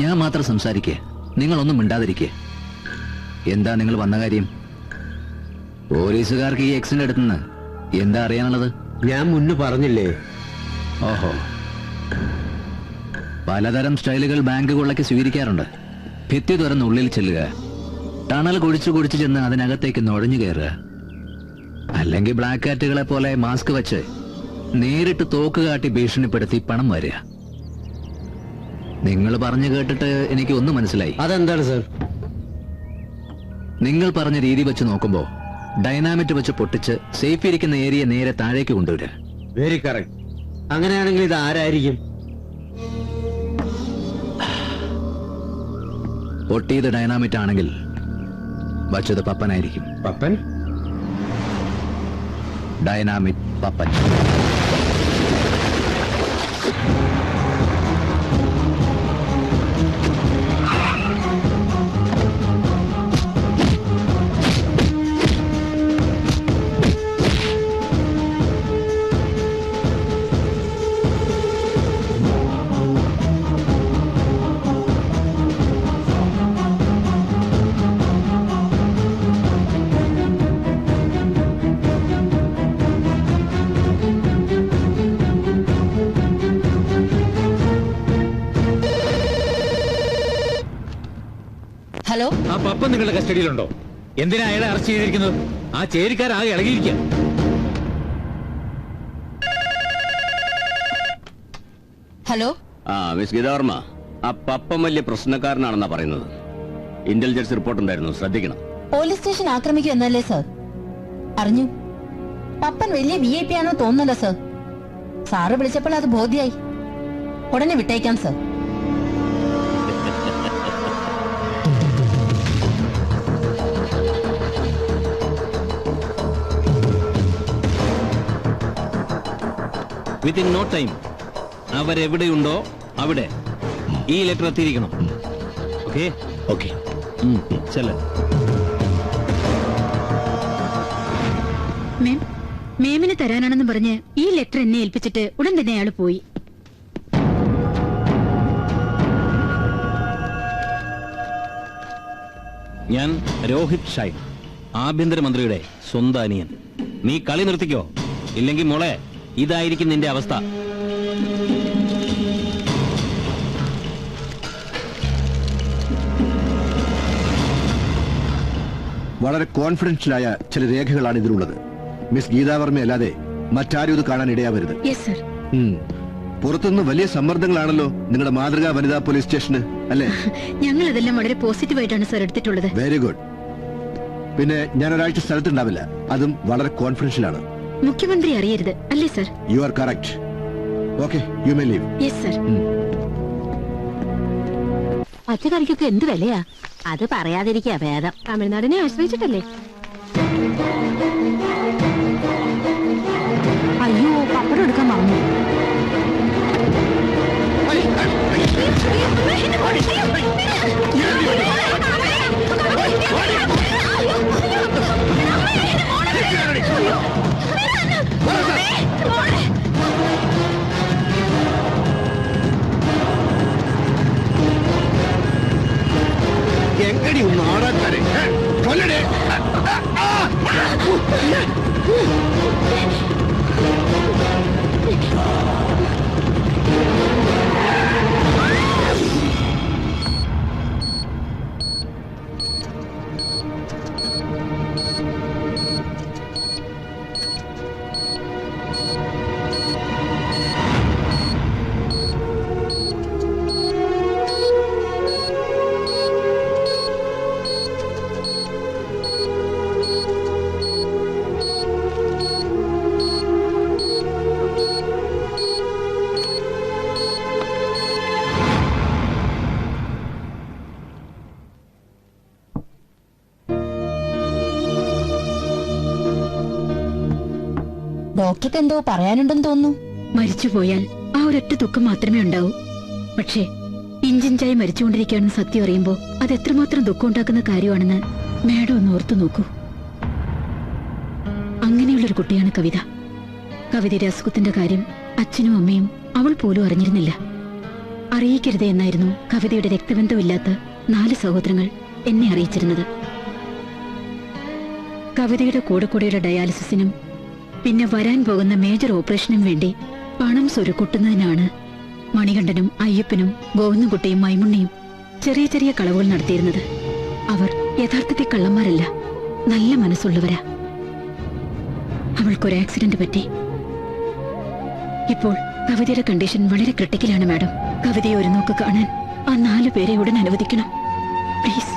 ഞാൻ മാത്രം സംസാരിക്കേ, നിങ്ങളൊന്നും മിണ്ടാതിരിക്കേ. എന്താ നിങ്ങൾ വന്ന കാര്യം? പോലീസുകാർക്ക് ഈ എക്സിന്റെ അടുത്തുനിന്ന് എന്താ അറിയാനുള്ളത്? ഞാൻ മുന്നേ പറഞ്ഞില്ലേ. ഓഹോ, പലതരം സ്റ്റൈലുകൾ ബാങ്ക് കൊള്ളയ്ക്ക് സ്വീകരിക്കാറുണ്ട്. ഭിത്തി തുറന്ന് ഉള്ളിൽ ചെല്ലുക, ടണൽ കുഴിച്ചു കുടിച്ചു ചെന്ന് അതിനകത്തേക്ക് നുഴഞ്ഞു കയറുക, അല്ലെങ്കിൽ ബ്ലാക്ക് കാറ്റുകളെ പോലെ മാസ്ക് വെച്ച് നേരിട്ട് തോക്ക് കാട്ടി ഭീഷണിപ്പെടുത്തി പണം വരിക. നിങ്ങൾ പറഞ്ഞു കേട്ടിട്ട് എനിക്ക് ഒന്നും മനസ്സിലായി. അതെന്താണ് സർ? നിങ്ങൾ പറഞ്ഞ രീതി വെച്ച് നോക്കുമ്പോ ഡൈനാമിറ്റ് വെച്ച് പൊട്ടിച്ച് സേഫ് ഇരിക്കുന്ന ഏരിയ നേരെ താഴേക്ക് കൊണ്ടുവരിക. Very correct. അങ്ങനെയാണെങ്കിൽ ഇത് ആരായിരിക്കും? പൊട്ടിയത് ഡൈനാമിറ്റ് ആണെങ്കിൽ വച്ചത് പപ്പനായിരിക്കും. പപ്പൻ? ഡൈനാമിറ്റ് പപ്പൻ. ഹലോ, ആ പപ്പൻ നിങ്ങളുടെ കസ്റ്റഡിയിലുണ്ടോ? എന്തിനാ അയാളെ അറസ്റ്റ് ചെയ്തിരിക്കുന്നത്? ആ ചേരിക്കാരാകെ ഇളകിയിരിക്കുക. ഹലോ. ആ മിസ് ഗീതാവർമ്മ, ആ പപ്പൻ വലിയ പ്രശ്നക്കാരനാണെന്നാ പറയുന്നത്. ഇന്റലിജൻസ് റിപ്പോർട്ട് ഉണ്ടായിരുന്നു, ശ്രദ്ധിക്കണം. പോലീസ് സ്റ്റേഷൻ ആക്രമിക്കും എന്നല്ലേ സർ? അറിഞ്ഞു. പപ്പൻ വലിയ VIP ആണോ തോന്നുന്നല്ലോ സർ. സാറ് വിളിച്ചപ്പോൾ അത് ബോധ്യായി. ഉടനെ വിട്ടേക്കാം സർ. വിത്തിൻ നോ ടൈം അവരെവിടെയുണ്ടോ അവിടെ ഈ ലെറ്റർ എത്തിയിരിക്കണം. ഓക്കെ ഓക്കെ ചെല്ല. മേമിന് തരാനാണെന്ന് പറഞ്ഞ് ഈ ലെറ്റർ എന്നെ ഏൽപ്പിച്ചിട്ട് ഉടൻ തന്നെ അയാൾ പോയി. ഞാൻ രോഹിത് ഷൈൻ, ആഭ്യന്തരമന്ത്രിയുടെ സ്വന്തം അനിയൻ. നീ കളി നിർത്തിക്കോ, ഇല്ലെങ്കിൽ മോളെ ഇതായിരിക്കും നിന്റെ അവസ്ഥ. വളരെ കോൺഫിഡൻഷ്യലായ ചില രേഖകളാണ് ഇതിലുള്ളത്. മിസ് ഗീതാവർമ്മ അല്ലാതെ മറ്റാരും ഇത് കാണാൻ ഇടയാവരുത്. പുറത്തുനിന്ന് വലിയ സമ്മർദ്ദങ്ങളാണല്ലോ നിങ്ങളുടെ മാതൃകാ വനിതാ പോലീസ് സ്റ്റേഷന്, അല്ലേ? ഞങ്ങൾ അതെല്ലാം വളരെ പോസിറ്റീവായിട്ടാണ് സർ എടുത്തിട്ടുള്ളത്. Very good. പിന്നെ ഞാൻ ഒരാഴ്ച സ്ഥലത്തുണ്ടാവില്ല, അതും വളരെ കോൺഫിഡൻഷ്യൽ ആണ്. മുഖ്യമന്ത്രി അറിയരുത്, അല്ലേ sir? You are correct. Okay, you may leave. Yes sir. പച്ചക്കറിക്കൊക്കെ എന്ത് വിലയാ? അത് പറയാതിരിക്കാ ഭേദം. തമിഴ്നാടിനെ ആശ്രയിച്ചിട്ടല്ലേ? അയ്യോ, പപ്പടം എടുക്കാൻ മറന്നു. എങ്ങടി ഒന്ന് ആടാക്കാരെ കൊല്ലടേ. ഡോക്ടർക്ക് എന്തോ പറയാനുണ്ടെന്ന് തോന്നുന്നു. മരിച്ചുപോയാൽ ആ ഒരൊറ്റ ദുഃഖം മാത്രമേ ഉണ്ടാവൂ. പക്ഷേ ഇഞ്ചിഞ്ചായി മരിച്ചുകൊണ്ടിരിക്കുകയാണെന്ന് സത്യം അറിയുമ്പോ അത് എത്രമാത്രം ദുഃഖം ഉണ്ടാക്കുന്ന കാര്യമാണെന്ന് മാഡം ഒന്ന് ഓർത്തു നോക്കൂ. അങ്ങനെയുള്ളൊരു കുട്ടിയാണ് കവിത. കവിതയുടെ അസുഖത്തിന്റെ കാര്യം അച്ഛനും അമ്മയും അവൾ പോലും അറിഞ്ഞിരുന്നില്ല. അറിയിക്കരുത് എന്നായിരുന്നു കവിതയുടെ രക്തബന്ധമില്ലാത്ത 4 സഹോദരങ്ങൾ എന്നെ അറിയിച്ചിരുന്നത്. കവിതയുടെ കൂടെക്കൂടെയുടെ ഡയാലിസിസിനും പിന്നെ വരാൻ പോകുന്ന മേജർ ഓപ്പറേഷനും വേണ്ടി പണം സ്വരുക്കൂട്ടുന്നതിനാണ് മണികണ്ഠനും അയ്യപ്പനും ഗോവിന്ദൻകുട്ടിയും മൈമുണ്ണിയും ചെറിയ ചെറിയ കളവുകൾ നടത്തിയിരുന്നത്. അവർ യഥാർത്ഥത്തിൽ കള്ളന്മാരല്ല, നല്ല മനസ്സുള്ളവരാ. അവൾക്കൊരു ആക്സിഡന്റ് പറ്റി. ഇപ്പോൾ കവിതയുടെ കണ്ടീഷൻ വളരെ ക്രിട്ടിക്കലാണ് മാഡം. കവിതയെ ഒരു നോക്ക് കാണാൻ ആ 4 പേരെ ഉടൻ അനുവദിക്കണം, പ്ലീസ്.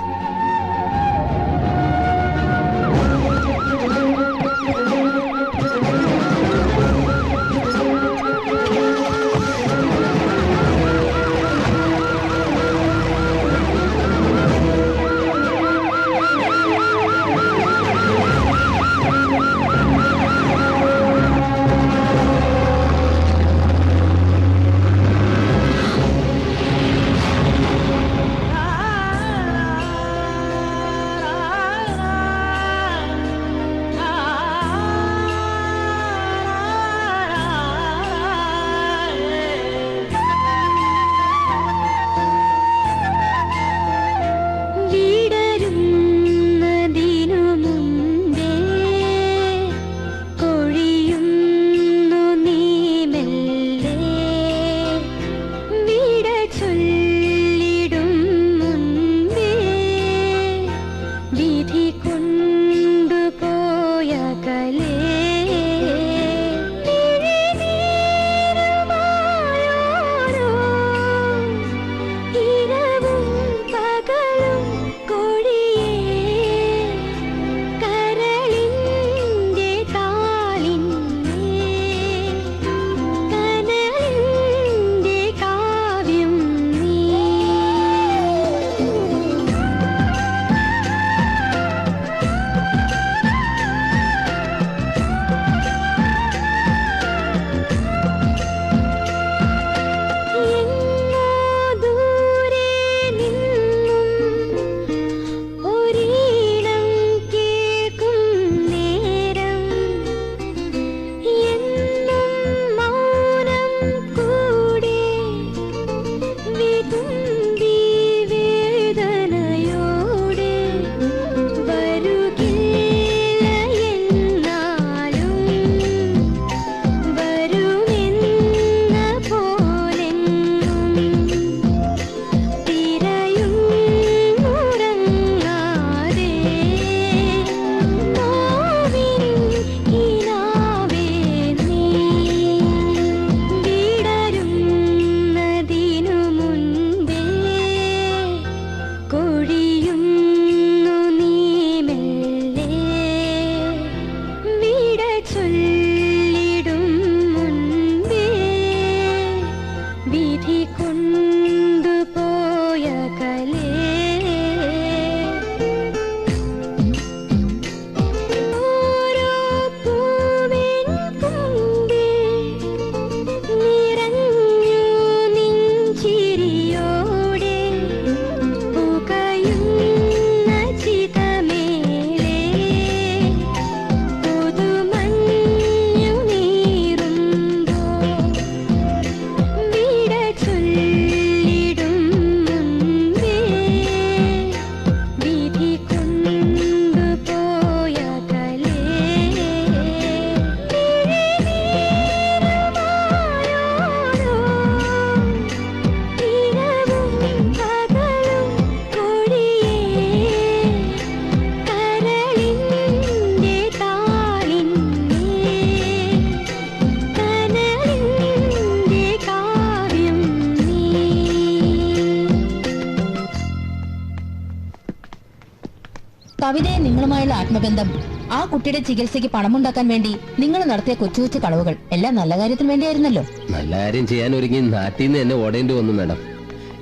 കവിതയെ നിങ്ങളുമായുള്ള ആത്മബന്ധം, ആ കുട്ടിയുടെ ചികിത്സയ്ക്ക് പണമുണ്ടാക്കാൻ വേണ്ടി നിങ്ങൾ നടത്തിയ കൊച്ചു കൊച്ചു കളവുകൾ എല്ലാം നല്ല കാര്യത്തിന് വേണ്ടിയായിരുന്നല്ലോ. നല്ല കാര്യം ചെയ്യാൻ ഒരുങ്ങി നാട്ടിൽ നിന്ന് എന്നെ ഓടേണ്ടി വന്നു മാഡം.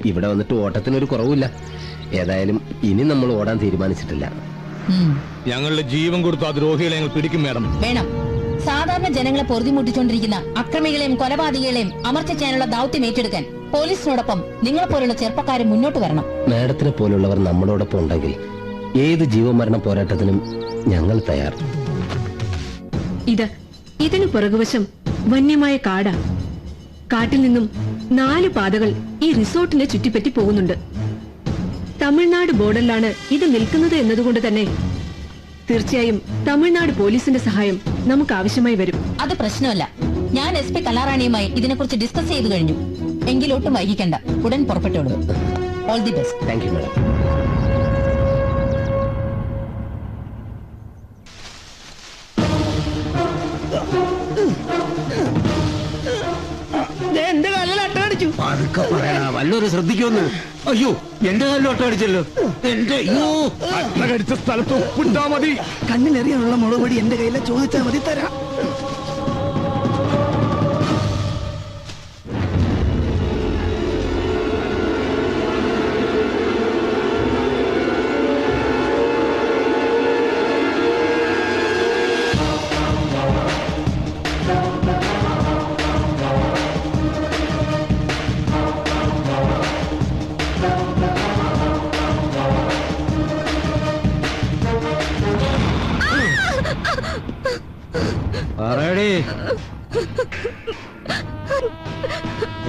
ഇവിടെ വന്നിട്ട് ഓട്ടത്തിനൊരു കുറവില്ല. ഏതായാലും ഇനി നമ്മൾ ഓടാൻ തീരുമാനിച്ചിട്ടില്ല. ഞങ്ങളുടെ ജീവൻ കൊടുത്തു ആ ദ്രോഹികളെ ഞങ്ങൾ പിടിക്കും മാഡം. വേണം. സാധാരണ ജനങ്ങളെ പൊറുതിമുട്ടിച്ചോണ്ടിരിക്കുന്ന അക്രമികളെയും കൊലപാതകികളെയും അമർച്ചയ്ക്കാനുള്ള ദൗത്യം ഏറ്റെടുക്കാൻ പോലീസിനോടൊപ്പം നിങ്ങളെപ്പോലുള്ള ചെറുപ്പക്കാരെ മുന്നോട്ട് വരണം. മാഡത്തിനെ പോലുള്ളവർ നമ്മളോടൊപ്പം ഉണ്ടെങ്കിൽ ഏത് ജീവമരണ പോരാട്ടത്തിനും ഞങ്ങൾ തയ്യാർ. ഇതിനു പുറകുവശം വന്യമായ കാടാ. കാട്ടിൽ നിന്നും 4 പാതകൾ ഈ റിസോർട്ടിനെ ചുറ്റിപ്പറ്റി പോകുന്നുണ്ട്. തമിഴ്നാട് ബോർഡറിലാണ് ഇത് നിൽക്കുന്നത് എന്നതുകൊണ്ട് തന്നെ തീർച്ചയായും തമിഴ്നാട് പോലീസിന്റെ സഹായം നമുക്ക് ആവശ്യമായി വരും. അത് പ്രശ്നമല്ല. ഞാൻ SP കലാറാണിയുമായി ഇതിനെക്കുറിച്ച് ഡിസ്കസ് ചെയ്തു കഴിഞ്ഞു. എങ്കിലൊട്ടും വൈകിക്കണ്ട, ഉടൻ പുറപ്പെട്ടോളൂ. All the best. Thank you madam. എന്റെ കാലിൽ അട്ടടിച്ചു. വല്ലൊരു ശ്രദ്ധിക്കുമെന്ന്. അയ്യോ, എന്റെ കാലിൽ ഒട്ടടിച്ചല്ലോ. എന്റെ കടിച്ച സ്ഥലത്ത് ഉപ്പിട്ടാ മതി. കണ്ണിലെറിയാനുള്ള മുളക് പൊടി എന്റെ കയ്യിലെ ചോദിച്ചാൽ മതി, തരാം.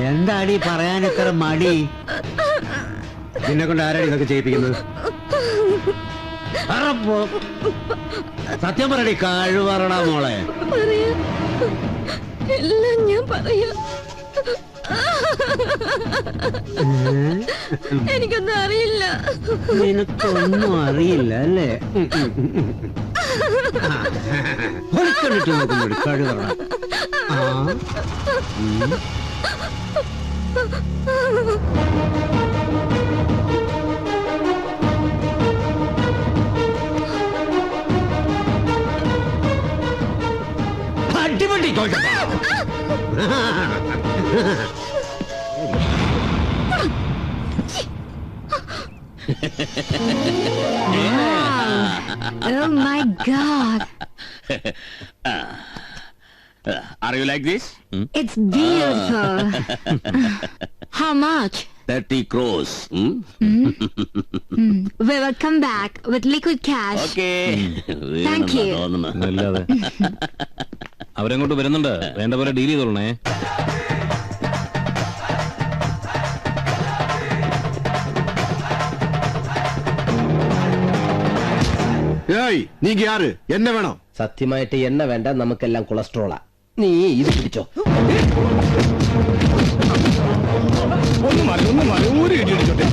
എന്താടി പറയാൻ ഇത്ര മടി? നിന്നെ കൊണ്ട് ആരാടി ഇതൊക്കെ ചെയ്യിപ്പിക്കുന്നത്? സത്യം പറയടി, കഴിവറടാ മോളെ. എല്ലാം ഞാൻ പറയാം. എനിക്കൊന്നും അറിയില്ല. നിനക്കൊന്നും അറിയില്ല അല്ലേ? ഒളിക്കണ്ടിട്ട് നോക്കുമ്പോടി കഴിവറ. അടിപൊളി Oh my God. Are you like this? It's beautiful. How much? 30 crores. We will come back with liquid cash. Okay. Thank you. നല്ലത്. അവരങ്ങോട്ട് വരുന്നുണ്ട്. വേണ്ട പോലെ ഡീൽ ചെയ്തോളണേ. നീ ആര്? എന്നെ വേണോ? സത്യമായിട്ട് എണ്ണ വേണ്ട, നമുക്കെല്ലാം കൊളസ്ട്രോളാ. നീ ഇത് പിടിച്ചോ. ഒന്നും മാറി ഒരു ഇടിച്ചോട്ടെ.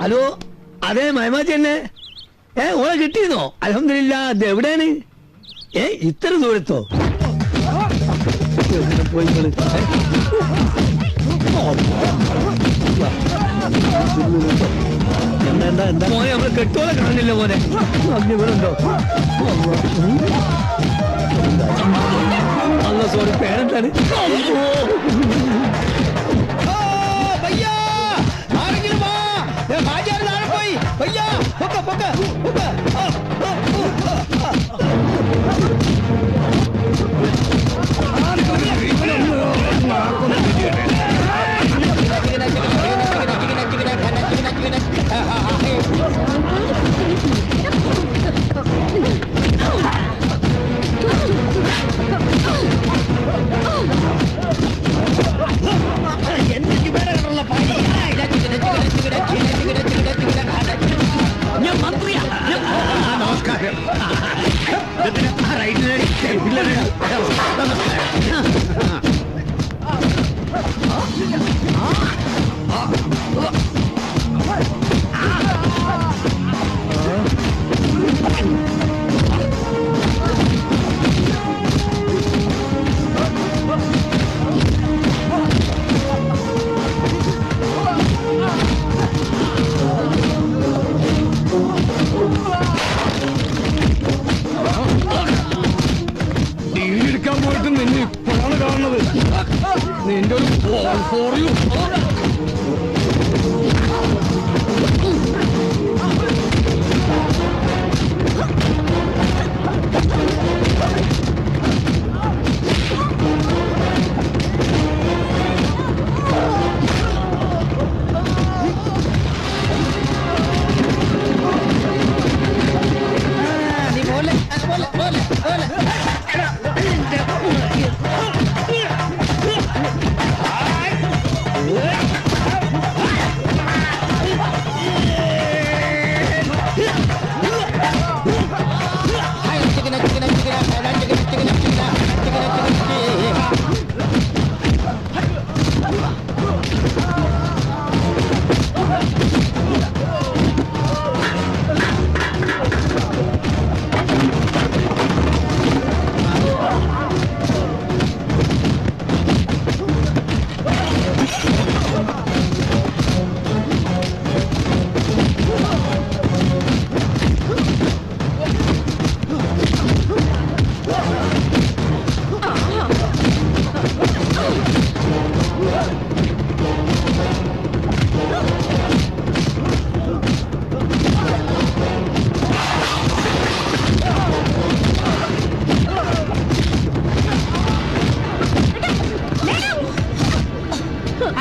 ഹലോ, അതെ മൈമാച്ചി തന്നെ. ഓളെ കിട്ടിയിരുന്നോ? അൽഹംദുലില്ലാ. അത് എവിടെയാണ്? ഇത്ര ദൂരത്തോ? പോയി എന്താ മോനെ, നമ്മള് കെട്ടോലെ കാണില്ല മോനെ. ഇവരുണ്ടോ? അല്ല സോറി, പേരെന്താണ്? എടുക്കാൻ പോയിട്ട് നിന്നെ ഇപ്പോഴാണ് കാണുന്നത്. നിന്റെ ഒരു ഫോറിയും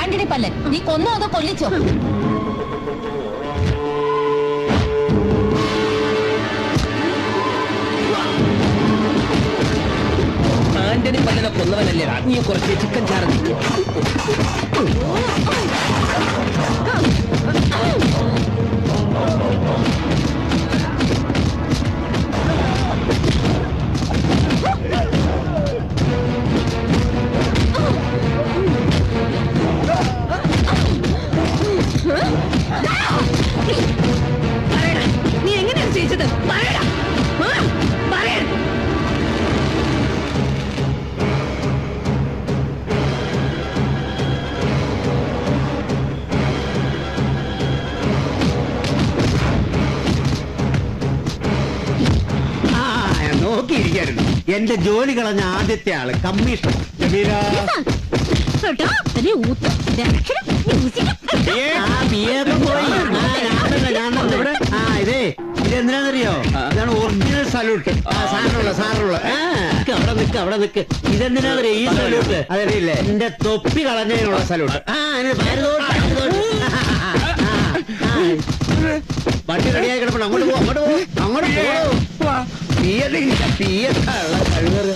ആന്റണി പല്ലൻ, നീ കൊന്നോ അതോ കൊല്ലിച്ചോ? ആന്റണി പല്ലനെ കൊന്നവനല്ലേ നീ കുറച്ച് ചിക്കൻ ചാറ് നിൽക്കും. നീ എങ്ങനെയാണ് ചെയ്തത്? നോക്കിയിരിക്കായിരുന്നു. എന്റെ ജോലി കളഞ്ഞ ആദ്യത്തെ ആള് കമ്മീഷണർ ജമീല. ഇതേ ഇതെന്തിനാന്നറിയോ? ഇതാണ് ഒറിജിനൽ സല്യൂട്ട്. സാറുള്ള അവിടെ നിക്ക്. ഇതെന്തിനാന്നറിയോ ഈ സല്യൂട്ട്? അതറിയില്ലേ? എന്റെ തൊപ്പി കളഞ്ഞതിനുള്ള സല്യൂട്ട്. വണ്ടി റെഡിയായി കിടപ്പണം. അങ്ങോട്ട് പോ. തീയല്ല കഴിവറ്.